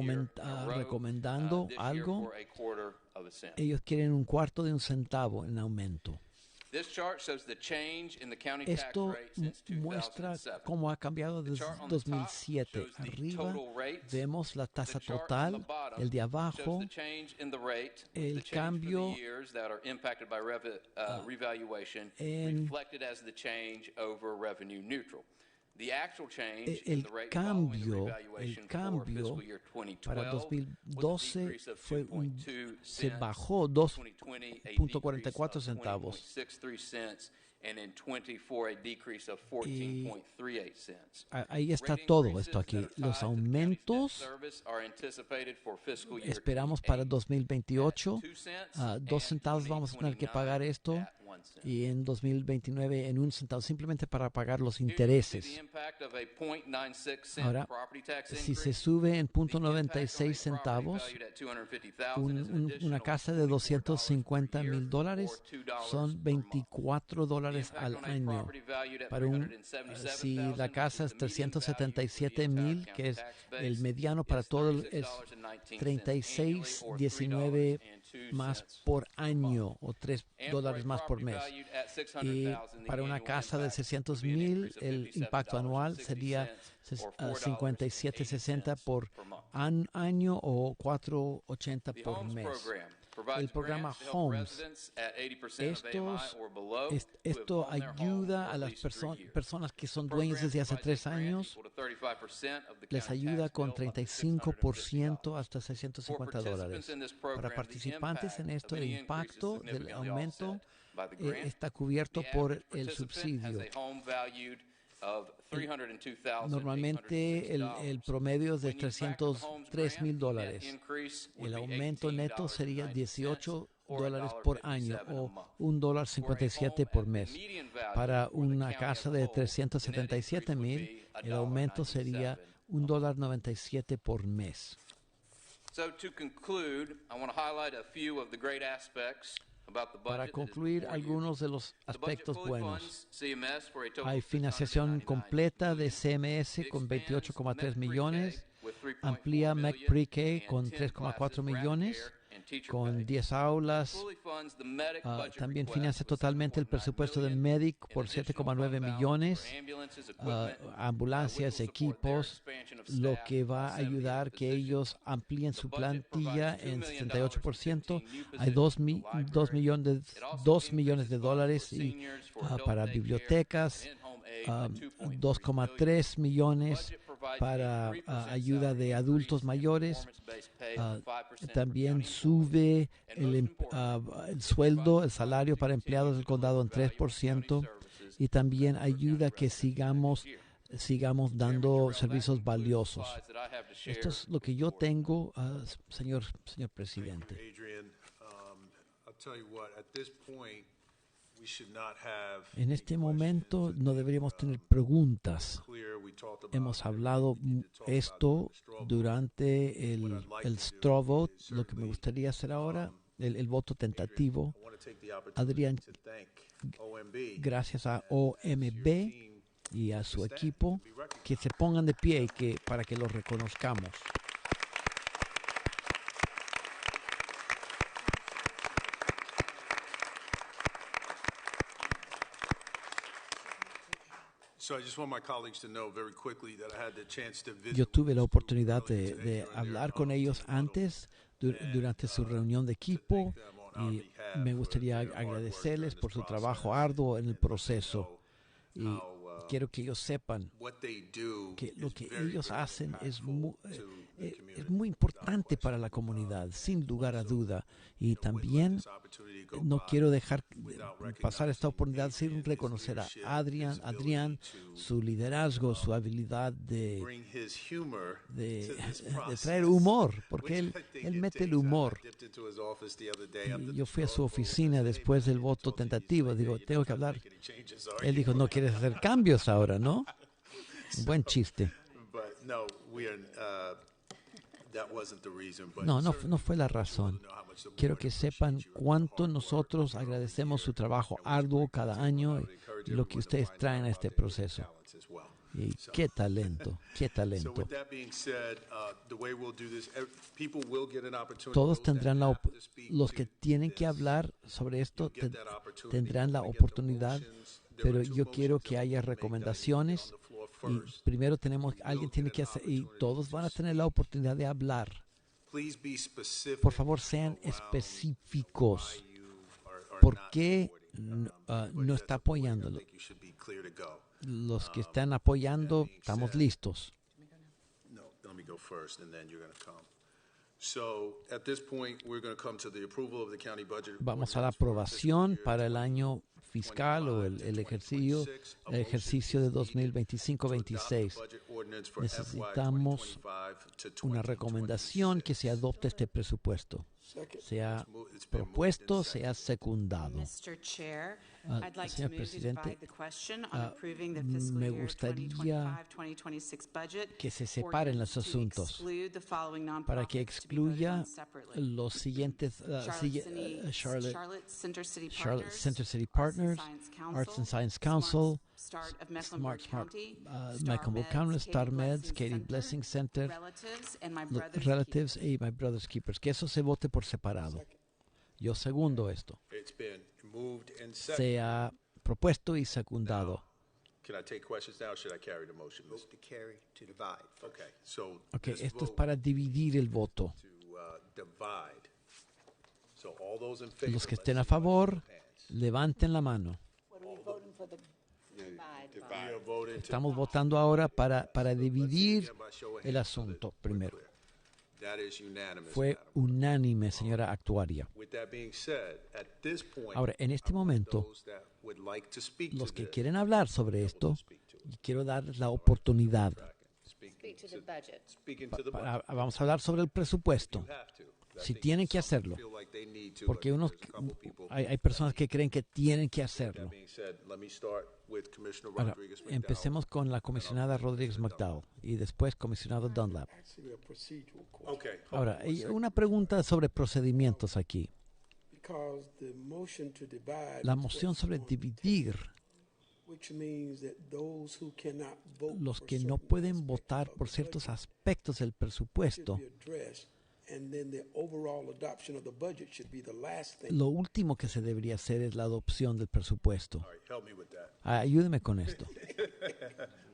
recomendando algo. Ellos quieren un cuarto de un centavo en aumento. Esto muestra cómo ha cambiado desde 2007. Arriba vemos la tasa total, el de abajo, el cambio en el cambio para 2012 se bajó 2.44 centavos. Y ahí está todo esto aquí. Los aumentos esperamos para 2028. 2 centavos vamos a tener que pagar esto. Y en 2029 en 1 centavo, simplemente para pagar los intereses. Ahora, si se sube en 0.96 centavos, una casa de $250,000 son $24 al año. Si la casa es $377,000, que es el mediano para todo, es $36.19 más por año o $3 más por mes. Y para una casa de $600,000, el impacto anual sería $57.60 por año o $4.80 por mes. El programa Homes, esto ayuda a las personas que son dueños desde hace 3 años, les ayuda con 35% hasta $650. Para participantes en esto, el impacto del aumento está cubierto por el subsidio. Normalmente el promedio es de $303,000. El aumento neto sería $18 por año o $1.57 por mes. Para una casa de $377,000, el aumento sería $1.97 por mes. Para concluir, algunos de los aspectos buenos. Hay financiación completa de CMS con 28,3 millones, amplía MEC Pre-K con 3,4 millones, con 10 aulas. También financia totalmente el presupuesto de MEDIC por 7,9 millones, ambulancias, equipos, lo que va a ayudar que ellos amplíen su plantilla en 68%. Hay 2 millones de dólares para bibliotecas, 2,3 millones para ayuda de adultos mayores. También sube el sueldo, el salario para empleados del condado en 3%, y también ayuda que sigamos sigamos dando servicios valiosos. Slides that I have to share. Esto es lo que yo tengo, señor presidente. Adrian, I'll tell you what, at this point, we should not have En este momento no deberíamos tener preguntas. clear. We talked about Hemos hablado esto durante el straw vote. Lo que me gustaría hacer ahora, el voto tentativo. I want to take the opportunity Adrián, to thank OMB gracias a OMB y a su equipo, que se pongan de pie y para que los reconozcamos. So I just want my colleagues to know very quickly that I had the chance to visit Yo tuve la with oportunidad earlier today de during hablar their con ellos huddle. antes, durante su reunión de equipo, y me gustaría agradecerles por su trabajo arduo en el proceso. Y quiero que ellos sepan What they do que lo is que very, ellos very hacen es impactful to the es community. muy importante para la comunidad, sin lugar a duda. Y también no quiero dejar pasar esta oportunidad sin reconocer a Adrián, su liderazgo, su habilidad de Bring his humor de, to this de process, traer humor, which porque I think él it mete el takes. I humor. dipped into his office the other day after Yo the fui a su straw vote. oficina después del voto tentativo. Digo, tengo que hablar. Make any changes, are Él you? dijo, no quieres hacer cambios ahora, ¿no? Un buen chiste. But no, we are. That wasn't the reason. But No fue la razón. Quiero que sepan cuánto nosotros agradecemos su trabajo arduo cada año y lo que ustedes traen a este proceso. Y qué talento, qué So talento. with that being said, the way we'll do this, people will get an opportunity. Todos those that tendrán have to speak los to que tienen que this, hablar sobre esto get that opportunity. tendrán la When we get the oportunidad, motions, there pero are two yo quiero motions que that haya we'll make recomendaciones. on the floor Y first. primero alguien tiene que hacer, y todos van a tener la oportunidad de hablar. Please be specific Por favor, sean around específicos. why you are ¿Por not qué supporting that. no But está at the point, I apoyándolo? think you should be clear to go. Los que están apoyando, estamos listos. No, let me go first, and then you're going to come. So, at this point, we're going to come to the approval of the county budget. Vamos a la ordinance for aprobación fiscal year para el año fiscal o el ejercicio de 2025-26. Necesitamos una recomendación que se adopte este presupuesto, sea propuesto, sea secundado. Mr. Chair, I'd like to Señor move to presidente, divide the question on approving the fiscal me year gustaría 2025-2026 budget que se separen los to asuntos exclude the following para que nonprofits to be voted excluya on separately. los siguientes Charlotte Center City Charlotte Partners, Center City Partners, Arts and Science Council, Start of Mecklenburg County, Mecklenburg County, Star Meds, Katie Blessing Center, Relatives, and My los Brother's Relatives y My Brother's Keepers. Que eso se vote por separado. Yo segundo esto. It's been moved and seconded. Se ha propuesto y secundado. Can I take questions now, or should I carry the motion? Vote to carry, to divide. Okay, so Okay, this esto es vote para dividir el voto. to divide. So all those in favor, Los que let's estén a see by favor, show of hands. levanten la mano. We are voting to Estamos votando ahora para dividir el asunto primero. That is unanimous. Fue unánime, señora actuaria. With that being said, at this point, Ahora, en este momento, those that would like to speak los to que this, quieren hablar sobre esto, quiero darles la oportunidad. speak to the budget. Speaking to the budget. Vamos a hablar sobre el presupuesto. You have to. I Si think tienen que some hacerlo. feel like they need to, Porque but unos, there's a couple people. hay personas que creen que tienen que hacerlo. That being said, let me start with Commissioner Ahora, Rodriguez McDowell. empecemos con la comisionada Rodríguez McDowell y después comisionado Dunlap. Actually, a procedural question. Okay. Ahora, hay una pregunta sobre procedimientos aquí. Because the motion to divide La is moción what's sobre on the dividir, table, which means that those who cannot vote los for que no certain pueden aspects votar of por the ciertos budget aspectos del should presupuesto, be addressed, and then the overall adoption of the budget should be the last thing. lo último que se debería hacer es la adopción del presupuesto. All right, help me with that. Ayúdeme con esto.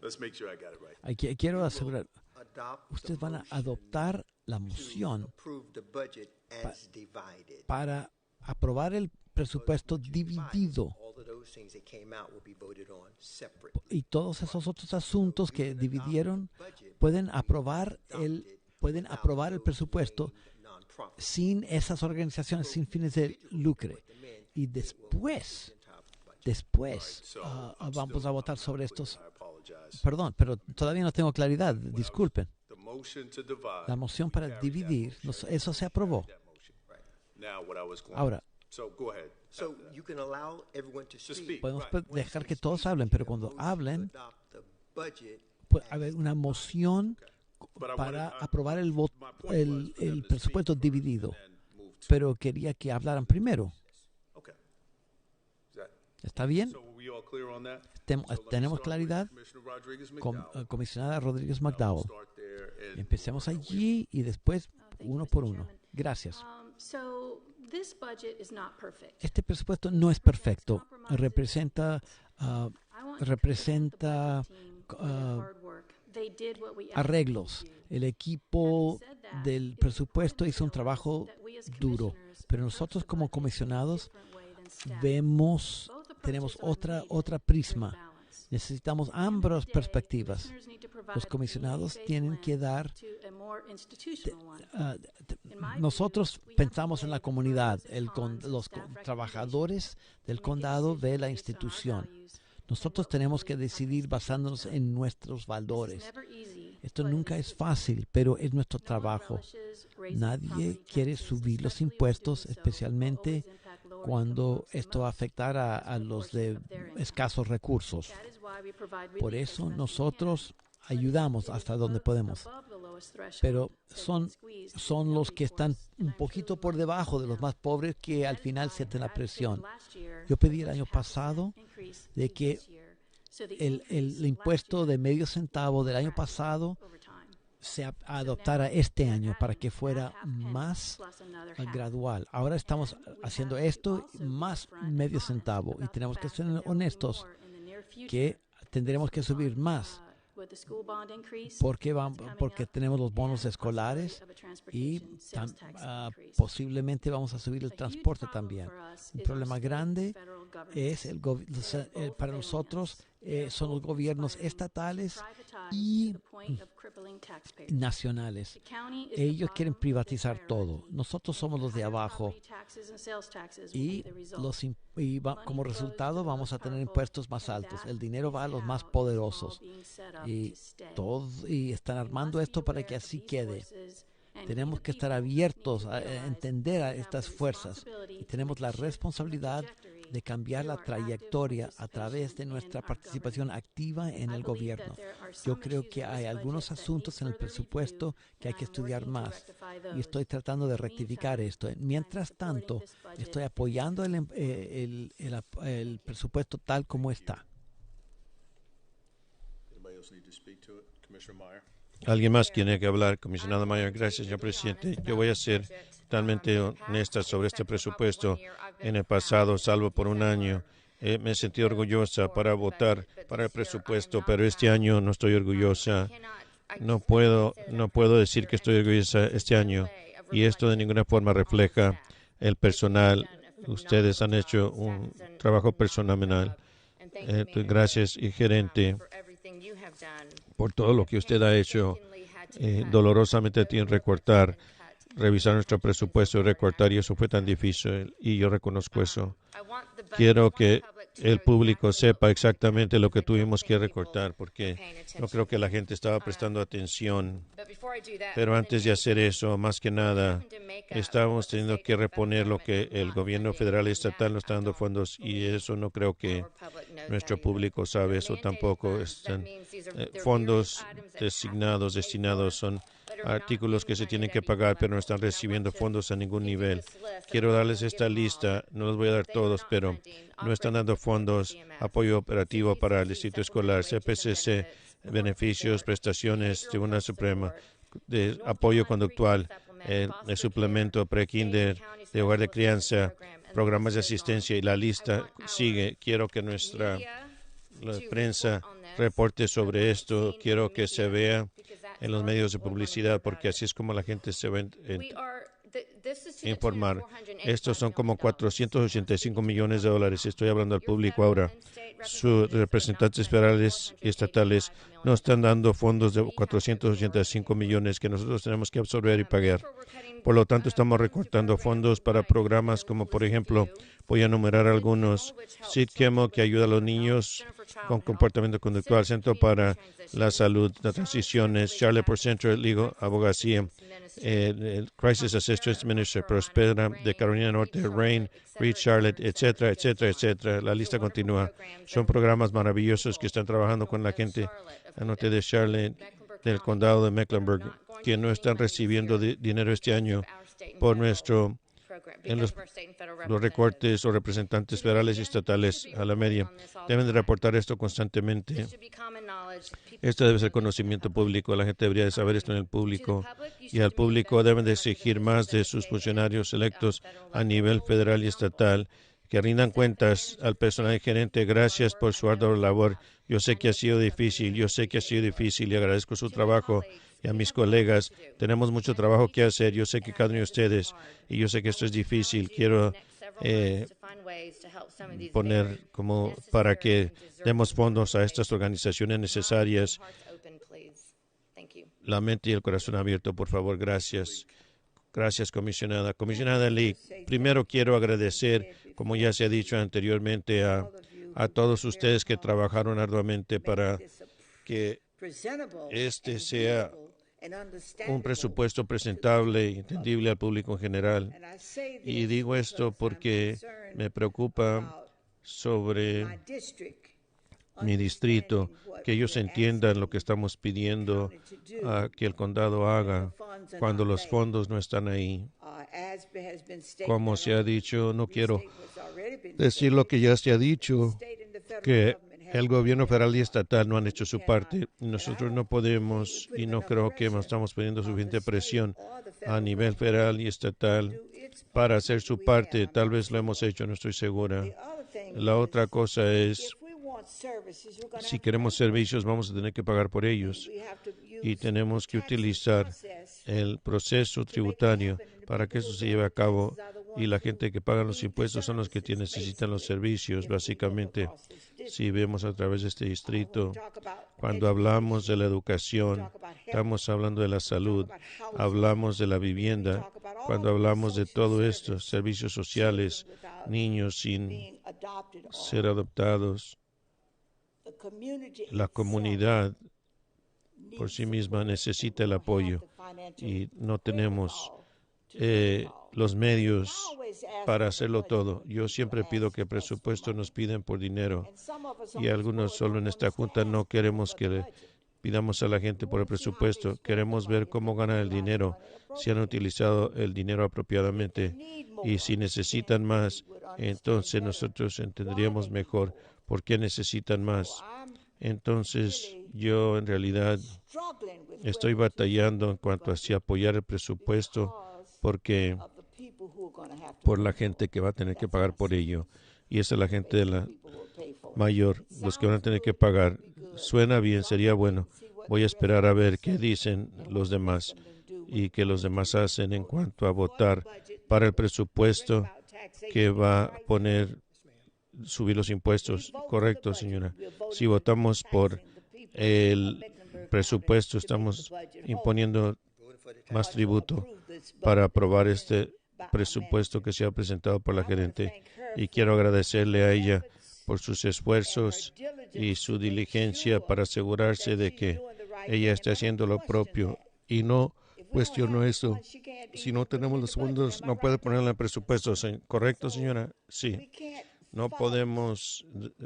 Let's make sure I got it right. Quiero asegurar, Adopt the ustedes van a motion adoptar la to moción approve the budget as divided. para aprobar el presupuesto dividido. All of those things that came out will be voted on separately. Y todos esos otros asuntos que dividieron pueden aprobar el presupuesto sin esas organizaciones sin fines de lucro. Y después vamos a votar sobre estos apologize. Perdón, pero todavía no tengo claridad. Disculpen. The motion to divide. La moción para dividir, eso se aprobó. Now, what I was going Ahora, so go ahead. So you can allow everyone to speak. podemos dejar que todos hablen, pero cuando hablen, Adopt the budget puede haber una moción para aprobar el presupuesto dividido. Pero quería que hablaran primero. Okay. Is that, ¿Está bien? so are we all clear on that? ¿Tenemos claridad? Commissioner Rodriguez McDowell. Comisionada Rodríguez McDowell. Start there and Empecemos allí y después uno por uno. Gracias. So this budget is not perfect. Este presupuesto no es perfecto. Representa arreglos. El equipo del presupuesto hizo un trabajo duro, pero nosotros como comisionados tenemos otra prisma. Necesitamos ambas perspectivas. Los comisionados tienen que dar. Nosotros pensamos en la comunidad. Los trabajadores del condado ven la institución. Nosotros tenemos que decidir basándonos en nuestros valores. Esto nunca es fácil, pero es nuestro trabajo. Nadie quiere subir los impuestos, especialmente cuando esto va a afectar a los de escasos recursos. Por eso nosotros ayudamos hasta donde podemos. Pero son los que están un poquito por debajo de los más pobres que al final sienten la presión. Yo pedí el año pasado de que el impuesto de medio centavo del año pasado se adoptara este año para que fuera más gradual. Ahora estamos haciendo esto más medio centavo y tenemos que ser honestos que tendremos que subir más porque tenemos los bonos escolares y posiblemente vamos a subir el transporte también. Un problema grande es para nosotros son los gobiernos estatales y nacionales. Ellos quieren privatizar todo. Nosotros somos los de abajo y como resultado vamos a tener impuestos más altos. El dinero va a los más poderosos y están armando esto para que así quede. Tenemos que estar abiertos a entender a estas fuerzas y tenemos la responsabilidad de cambiar la trayectoria a través de nuestra participación activa en el gobierno. Yo creo que hay algunos asuntos en el presupuesto que hay que estudiar más y estoy tratando de rectificar esto. Mientras tanto, estoy apoyando el presupuesto tal como está. ¿Alguien más tiene que hablar? Comisionado Mayer, gracias, señor presidente. Yo voy a ser totalmente honesta sobre este presupuesto. En el pasado, salvo por un año, me he sentido orgullosa para votar para el presupuesto, pero este año no estoy orgullosa. No puedo decir que estoy orgullosa este año, y esto de ninguna forma refleja el personal. Ustedes han hecho un trabajo personal. Gracias, y gerente, por todo lo que usted ha hecho. Dolorosamente tienen que recortar, revisar nuestro presupuesto y recortar, y eso fue tan difícil, y yo reconozco eso. Quiero que el público sepa exactamente lo que tuvimos que recortar, porque no creo que la gente estaba prestando atención. Pero antes de hacer eso, más que nada, estábamos teniendo que reponer lo que el gobierno federal y estatal nos está dando fondos, y eso no creo que nuestro público sabe eso tampoco. Están fondos destinados son artículos que se tienen que pagar, pero no están recibiendo fondos a ningún nivel. Quiero darles esta lista, no los voy a dar todos, pero no están dando fondos, apoyo operativo para el distrito escolar, CPCC, beneficios, prestaciones, Tribunal Suprema, de apoyo conductual, el suplemento pre-kinder, de hogar de crianza, programas de asistencia, y la lista sigue. Quiero que la prensa reporte sobre esto, quiero que se vea en los medios de publicidad, porque así es como la gente se va a informar. Estos son como $485 millones de dólares. Estoy hablando al público ahora. Sus representantes federales y estatales nos están dando fondos de 485 millones que nosotros tenemos que absorber y pagar. Por lo tanto, estamos recortando fondos para programas como, por ejemplo, voy a enumerar algunos: Sid Kimmel, que ayuda a los niños con comportamiento conductual, Centro para la Salud, las transiciones, Charlotte por Centro, Legal, Abogacía, el Crisis Assistance Minister, Prospera, de Carolina Norte, RAIN, Reed Charlotte, etcétera, etcétera, etcétera. La lista continúa. Son programas maravillosos que están trabajando con la gente al norte de Charlotte, del condado de Mecklenburg, que no están recibiendo dinero este año por en los recortes o representantes federales y estatales a la media. Deben de reportar esto constantemente. Esto debe ser conocimiento público. La gente debería de saber esto en el público. Y al público deben de exigir más de sus funcionarios electos a nivel federal y estatal, que rindan cuentas al personal gerente. Gracias por su ardua labor. Yo sé que ha sido difícil, y agradezco su trabajo. Y a mis colegas, tenemos mucho trabajo que hacer. Yo sé que cada uno de ustedes, y yo sé que esto es difícil, quiero poner como para que demos fondos a estas organizaciones necesarias. La mente y el corazón abierto, por favor. Gracias. Gracias, comisionada. Comisionada Lee, primero quiero agradecer, como ya se ha dicho anteriormente, a todos ustedes que trabajaron arduamente para que este sea un presupuesto presentable y entendible al público en general. Y digo esto porque me preocupa sobre mi distrito, que ellos entiendan lo que estamos pidiendo que el condado haga cuando los fondos no están ahí. Como se ha dicho, no quiero decir lo que ya se ha dicho, que el gobierno federal y estatal no han hecho su parte. Nosotros no podemos, y no creo que estamos poniendo suficiente presión a nivel federal y estatal para hacer su parte. Tal vez lo hemos hecho, no estoy segura. La otra cosa es, si queremos servicios, vamos a tener que pagar por ellos. Y tenemos que utilizar el proceso tributario para que eso se lleve a cabo. Y la gente que paga los impuestos son los que necesitan los servicios. Básicamente, si vemos a través de este distrito, cuando hablamos de la educación, estamos hablando de la salud, hablamos de la vivienda, cuando hablamos de todo esto, servicios sociales, niños sin ser adoptados, la comunidad por sí misma necesita el apoyo y no tenemos los medios para hacerlo todo. Yo siempre pido que presupuesto nos piden por dinero, y algunos solo en esta junta no queremos que le pidamos a la gente por el presupuesto. Queremos ver cómo ganan el dinero, si han utilizado el dinero apropiadamente, y si necesitan más, entonces nosotros entenderíamos mejor por qué necesitan más. Entonces yo en realidad estoy batallando en cuanto a si apoyar el presupuesto, porque por la gente que va a tener que pagar por ello, y esa es la gente de la mayor, los que van a tener que pagar. Suena bien, sería bueno. Voy a esperar a ver qué dicen los demás y qué los demás hacen en cuanto a votar para el presupuesto que va a subir los impuestos. Correcto, señora. Si votamos por el presupuesto, estamos imponiendo más tributo para aprobar este presupuesto que se ha presentado por la gerente. Y quiero agradecerle a ella por sus esfuerzos y su diligencia para asegurarse de que ella esté haciendo lo propio. Y no cuestiono eso. Si no tenemos los fondos, no puede ponerla en el presupuesto. ¿Correcto, señora? Sí. No podemos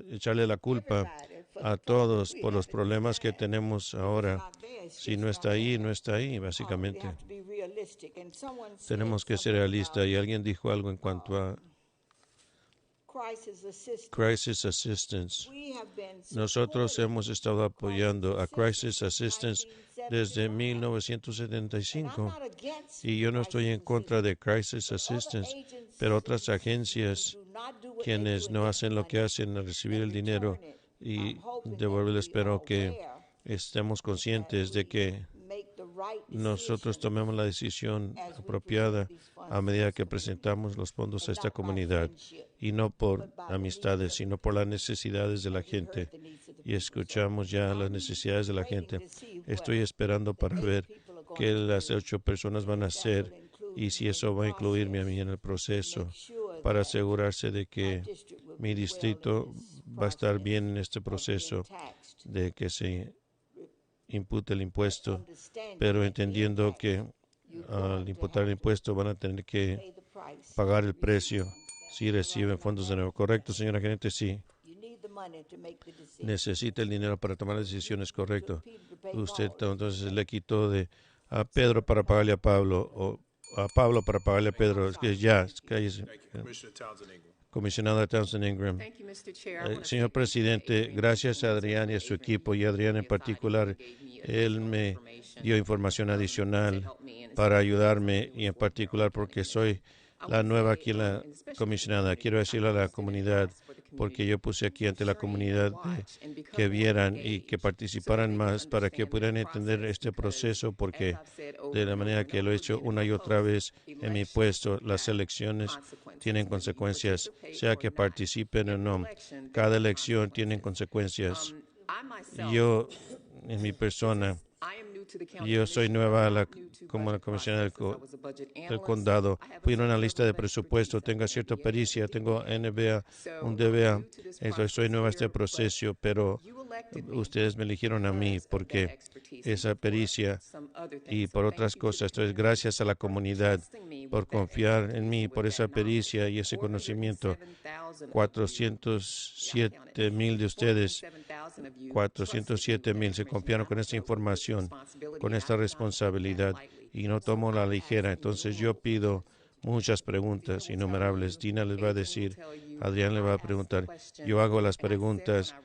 echarle la culpa a todos por los problemas que tenemos ahora. Si no está ahí, no está ahí, básicamente. Tenemos que ser realistas. Y alguien dijo algo en cuanto a Crisis Assistance. Nosotros hemos estado apoyando a Crisis Assistance desde 1975. Y yo no estoy en contra de Crisis Assistance, pero otras agencias quienes no hacen lo que hacen al recibir el dinero, y de vuelta espero que estemos conscientes de que nosotros tomemos la decisión apropiada a medida que presentamos los fondos a esta comunidad, y no por amistades, sino por las necesidades de la gente y escuchamos ya las necesidades de la gente. Estoy esperando para ver qué las 8 personas van a hacer y si eso va a incluirme a mí en el proceso para asegurarse de que mi distrito va a estar bien en este proceso de que se impute el impuesto, pero entendiendo que al imputar el impuesto van a tener que pagar el precio si reciben fondos de nuevo. ¿Correcto, señora gerente? Sí. Necesita el dinero para tomar las decisiones, correcto. Usted entonces le quitó a Pedro para pagarle a Pablo, o a Pablo para pagarle a Pedro. Es que ya, cállese. Comisionada Townsend Ingram. Señor presidente, gracias a Adrián y a su equipo, y a Adrián en particular, él me dio información adicional para ayudarme, y en particular porque soy la nueva aquí en la comisionada. Quiero decirle a la comunidad, porque yo puse aquí ante la comunidad que vieran y que participaran más para que pudieran entender este proceso, porque de la manera que lo he hecho una y otra vez en mi puesto, las elecciones tienen consecuencias, sea que participen o no. Cada elección tiene consecuencias. Yo, en mi persona, yo soy nueva como la comisionada del condado. Fui en una lista de presupuesto, tengo cierta pericia, tengo NBA, un DBA. Entonces soy nueva a este proceso, pero ustedes me eligieron a mí porque esa pericia y por otras cosas. Entonces, gracias a la comunidad por confiar en mí, por esa pericia y ese conocimiento. 407,000 de ustedes, 407,000 se confiaron con esta información, con esta responsabilidad, y no tomo la ligera. Entonces yo pido muchas preguntas innumerables. Dina les va a decir, Adrián le va a preguntar. Yo hago las preguntas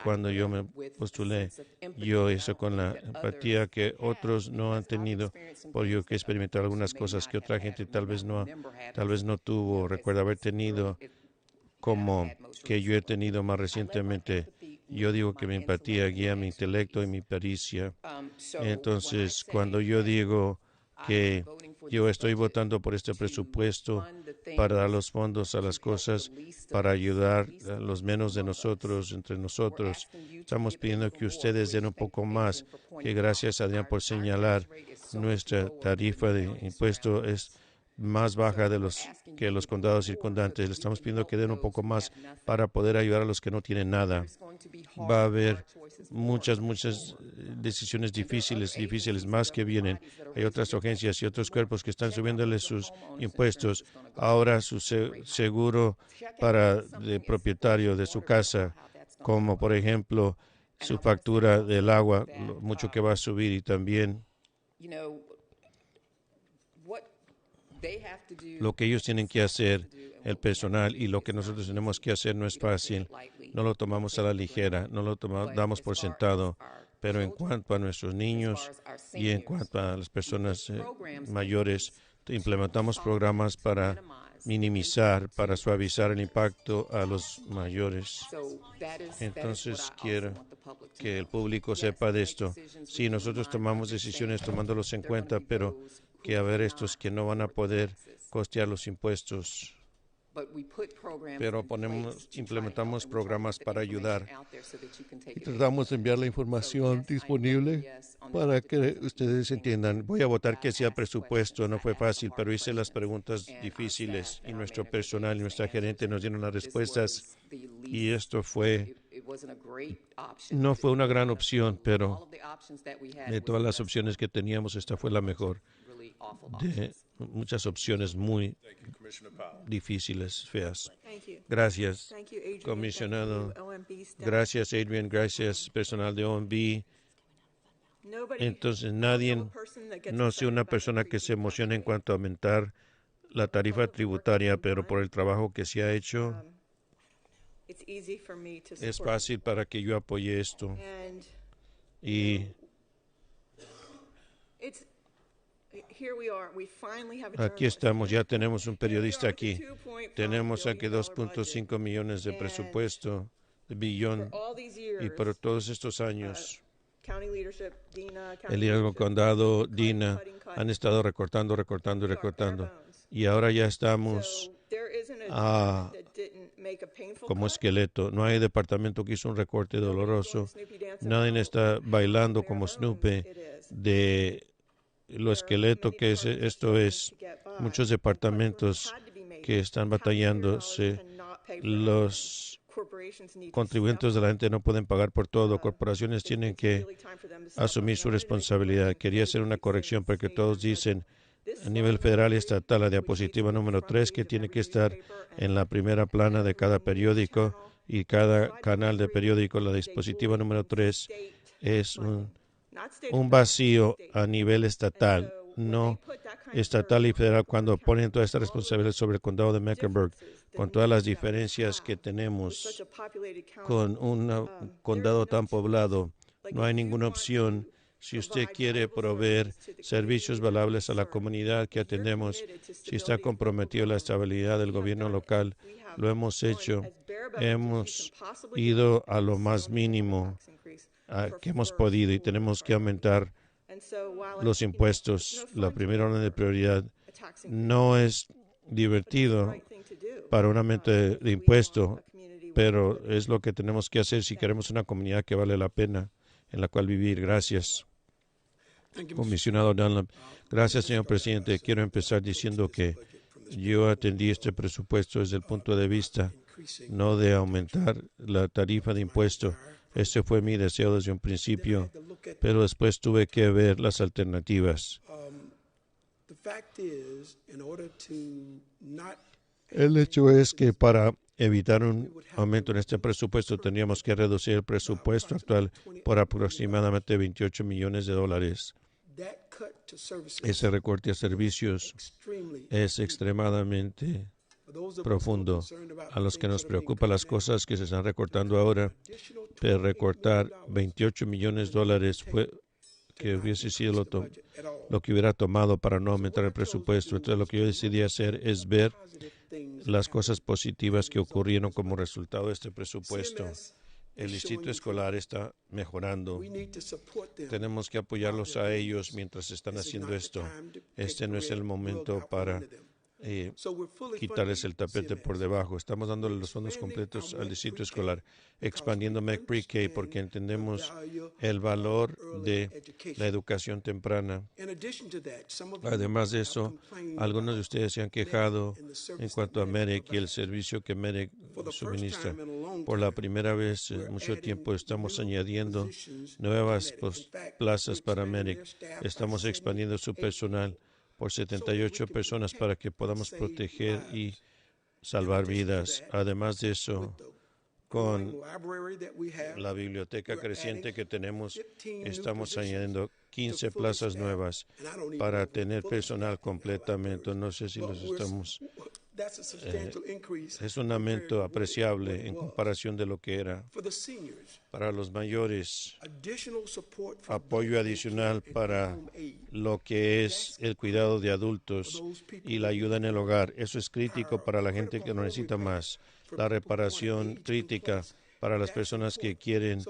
cuando yo me postulé. Yo hice con la empatía que otros no han tenido, por yo que experimentar algunas cosas que otra gente tal vez no tuvo. Recuerdo haber tenido como que yo he tenido más recientemente. Yo digo que mi empatía guía mi intelecto y mi pericia. Entonces, cuando yo digo que yo estoy votando por este presupuesto para dar los fondos a las cosas, para ayudar a los menos de nosotros, entre nosotros, estamos pidiendo que ustedes den un poco más, que gracias a Adrián por señalar, nuestra tarifa de impuesto es más baja que los condados circundantes. Le estamos pidiendo que den un poco más para poder ayudar a los que no tienen nada. Va a haber muchas decisiones difíciles más que vienen. Hay otras agencias y otros cuerpos que están subiéndole sus impuestos. Ahora su seguro de propietario de su casa, como por ejemplo su factura del agua, mucho que va a subir, y también lo que ellos tienen que hacer, el personal, y lo que nosotros tenemos que hacer no es fácil. No lo tomamos a la ligera, no lo damos por sentado. Pero en cuanto a nuestros niños y en cuanto a las personas mayores, implementamos programas para minimizar, para suavizar el impacto a los mayores. Entonces quiero que el público sepa de esto. Sí, nosotros tomamos decisiones tomándolos en cuenta, pero que haber estos que no van a poder costear los impuestos. Pero implementamos programas para ayudar y tratamos de enviar la información disponible para que ustedes entiendan. Voy a votar que sea presupuesto. No fue fácil, pero hice las preguntas difíciles y nuestro personal y nuestra gerente nos dieron las respuestas, y esto no fue una gran opción, pero de todas las opciones que teníamos, esta fue la mejor. De muchas opciones muy difíciles, feas. Gracias, comisionado. Gracias, Adrian. Gracias, personal de OMB. Entonces, no sé una persona que se emocione en cuanto a aumentar la tarifa tributaria, pero por el trabajo que se ha hecho, es fácil para que yo apoye esto. Y aquí estamos, ya tenemos un periodista aquí. Tenemos aquí 2.5 millones de presupuesto, de billón, y por todos estos años, el liderazgo condado, Dina, han estado recortando, y ahora ya estamos como esqueleto. No hay departamento que hizo un recorte doloroso. Nadie está bailando como Snoopy de lo esqueleto que es. Esto es muchos departamentos que están batallándose. Los contribuyentes de la gente no pueden pagar por todo. Corporaciones tienen que asumir su responsabilidad. Quería hacer una corrección porque todos dicen a nivel federal y estatal la diapositiva número 3 que tiene que estar en la primera plana de cada periódico y cada canal de periódico. La diapositiva número 3 es un vacío a nivel estatal, no estatal y federal, cuando ponen toda esta responsabilidad sobre el condado de Mecklenburg, con todas las diferencias que tenemos con un condado tan poblado. No hay ninguna opción. Si usted quiere proveer servicios valables a la comunidad que atendemos, si está comprometido a la estabilidad del gobierno local, lo hemos hecho. Hemos ido a lo más mínimo que hemos podido y tenemos que aumentar los impuestos. La primera orden de prioridad no es divertido para un aumento de impuesto, pero es lo que tenemos que hacer si queremos una comunidad que vale la pena en la cual vivir. Gracias, comisionado Dunlap. Gracias, señor presidente. Quiero empezar diciendo que yo atendí este presupuesto desde el punto de vista no de aumentar la tarifa de impuesto. Ese fue mi deseo desde un principio, pero después tuve que ver las alternativas. El hecho es que para evitar un aumento en este presupuesto tendríamos que reducir el presupuesto actual por aproximadamente $28 millones. Ese recorte a servicios es extremadamente profundo. A los que nos preocupan las cosas que se están recortando ahora, pero recortar $28 millones fue que hubiese sido lo que hubiera tomado para no aumentar el presupuesto. Entonces lo que yo decidí hacer es ver las cosas positivas que ocurrieron como resultado de este presupuesto. El distrito escolar está mejorando. Tenemos que apoyarlos a ellos mientras están haciendo esto. Este no es el momento para quitarles el tapete por debajo. Estamos dándole los fondos completos al distrito escolar, expandiendo MEC Pre-K porque entendemos el valor de la educación temprana. Además de eso, algunos de ustedes se han quejado en cuanto a MEDEC y el servicio que MEDEC suministra. Por la primera vez en mucho tiempo estamos añadiendo nuevas plazas para MEDEC. Estamos expandiendo su personal por 78 personas para que podamos proteger y salvar vidas. Además de eso, con la biblioteca creciente que tenemos, estamos añadiendo 15 plazas nuevas para tener personal completamente. No sé si los estamos... es un aumento apreciable en comparación de lo que era. Para los mayores, apoyo adicional para lo que es el cuidado de adultos y la ayuda en el hogar. Eso es crítico para la gente que lo necesita más. La reparación crítica para las personas que quieren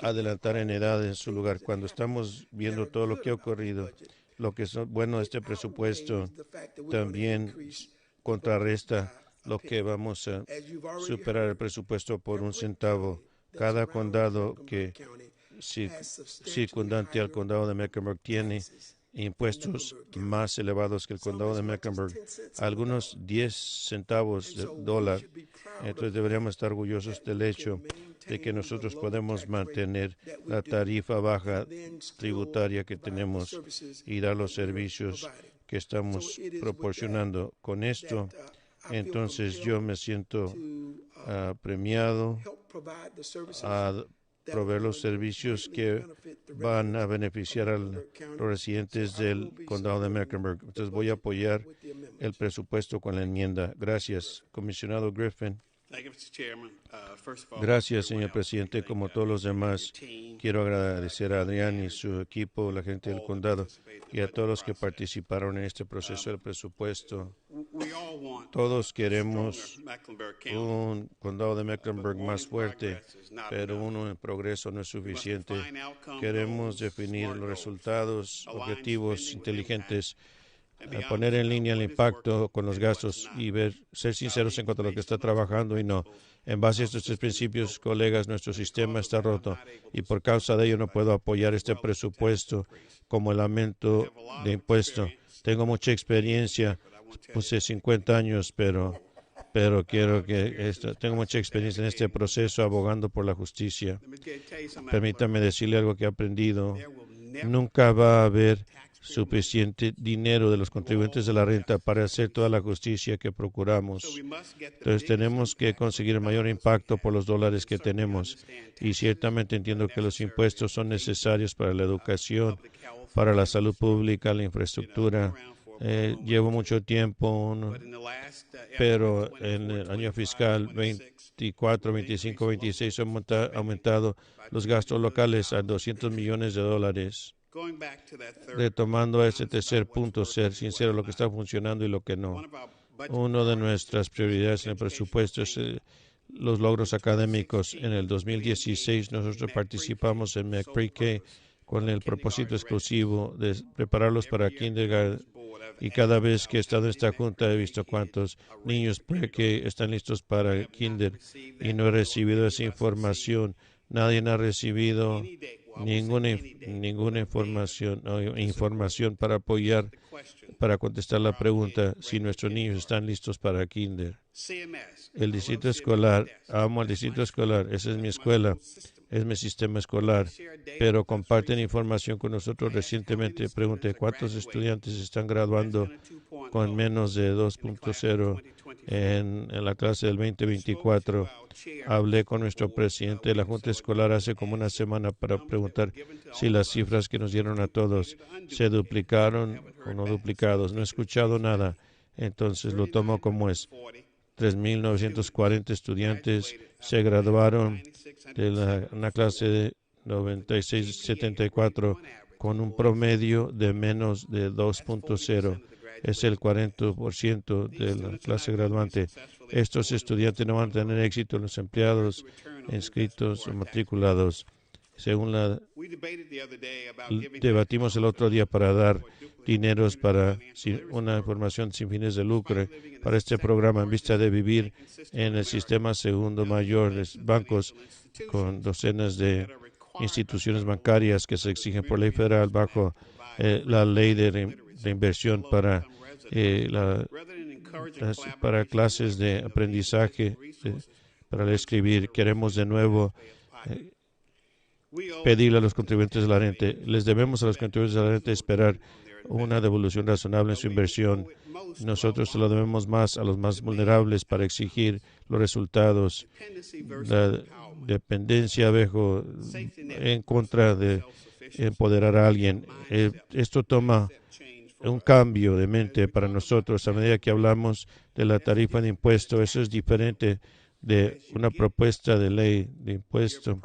adelantar en edad en su lugar. Cuando estamos viendo todo lo que ha ocurrido, lo que es bueno de este presupuesto también contrarresta lo que vamos a superar el presupuesto por 1 centavo. Cada condado que circundante al condado de Mecklenburg tiene impuestos más elevados que el condado de Mecklenburg, algunos 10 centavos de dólar. Entonces deberíamos estar orgullosos del hecho de que nosotros podemos mantener la tarifa baja tributaria que tenemos y dar los servicios que estamos proporcionando. Con esto, entonces yo me siento premiado a proveer los servicios que van a beneficiar a los residentes del condado de Mecklenburg. Entonces voy a apoyar el presupuesto con la enmienda. Gracias, comisionado Griffin. Gracias, señor presidente. Como todos los demás, quiero agradecer a Adrián y su equipo, la gente del condado, y a todos los que participaron en este proceso del presupuesto. Todos queremos un condado de Mecklenburg más fuerte, pero uno en progreso no es suficiente. Queremos definir los resultados, objetivos inteligentes poner en línea el impacto con los gastos y ser sinceros en cuanto a lo que está trabajando y no. En base a estos tres principios, colegas, nuestro sistema está roto y por causa de ello no puedo apoyar este presupuesto como el aumento de impuesto. Tengo mucha experiencia, puse 50 años, pero quiero que tengo mucha experiencia en este proceso abogando por la justicia. Permítame decirle algo que he aprendido. Nunca va a haber suficiente dinero de los contribuyentes de la renta para hacer toda la justicia que procuramos. Entonces tenemos que conseguir el mayor impacto por los dólares que tenemos. Y ciertamente entiendo que los impuestos son necesarios para la educación, para la salud pública, la infraestructura. Llevo mucho tiempo, pero en el año fiscal 24, 25, 26 han aumentado los gastos locales a $200 millones. Retomando a ese tercer punto, ser sincero, lo que está funcionando y lo que no. Una de nuestras prioridades en el presupuesto es los logros académicos. En el 2016 nosotros participamos en MEC Pre-K con el propósito exclusivo de prepararlos para kindergarten. Y cada vez que he estado en esta junta he visto cuántos niños pre-K están listos para kinder y no he recibido esa información. Nadie ha recibido ninguna información para apoyar, para contestar la pregunta si nuestros niños están listos para kinder. El distrito escolar, amo al distrito escolar, esa es mi escuela, es mi sistema escolar, pero comparten información con nosotros. Recientemente pregunté cuántos estudiantes están graduando con menos de 2.0 en la clase del 2024. Hablé con nuestro presidente de la Junta Escolar hace como una semana para preguntar si las cifras que nos dieron a todos se duplicaron o no duplicados. No he escuchado nada, entonces lo tomo como es. 3.940 estudiantes se graduaron de una clase de 96-74 con un promedio de menos de 2.0. Es el 40% de la clase graduante. Estos estudiantes no van a tener éxito, los empleados inscritos o matriculados. Debatimos el otro día para dar dineros para una información sin fines de lucro para este programa en vista de vivir en el sistema segundo mayor de bancos con docenas de instituciones bancarias que se exigen por ley federal bajo la ley de inversión para clases de aprendizaje para escribir. Queremos de nuevo pedirle a los contribuyentes de la renta. Les debemos a los contribuyentes de la renta esperar una devolución razonable en su inversión. Nosotros se lo debemos más a los más vulnerables para exigir los resultados. La dependencia en contra de empoderar a alguien. Esto toma un cambio de mente para nosotros a medida que hablamos de la tarifa de impuesto. Eso es diferente de una propuesta de ley de impuesto.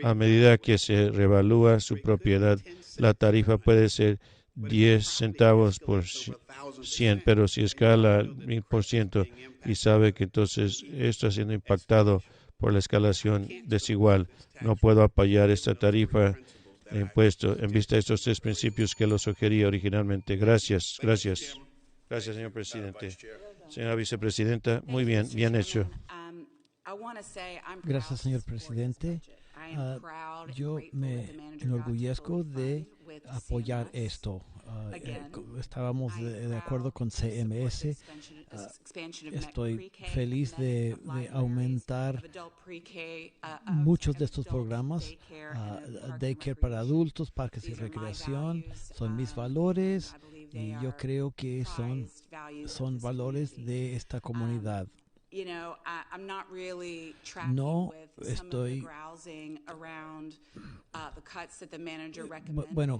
A medida que se revalúa su propiedad, la tarifa puede ser 10 centavos por 100, pero si escala 1000% y sabe que entonces esto está siendo impactado por la escalación desigual, no puedo apoyar esta tarifa de impuesto en vista de estos tres principios que lo sugería originalmente. Gracias, señor presidente. Señora vicepresidenta, muy bien, bien hecho. Gracias, señor presidente. Yo me enorgullezco de apoyar esto. Estábamos de acuerdo con CMS. Estoy feliz de aumentar muchos de estos programas. Daycare para adultos, parques y recreación, son mis valores y yo creo que son valores de esta comunidad. No estoy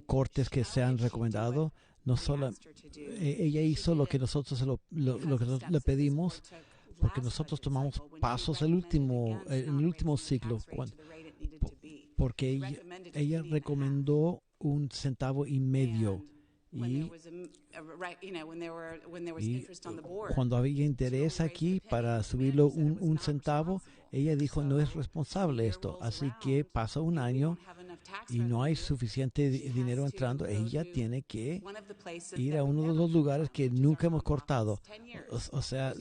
cortes que se han recomendado. No solo ella hizo lo que nosotros le pedimos, porque nosotros tomamos pasos en el último ciclo, porque ella recomendó 1.5 centavos y Y cuando había interés aquí para subirlo un centavo, ella dijo, no es responsable esto. Así que pasa un año y no hay suficiente dinero entrando. Ella tiene que ir a uno de los lugares que nunca hemos cortado. O sea,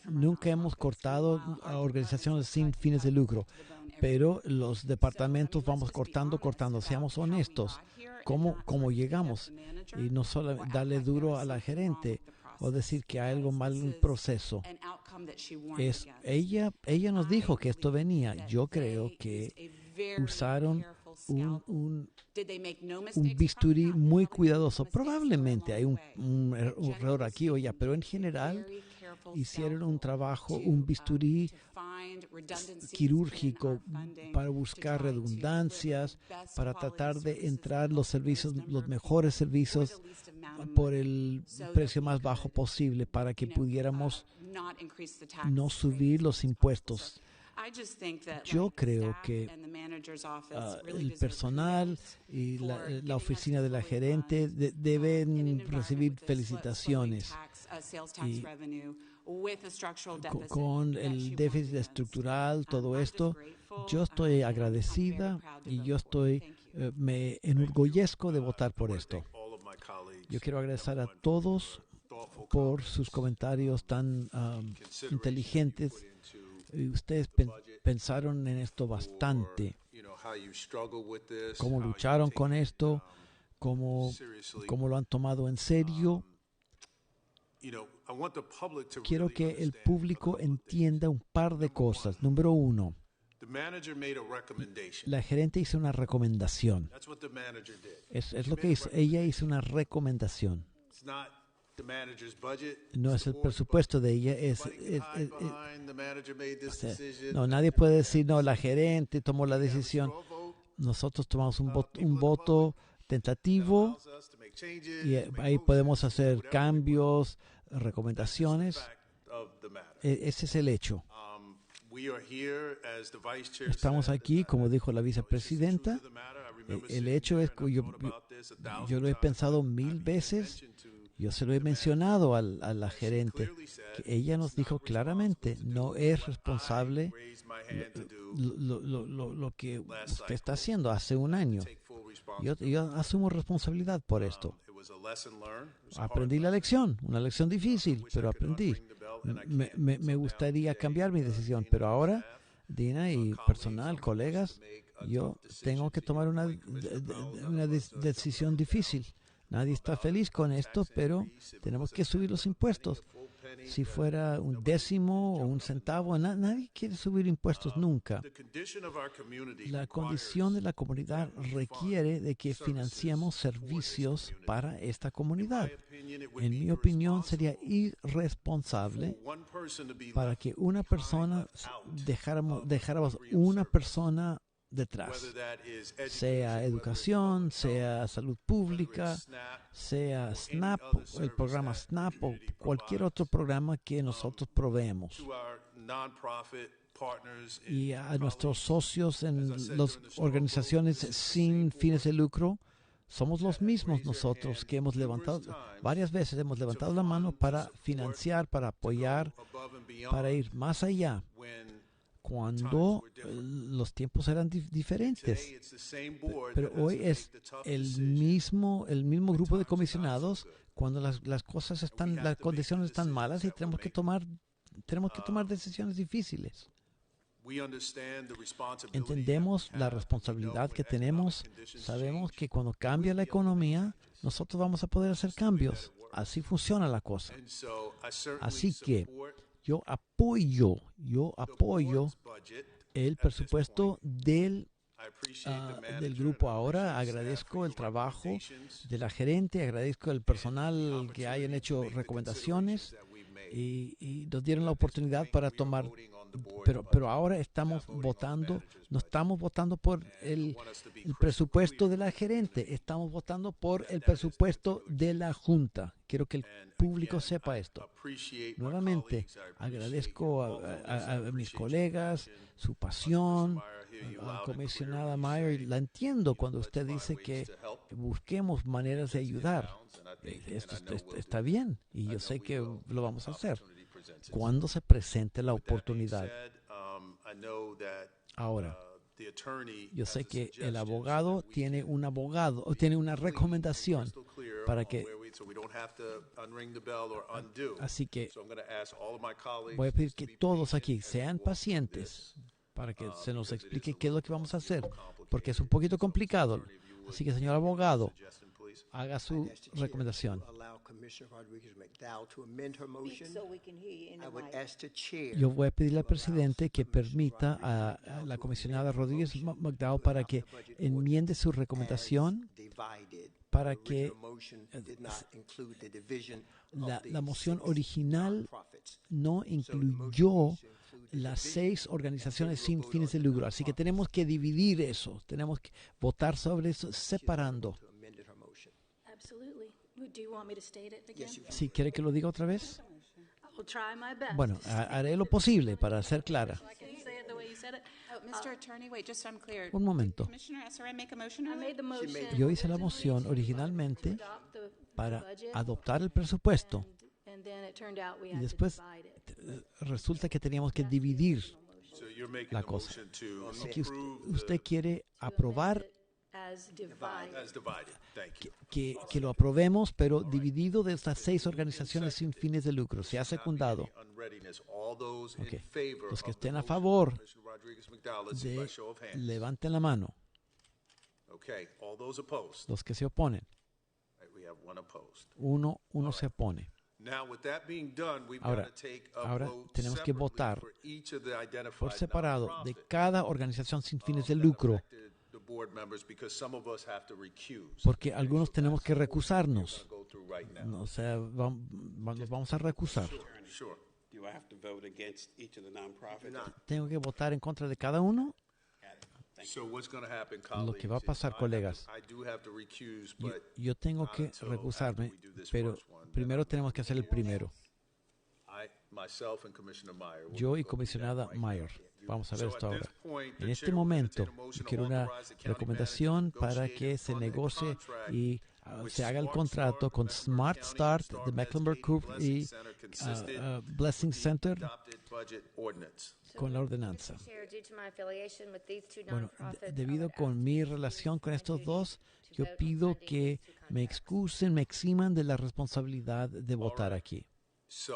nunca hemos cortado a organizaciones sin fines de lucro. Pero los departamentos vamos cortando. Seamos honestos. ¿Cómo llegamos? Y no solo darle duro a la gerente o decir que hay algo mal en el proceso. Ella nos dijo que esto venía. Yo creo que usaron un bisturí muy cuidadoso. Probablemente hay un error aquí o allá, pero en general hicieron un trabajo, un bisturí quirúrgico para buscar redundancias, para tratar de entrar los mejores servicios por el precio más bajo posible para que pudiéramos no subir los impuestos. Yo creo que el personal y la oficina de la gerente deben recibir felicitaciones. Y con el déficit estructural, todo esto, yo estoy agradecida y me enorgullezco de votar por esto. Yo quiero agradecer a todos por sus comentarios tan inteligentes. Ustedes pensaron en esto bastante, cómo lucharon con esto, cómo lo han tomado en serio. Quiero que el público entienda un par de cosas. Número uno, la gerente hizo una recomendación. Es lo que hizo. Ella hizo una recomendación. No es el presupuesto de ella. No, nadie puede decir, no, la gerente tomó la decisión. Nosotros tomamos un voto tentativo y ahí podemos hacer cambios, recomendaciones. Ese es el hecho. Estamos aquí, como dijo la vicepresidenta. El hecho es que yo lo he pensado 1000 veces. Yo se lo he mencionado a la gerente, que ella nos dijo claramente, no es responsable lo que usted está haciendo hace un año. Yo asumo responsabilidad por esto. Aprendí la lección, una lección difícil, pero aprendí. Me gustaría cambiar mi decisión, pero ahora, Dina y personal, colegas, yo tengo que tomar una decisión difícil. Nadie está feliz con esto, pero tenemos que subir los impuestos. Si fuera un décimo o un centavo, nadie quiere subir impuestos nunca. La condición de la comunidad requiere de que financiemos servicios para esta comunidad. En mi opinión, sería irresponsable para que una persona dejáramos una persona detrás, sea educación, sea salud pública, sea SNAP, el programa SNAP o cualquier otro programa que nosotros proveemos. Y a nuestros socios en las organizaciones sin fines de lucro, somos los mismos nosotros que hemos levantado, varias veces hemos levantado la mano para financiar, para apoyar, para ir más allá. Cuando los tiempos eran diferentes. Pero hoy es el mismo grupo de comisionados cuando las condiciones están malas y tenemos que tomar decisiones difíciles. Entendemos la responsabilidad que tenemos. Sabemos que cuando cambia la economía, nosotros vamos a poder hacer cambios. Así funciona la cosa. Así que yo apoyo el presupuesto del grupo ahora. Agradezco el trabajo de la gerente, agradezco el personal que hayan hecho recomendaciones y nos dieron la oportunidad para tomar. Pero ahora estamos votando, no estamos votando por el presupuesto de la gerente, estamos votando por el presupuesto de la Junta. Quiero que el público sepa esto. Nuevamente, agradezco a mis colegas, su pasión, a comisionada Meyer. La entiendo cuando usted dice que busquemos maneras de ayudar. esto está bien y yo sé que lo vamos a hacer cuando se presente la oportunidad. Ahora, yo sé que el abogado tiene una recomendación para que. Así que voy a pedir que todos aquí sean pacientes para que se nos explique qué es lo que vamos a hacer, porque es un poquito complicado. Así que, señor abogado, haga su recomendación. Yo voy a pedirle al presidente que permita a la comisionada Rodríguez McDowell para que enmiende su recomendación para que la moción original no incluyó las 6 organizaciones sin fines de lucro. Así que tenemos que dividir eso. Tenemos que votar sobre eso separando. ¿Sí quiere que lo diga otra vez? Bueno, haré lo posible para ser clara. Mr. Attorney, wait, just so I'm clear. Un momento. Did Commissioner SRA make a motion earlier? Yo hice la moción originalmente para adoptar el presupuesto y después resulta que teníamos que dividir la cosa. Así que usted quiere aprobar que lo aprobemos, pero dividido de estas 6 organizaciones sin fines de lucro. Se ha secundado. Okay. Los que estén a favor, levanten la mano. Los que se oponen. Uno se opone. Ahora tenemos que votar por separado de cada organización sin fines de lucro, porque algunos tenemos que recusarnos. O sea, nos vamos a recusar. ¿Tengo que votar en contra de cada uno? Lo que va a pasar, colegas, yo tengo que recusarme, pero primero tenemos que hacer el primero. Yo y comisionada Meyer. Vamos a ver esto ahora. En este momento, yo quiero una recomendación para que se negocie y se haga el contrato con Smart Start de Mecklenburg County y Blessing Center con la ordenanza. Bueno, debido con mi relación con estos dos, yo pido que me excusen, me eximan de la responsabilidad de votar aquí. Se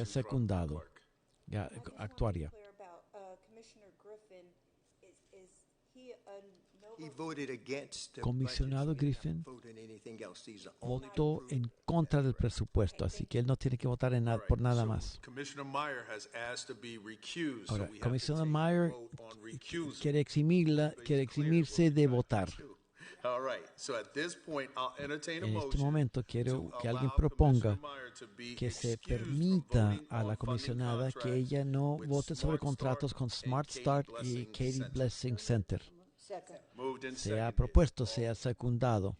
ha secundado. Actuaria. Comisionado Griffin votó en contra del presupuesto, así que él no tiene que votar por nada más. Ahora, comisionado Meyer quiere eximirse de votar. En este momento quiero que alguien proponga que se permita a la comisionada que ella no vote sobre contratos con Smart Start y Katie Blessing Center. Se ha propuesto, se ha secundado.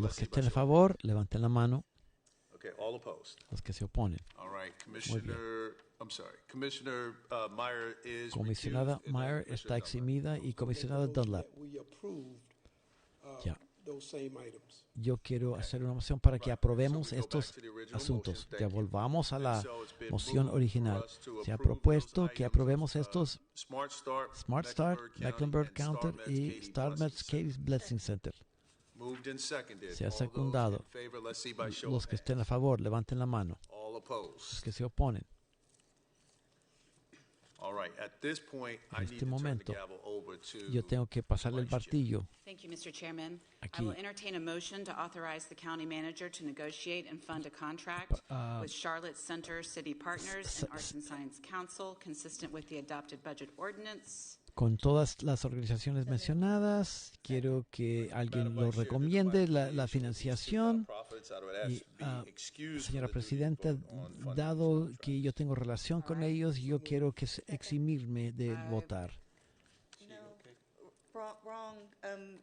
Los que estén a favor, levanten la mano. Los que se oponen. Muy bien. Comisionada Meyer está eximida y comisionada Dunlap. Ya. Yo quiero hacer una moción para que aprobemos estos asuntos. Ya volvamos a la moción original. Se ha propuesto que aprobemos estos Smart Start, Mecklenburg County y StarMed's Katie's Blessing Center. Se ha secundado. Los que estén a favor, levanten la mano. Los que se oponen. En este momento, yo tengo que pasarle el martillo. Thank you, Mr. Chairman. Aquí. I will entertain a motion to authorize the county manager to negotiate and fund a contract with Charlotte Center City Partners and Arts and Science Council consistent with the adopted budget ordinance. Con todas las organizaciones mencionadas, quiero que alguien lo recomiende, la financiación. Y, señora Presidenta, dado que yo tengo relación con ellos, yo quiero que eximirme de votar. Wrong.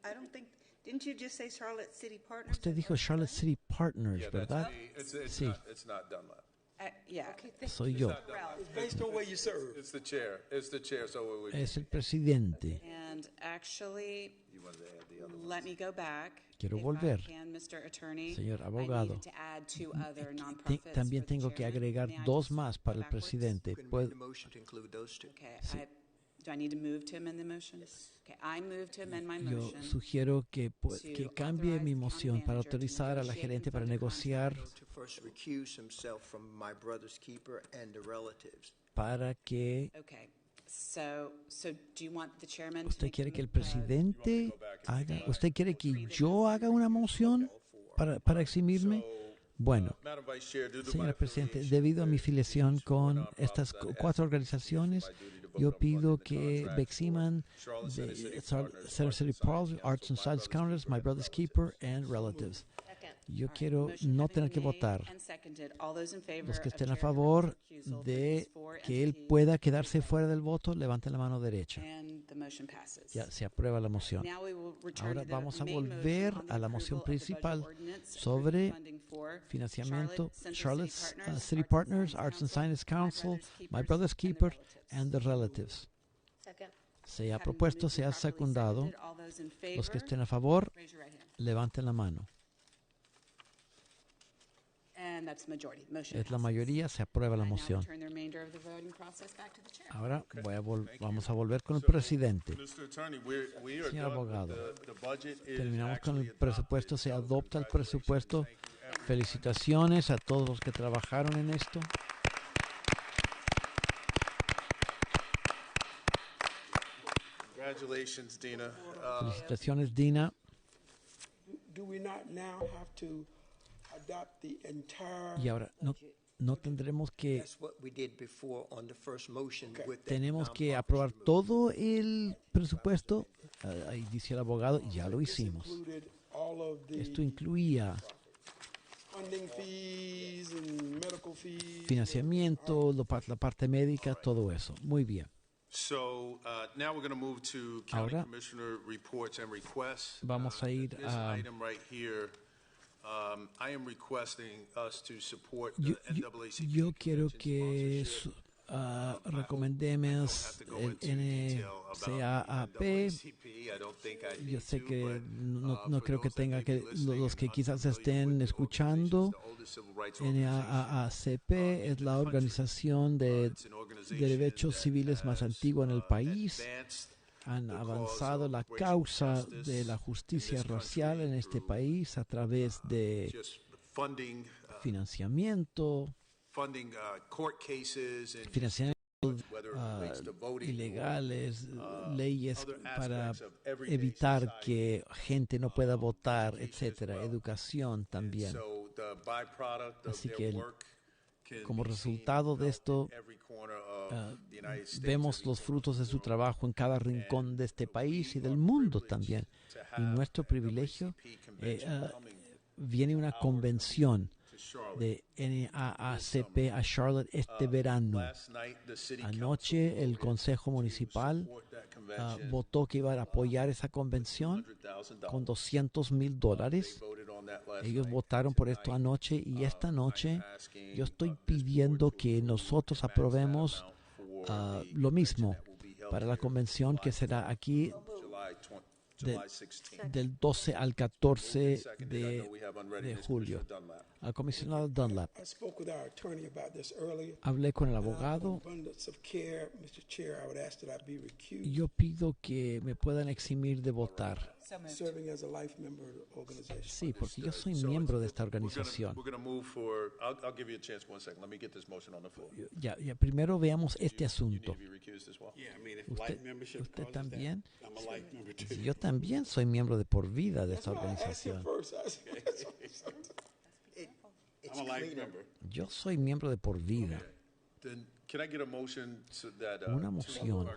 I don't think. Didn't you just say Charlotte City Partners? Usted dijo Charlotte City Partners, ¿verdad? Sí. Yeah. Soy yo. It's based on where you serve. It's the chair. It's the chair. So we would. Es el presidente. And actually, let me go back. Quiero If I volver. can, Mr. Attorney, Señor I abogado, needed to add two other nonprofits también for the tengo que chairman. agregar May I dos just más go para el backwards? presidente. The motion to include those two. Okay. Sí. Do I need to move to amend the motion? Okay. I move to amend my Yo motion. sugiero que cambie mi moción para autorizar a la gerente para negociar To first recuse himself from my brother's keeper and the relatives. para que Okay. So do you want the chairman to usted make quiere the que el mo- presidente haga, usted quiere que yo haga una moción para eximirme. Bueno, Madam Vice Chair, due to my señora Presidente, affiliation debido a mi with filiación these con nonprofits estas that cuatro has organizaciones, my duty to vote yo on pido funding the que contract Beximan for Charlotte Center City de Partners, Center City Partners, Council, Arts and My Science Brother's Counters, Keeper, My and Brother's Relatives. Keeper, and Relatives. Yo quiero Motion no having tener que been made votar. and seconded, all those in favor Los que of estén a Chair favor Herman's recusal for de these four que él entities, pueda quedarse fuera del voto, levanten la mano derecha. and the motion passes. Ya se aprueba la moción. Now we will return Ahora to the vamos a main volver motion on the a la moción approval of the budget principal ordinance sobre approving funding for financiamiento Charlotte Charlotte Center City Partners, Arts and Science Council, My Brother's Keeper, and the Relatives. Second. Se ha propuesto, se ha secundado. All those in favor, Los que estén a favor, raise your right hand. levanten la mano. And that's the majority. Motion Es la passes. mayoría, se aprueba la I now moción. return the remainder of the voting process back to the chair. Ahora vamos a volver con el presidente. Mr. Attorney, we are Señor done with abogado, the budget is terminamos con actually el presupuesto, se adopted. So adopta el presupuesto. congratulations. Thank you, everyone. Felicitaciones a todos los que trabajaron en esto. Congratulations, Dina. Felicitaciones, Dina. Do we not now have to adopt the entire? Y ahora no tendremos que That's what we did before on the first motion with that tenemos que nonprofits aprobar removed. todo el presupuesto. Ahí dice el abogado, y ya lo hicimos. Included all of the Esto incluía funding fees and medical fees. financiamiento, la parte médica, todo eso. Muy bien. So now we're going to move to County Ahora Commissioner reports and requests. vamos a ir This a item right here, I am requesting us to support yo, the yo- NAACP yo quiero convention que sponsorship. recomendemos el NCAAP. Yo sé que no creo que tenga que los que quizás estén escuchando. NAACP es la organización de derechos civiles más antigua en el país. Han avanzado la causa de la justicia racial en este país a través de financiamiento, financiamiento ilegales, leyes para evitar que gente no pueda votar, etcétera, educación también. Así que como resultado de esto, vemos los frutos de su trabajo en cada rincón de este país y del mundo también. Y nuestro privilegio viene una convención de NAACP a Charlotte este verano. Anoche el Consejo Municipal votó que iba a apoyar esa convención con $200,000. Ellos votaron por esto anoche y esta noche yo estoy pidiendo que nosotros aprobemos lo mismo para la convención que será aquí del 12 al 14 de julio. Al comisionado Dunlap. I spoke with our attorney about this earlier. Hablé con el abogado. Abundance of care, Mr. Chair, I would ask that I be recused. Yo pido que me puedan eximir de votar. Serving as a life member of the organization. Sí, porque yo soy miembro de esta organización. Ya, primero veamos este asunto. ¿Usted también? Sí, yo también soy miembro de por vida de esta organización. Yo soy miembro de por vida. Una moción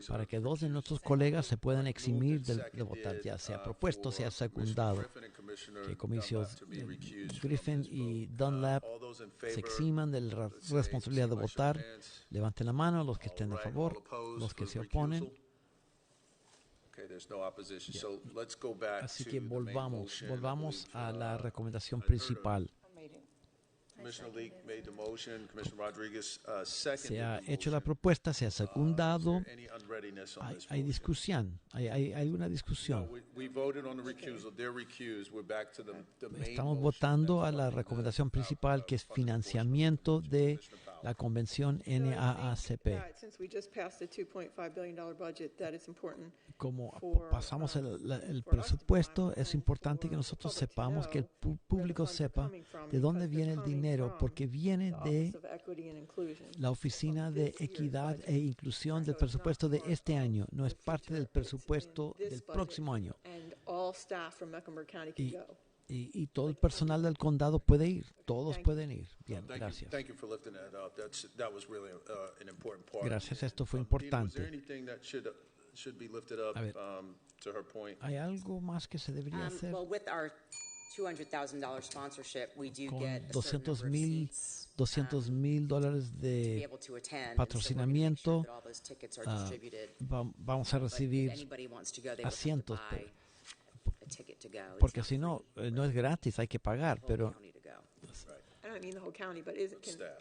para que dos de nuestros colegas se puedan eximir de votar, ya sea propuesto, sea secundado, que comisiones Griffin y Dunlap se eximan de la responsabilidad de votar. Levanten la mano los que estén a favor, los que se oponen. Así que volvamos a la recomendación principal. Commissioner Leak made the motion, Commissioner Rodriguez seconded Se ha the hecho la motion. propuesta, se ha secundado. Any unreadiness on this Hay motion? discusión, hay alguna discusión. We voted on the recusal. They're recused. We're back to the main Estamos motion. votando a la recomendación principal, que es financiamiento de la convención NAACP. Since we just passed the $2.5 billion budget, that it's important Como pasamos el presupuesto, es importante que nosotros sepamos, que el público sepa de dónde viene el dinero, porque viene de of Equity and Inclusion. la Oficina de Equidad e Inclusión del presupuesto de este año, no es parte del presupuesto del próximo año. And all staff from Mecklenburg County can go. Y todo el personal del condado puede ir, todos pueden ir. Bien, gracias. Thank you for lifting that up. That was really an important part. Gracias, esto fue Dina, was importante. there anything that should be lifted up A ver. to her point? ¿Hay algo más que se debería hacer? Well, with our $200,000 sponsorship, we do Con get a certain number of seats $200,000 to be de able to attend. patrocinamiento. And so we're gonna make sure that all those tickets are distributed. Vamos a recibir If anybody wants to go, they would have to asientos, buy a ticket to go. It's porque not si no, free. no es gratis, hay que pagar, pero I don't mean the whole county, but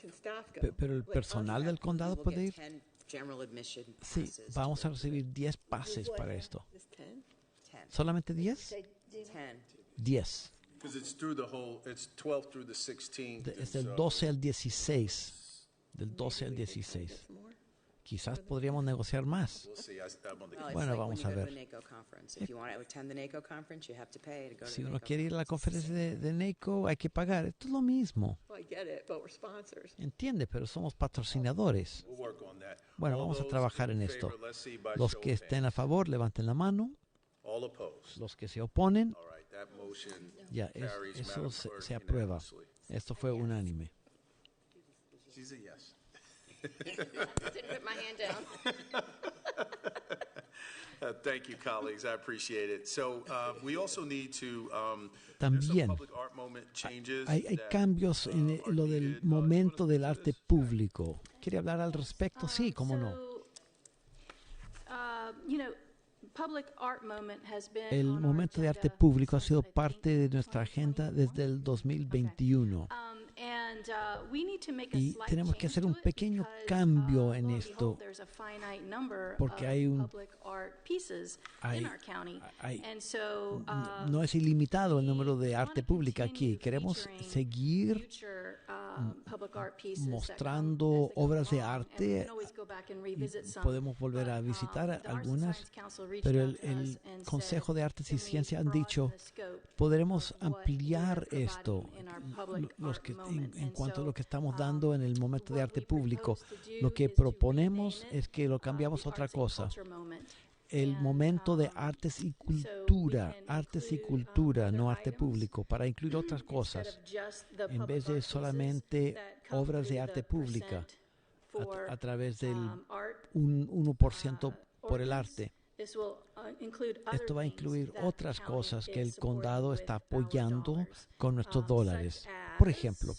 can staff go? pero el personal del condado We'll puede get ir. 10 general admission Sí, passes. vamos a recibir 10 pases para esto. Just 10? 10. ¿Solamente 10? 10. 10. Because it's through the whole, it's 12th through the 16th. Es del 12 al 16. Del 12 al 16. Quizás podríamos negociar más. We'll see. I'm on the Well, it's Bueno, like vamos when a you go to ver. a NACO conference. If you want to attend the NACO conference, you have to pay to go to Si the uno NACO quiere ir a la conference. conferencia de NACO, hay que pagar. Esto es lo mismo. Well, I get it, but we're sponsors. Entiende, pero somos patrocinadores. We'll work on that. Bueno, All vamos a those trabajar in en esto. favor, let's see by Los show que of estén a hands. favor, levanten la mano. All opposed. Los que se oponen, All right, that motion ya, carries, eso Madam se Clerk, aprueba. unanimously. Esto fue unánime. She's a yes. Didn't put my hand down. Thank you, colleagues. I appreciate it. So we also need to. There's some También public art moment changes hay that, cambios en are lo del needed. momento del arte público. ¿Quiere hablar al respecto? Sí, cómo no. Public art moment has been El on our momento de arte agenda público ha since, sido I think, parte de nuestra agenda desde el 2021. We need to make a Y slight tenemos que change hacer un to it pequeño because, cambio en lo and esto, behold, there's a finite number porque of hay un- public art pieces hay- in our county. hay- And so, No es ilimitado el número de we arte wanna pública aquí. continue Queremos featuring seguir future, public art pieces that mostrando come as they come obras de along, and we arte. can always go back and revisit some, Podemos volver a but, visitar the Arts and algunas, Science Council reached pero out to el us and Consejo said, de Artes y "Can we Ciencia han broaden dicho, the scope podremos of what we're ampliar providing esto in our public los art que, moment?" en And cuanto a so, lo que estamos dando en el momento de what arte we público. propose to do Lo que is to proponemos rename it, es que lo cambiamos the a otra Arts and cosa. Culture moment. El And, momento de artes y cultura, so we can artes y include, cultura, other no arte items público, para incluir otras instead cosas, of just the en public vez de art pieces solamente that come obras de through arte the pública, percent for, a través del art, 1% por el ordinance. arte. This will, include other Esto va a things incluir that otras the county cosas que is el supporting condado with está our apoyando dollars, con nuestros such dólares. as, Por ejemplo,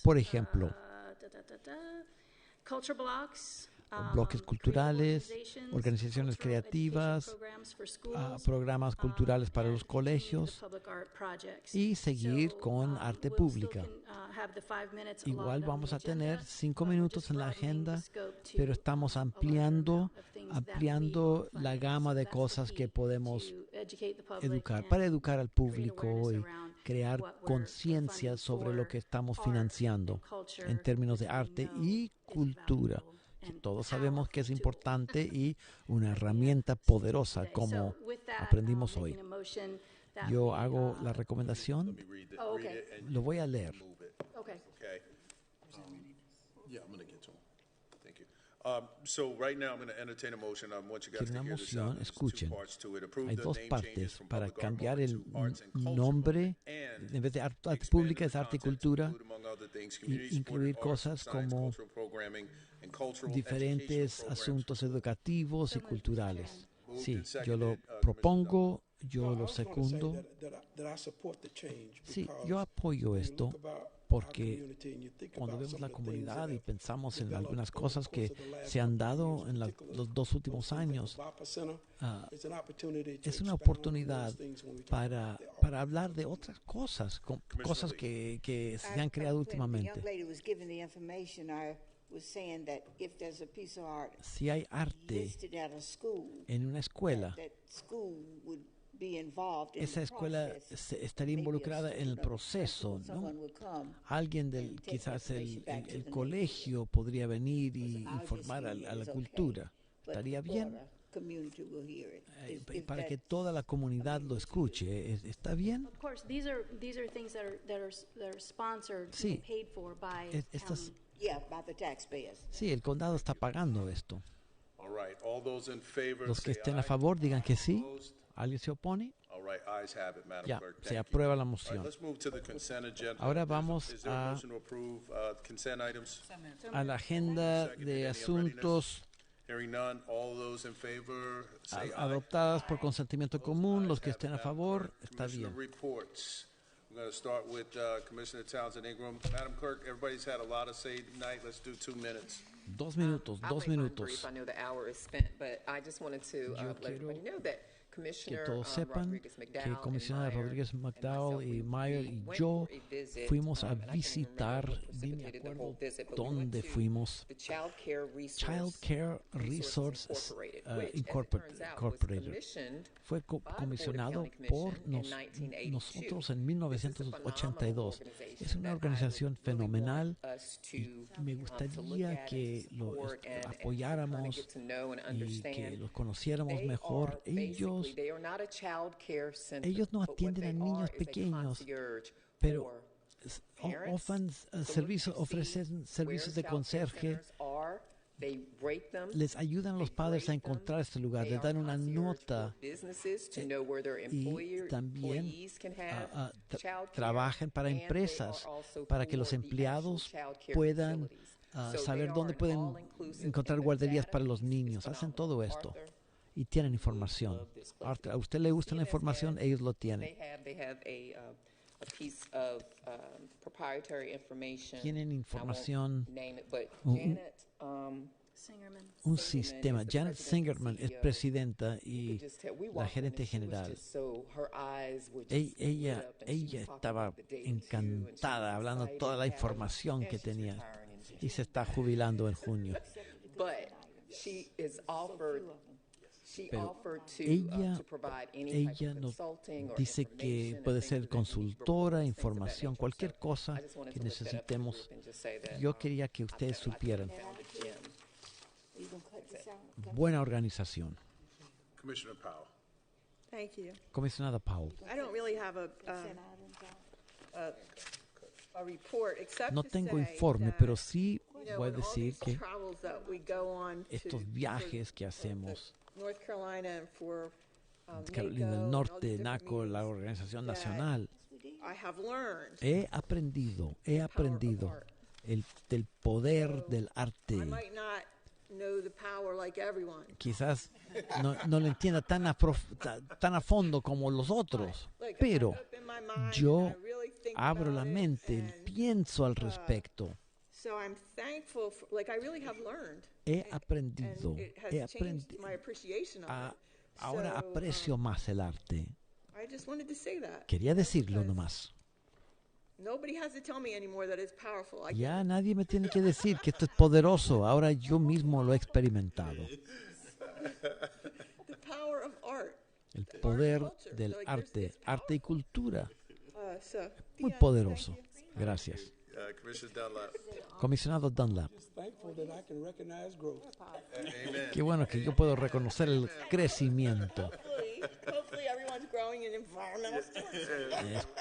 culture blocks, bloques culturales, organizations, organizaciones cultural creativas, education programs for schools, programas culturales para los and continue the colegios public art projects. y seguir So, con arte we'll pública. still have the 5 minutes Igual allotted on vamos the a tener agenda, 5 but we're minutos just en la broadening the agenda, scope to, pero estamos a larger ampliando, amount of things that we ampliando are la funding. gama So de that's the cosas key, que podemos to educate the public educar, and para educar al create público awareness y around crear what we're conciencia funding sobre lo for que estamos art financiando and culture, en términos de which we arte know y is cultura, valuable que and todos sabemos que es powerful tool. importante y una herramienta poderosa, Today. como So with that, aprendimos making hoy. a motion that Yo we, hago la recomendación, Oh, okay. lo voy a leer. Okay. Okay. Yeah, I'm going to get to him. Thank you. So right now, I'm going to entertain a motion. I want you guys Quiero to una hear this moción, out. There's escuchen. 2 parts to it. Approve Hay the dos name partes changes from para public art cambiar moment el to arts and culture nombre, moment and en vez de arte expand pública the es arte y content to cultura, include, among other things, y community-supported incluir arts, cosas science, como cultural programming, and cultural diferentes educational programs. asuntos educativos y culturales. Moved Sí, and yo lo seconded, propongo, yo Well, I lo was gonna say secundo. that I support the change Sí, because yo apoyo when you esto look about our porque community and you think cuando about vemos some la of the things comunidad that y have pensamos en developed algunas over the cosas course que of the last se han couple of dado years, en particularly los 2 últimos those things like años, the Bapa Center, it's an opportunity to es una expound on oportunidad those things when we talk para about the para hablar de otras cosas, cosas que se han creado últimamente. Si hay arte en una escuela, esa escuela estaría involucrada en el proceso, ¿no? Alguien quizás el colegio podría venir y informar a la cultura. ¿Estaría bien? Para que toda la comunidad lo escuche. ¿Está bien? Sí. Sí, el condado está pagando esto. Los que estén a favor digan que sí. ¿Alguien se opone? Ya, se aprueba la moción. Ahora vamos a la agenda de asuntos adoptadas por consentimiento común. Los que estén a favor, está bien. I'm going to start with Commissioner Townsend Ingram. Madam Clerk, everybody's had a lot to say tonight. Let's do 2 minutes. 2 minutos, 2 minutos. I know the hour is spent, but I just wanted to let everybody know that que todos sepan que el comisionado Rodríguez McDowell y Meyer y yo fuimos a visitar, ni me acuerdo dónde fuimos, Child Care Resources Incorporated. Fue comisionado por nosotros en 1982. Es una organización fenomenal y me gustaría que lo apoyáramos y que los conociéramos mejor. Ellos no atienden a niños pequeños, pero ofrecen servicios de conserje. Les ayudan a los padres a encontrar este lugar, les dan una nota y también trabajan para empresas, para que los empleados puedan saber dónde pueden encontrar guarderías para los niños. Hacen todo esto. Y tienen información. ¿A usted le gusta la información? Ellos lo tienen. Tienen información, un sistema. Janet Singerman es presidenta y la gerente general. Ella estaba encantada hablando toda la información que tenía y se está jubilando en junio. Pero ella nos dice que puede ser consultora, información, cualquier cosa que necesitemos. Yo quería que ustedes supieran. Buena organización. Comisionada Powell. No tengo informe, pero sí voy a decir que estos viajes que hacemos, Carolina del Norte, NACO, la organización nacional, he aprendido del poder del arte. Quizás no lo entienda tan a fondo como los otros, pero yo abro la mente, pienso al respecto. He aprendido. Ahora aprecio más el arte. Quería decirlo nomás. Ya nadie me tiene que decir que esto es poderoso. Ahora yo mismo lo he experimentado. El poder del arte, arte y cultura. Muy poderoso. Gracias. Comisionado Dunlap. Qué bueno que yo puedo reconocer el crecimiento.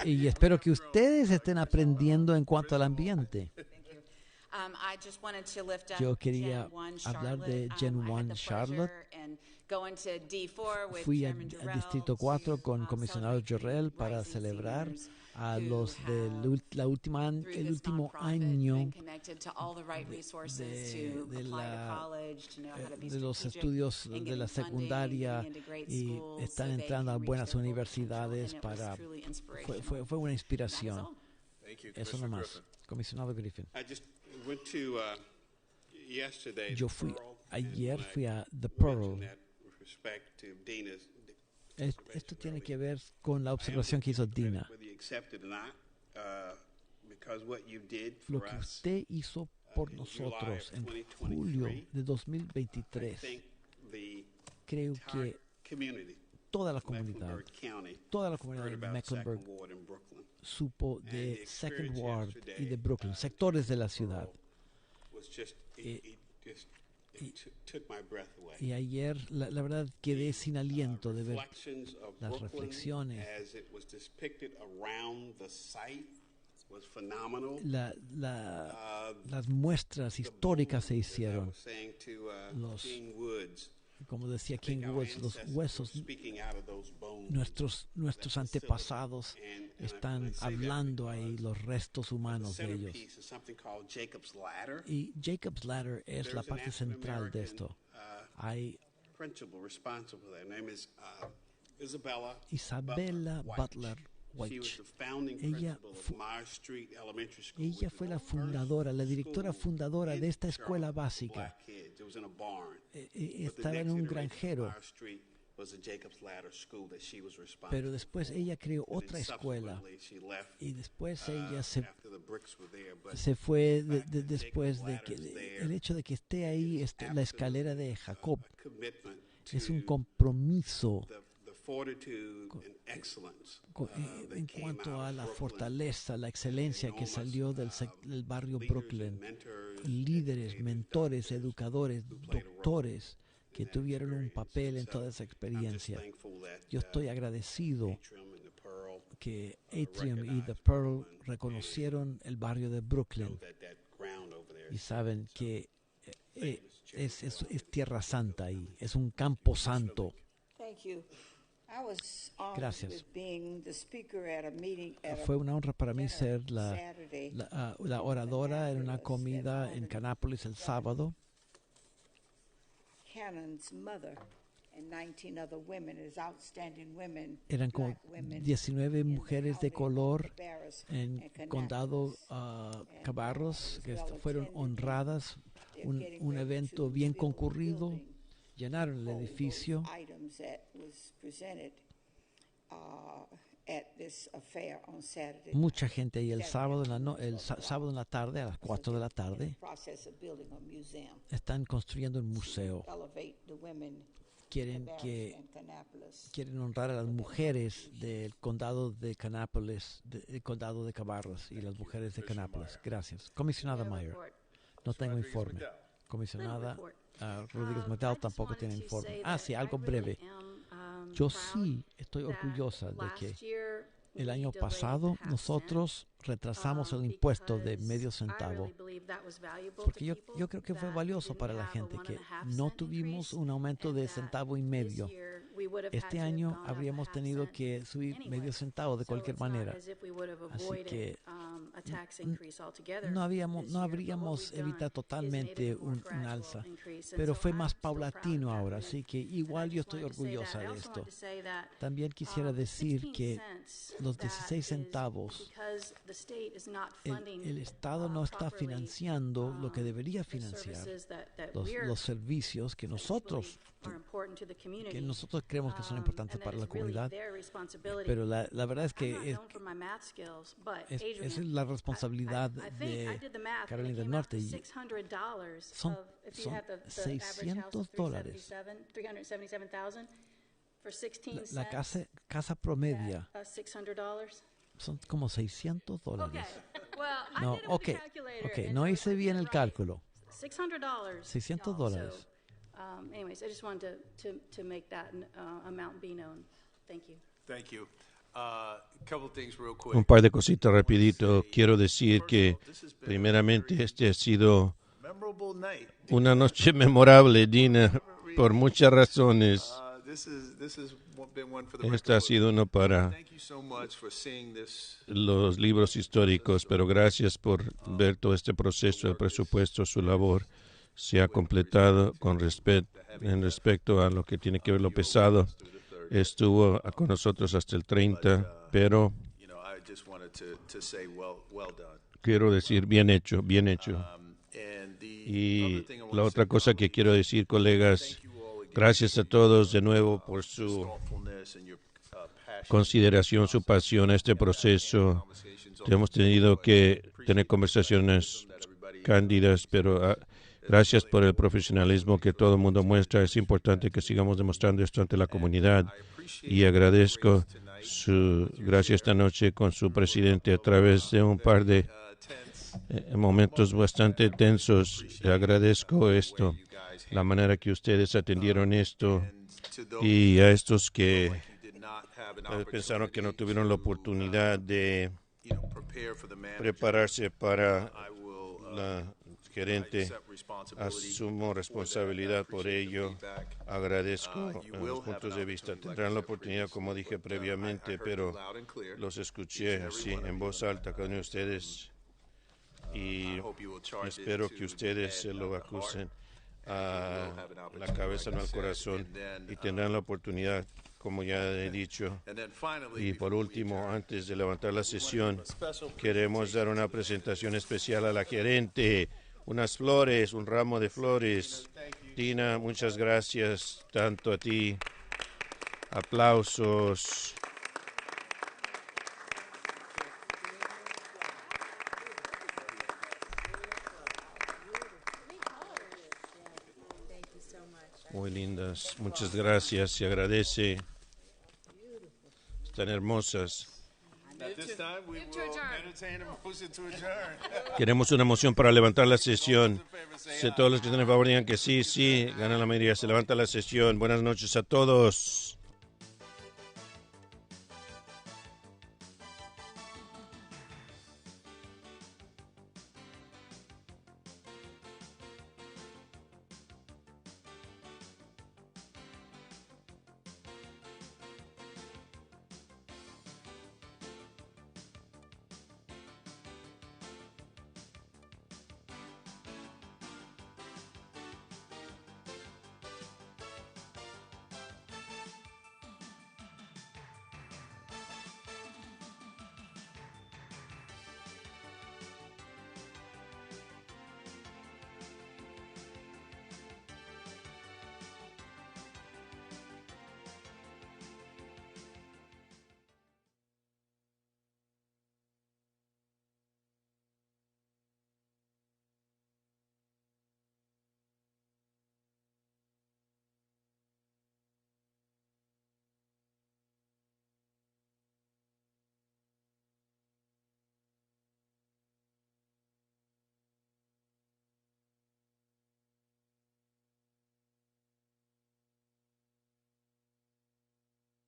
Y espero que ustedes estén aprendiendo en cuanto al ambiente. Yo quería hablar de Gen 1 Charlotte. Fui al Distrito 4 con comisionado Jorrell para celebrar a los del último año de los estudios de la secundaria y están entrando a buenas universidades. Fue una inspiración. Eso nomás. Comisionado Griffin. Yo ayer fui a The Pearl Esto tiene que ver con la observación que hizo Dina. Lo que usted hizo por nosotros en julio de 2023, creo que toda la comunidad de Mecklenburg supo de Second Ward y de Brooklyn, sectores de la ciudad. Y ayer, la verdad, quedé sin aliento de ver las reflexiones. Las muestras históricas se hicieron. Como decía King Woods, los huesos, nuestros antepasados están hablando ahí, los restos humanos de ellos. Y Jacob's Ladder es la parte central de esto. Hay Isabella Butler White. Ella fue la fundadora, la directora fundadora de esta escuela básica. Estaba en un granjero, pero después ella creó otra escuela y después ella se fue después de que el hecho de que esté ahí la escalera de Jacob es un compromiso en cuanto a la fortaleza, la excelencia que salió del barrio Brooklyn, líderes, mentores, educadores, doctores que tuvieron un papel en toda esa experiencia. Yo estoy agradecido que Atrium y The Pearl reconocieron el barrio de Brooklyn y saben que es tierra santa ahí, es un campo santo. Gracias. Fue una honra para mí ser la oradora en una comida en Canápolis el sábado. Eran como 19 mujeres de color en condado Cabarrus que fueron honradas. Un evento bien concurrido. Llenaron el edificio. Mucha gente ahí el sábado en la tarde, a las 4 de la tarde, están construyendo un museo. Quieren honrar a las mujeres del condado de Canápolis, del condado de Cabarrus y las mujeres de Canápolis. Gracias. Comisionada Meyer, no tengo informe. Comisionada Rodríguez Medal tampoco tiene informe. Sí, algo breve. Yo sí estoy orgullosa de que el año pasado nosotros retrasamos el impuesto de medio centavo, porque yo creo que fue valioso para la gente que no tuvimos un aumento de centavo y medio. Este año habríamos tenido que subir medio centavo de cualquier manera. Así que no habríamos evitado totalmente un alza, pero fue más paulatino ahora. Así que igual yo estoy orgullosa de esto. También quisiera decir que los 16 centavos, el Estado no está financiando lo que debería financiar, los servicios que nosotros creemos que son importantes para la comunidad, pero la verdad es que es la responsabilidad de Carolina del Norte. Son $600. La casa promedia son como $600. No, okay, no hice bien el cálculo. $600. Anyways, I just wanted to make that amount be known. Thank you. Thank you. Couple things real quick. Un par de cositas rapidito. Quiero decir que primeramente este ha sido una noche memorable, Dina, por muchas razones. Esta ha sido uno para los libros históricos, pero gracias por ver todo este proceso, el presupuesto, su labor se ha completado en respecto a lo que tiene que ver lo pesado. Estuvo con nosotros hasta el 30, pero quiero decir bien hecho. Y la otra cosa que quiero decir, colegas, gracias a todos de nuevo por su consideración, su pasión a este proceso. Hemos tenido que tener conversaciones cándidas, pero gracias por el profesionalismo que todo el mundo muestra. Es importante que sigamos demostrando esto ante la comunidad. Y agradezco su gracia esta noche con su presidente a través de un par de momentos bastante tensos. Le agradezco esto, la manera que ustedes atendieron esto, y a estos que pensaron que no tuvieron la oportunidad de prepararse para la gerente. Asumo responsabilidad por ello. Agradezco los puntos de vista. Tendrán la oportunidad, como dije previamente, pero los escuché así en voz alta cada uno de ustedes, y espero que ustedes se lo acusen a la cabeza, no al corazón, y tendrán la oportunidad, como ya he dicho. Y por último, antes de levantar la sesión, queremos dar una presentación especial a la gerente. Unas flores, un ramo de flores. Tina, muchas gracias, tanto a ti. Aplausos. Muy lindas, muchas gracias, se agradece. Están hermosas. Queremos una moción para levantar la sesión. Si todos los que están en favor digan que sí, sí, gana la mayoría, se levanta la sesión. Buenas noches a todos.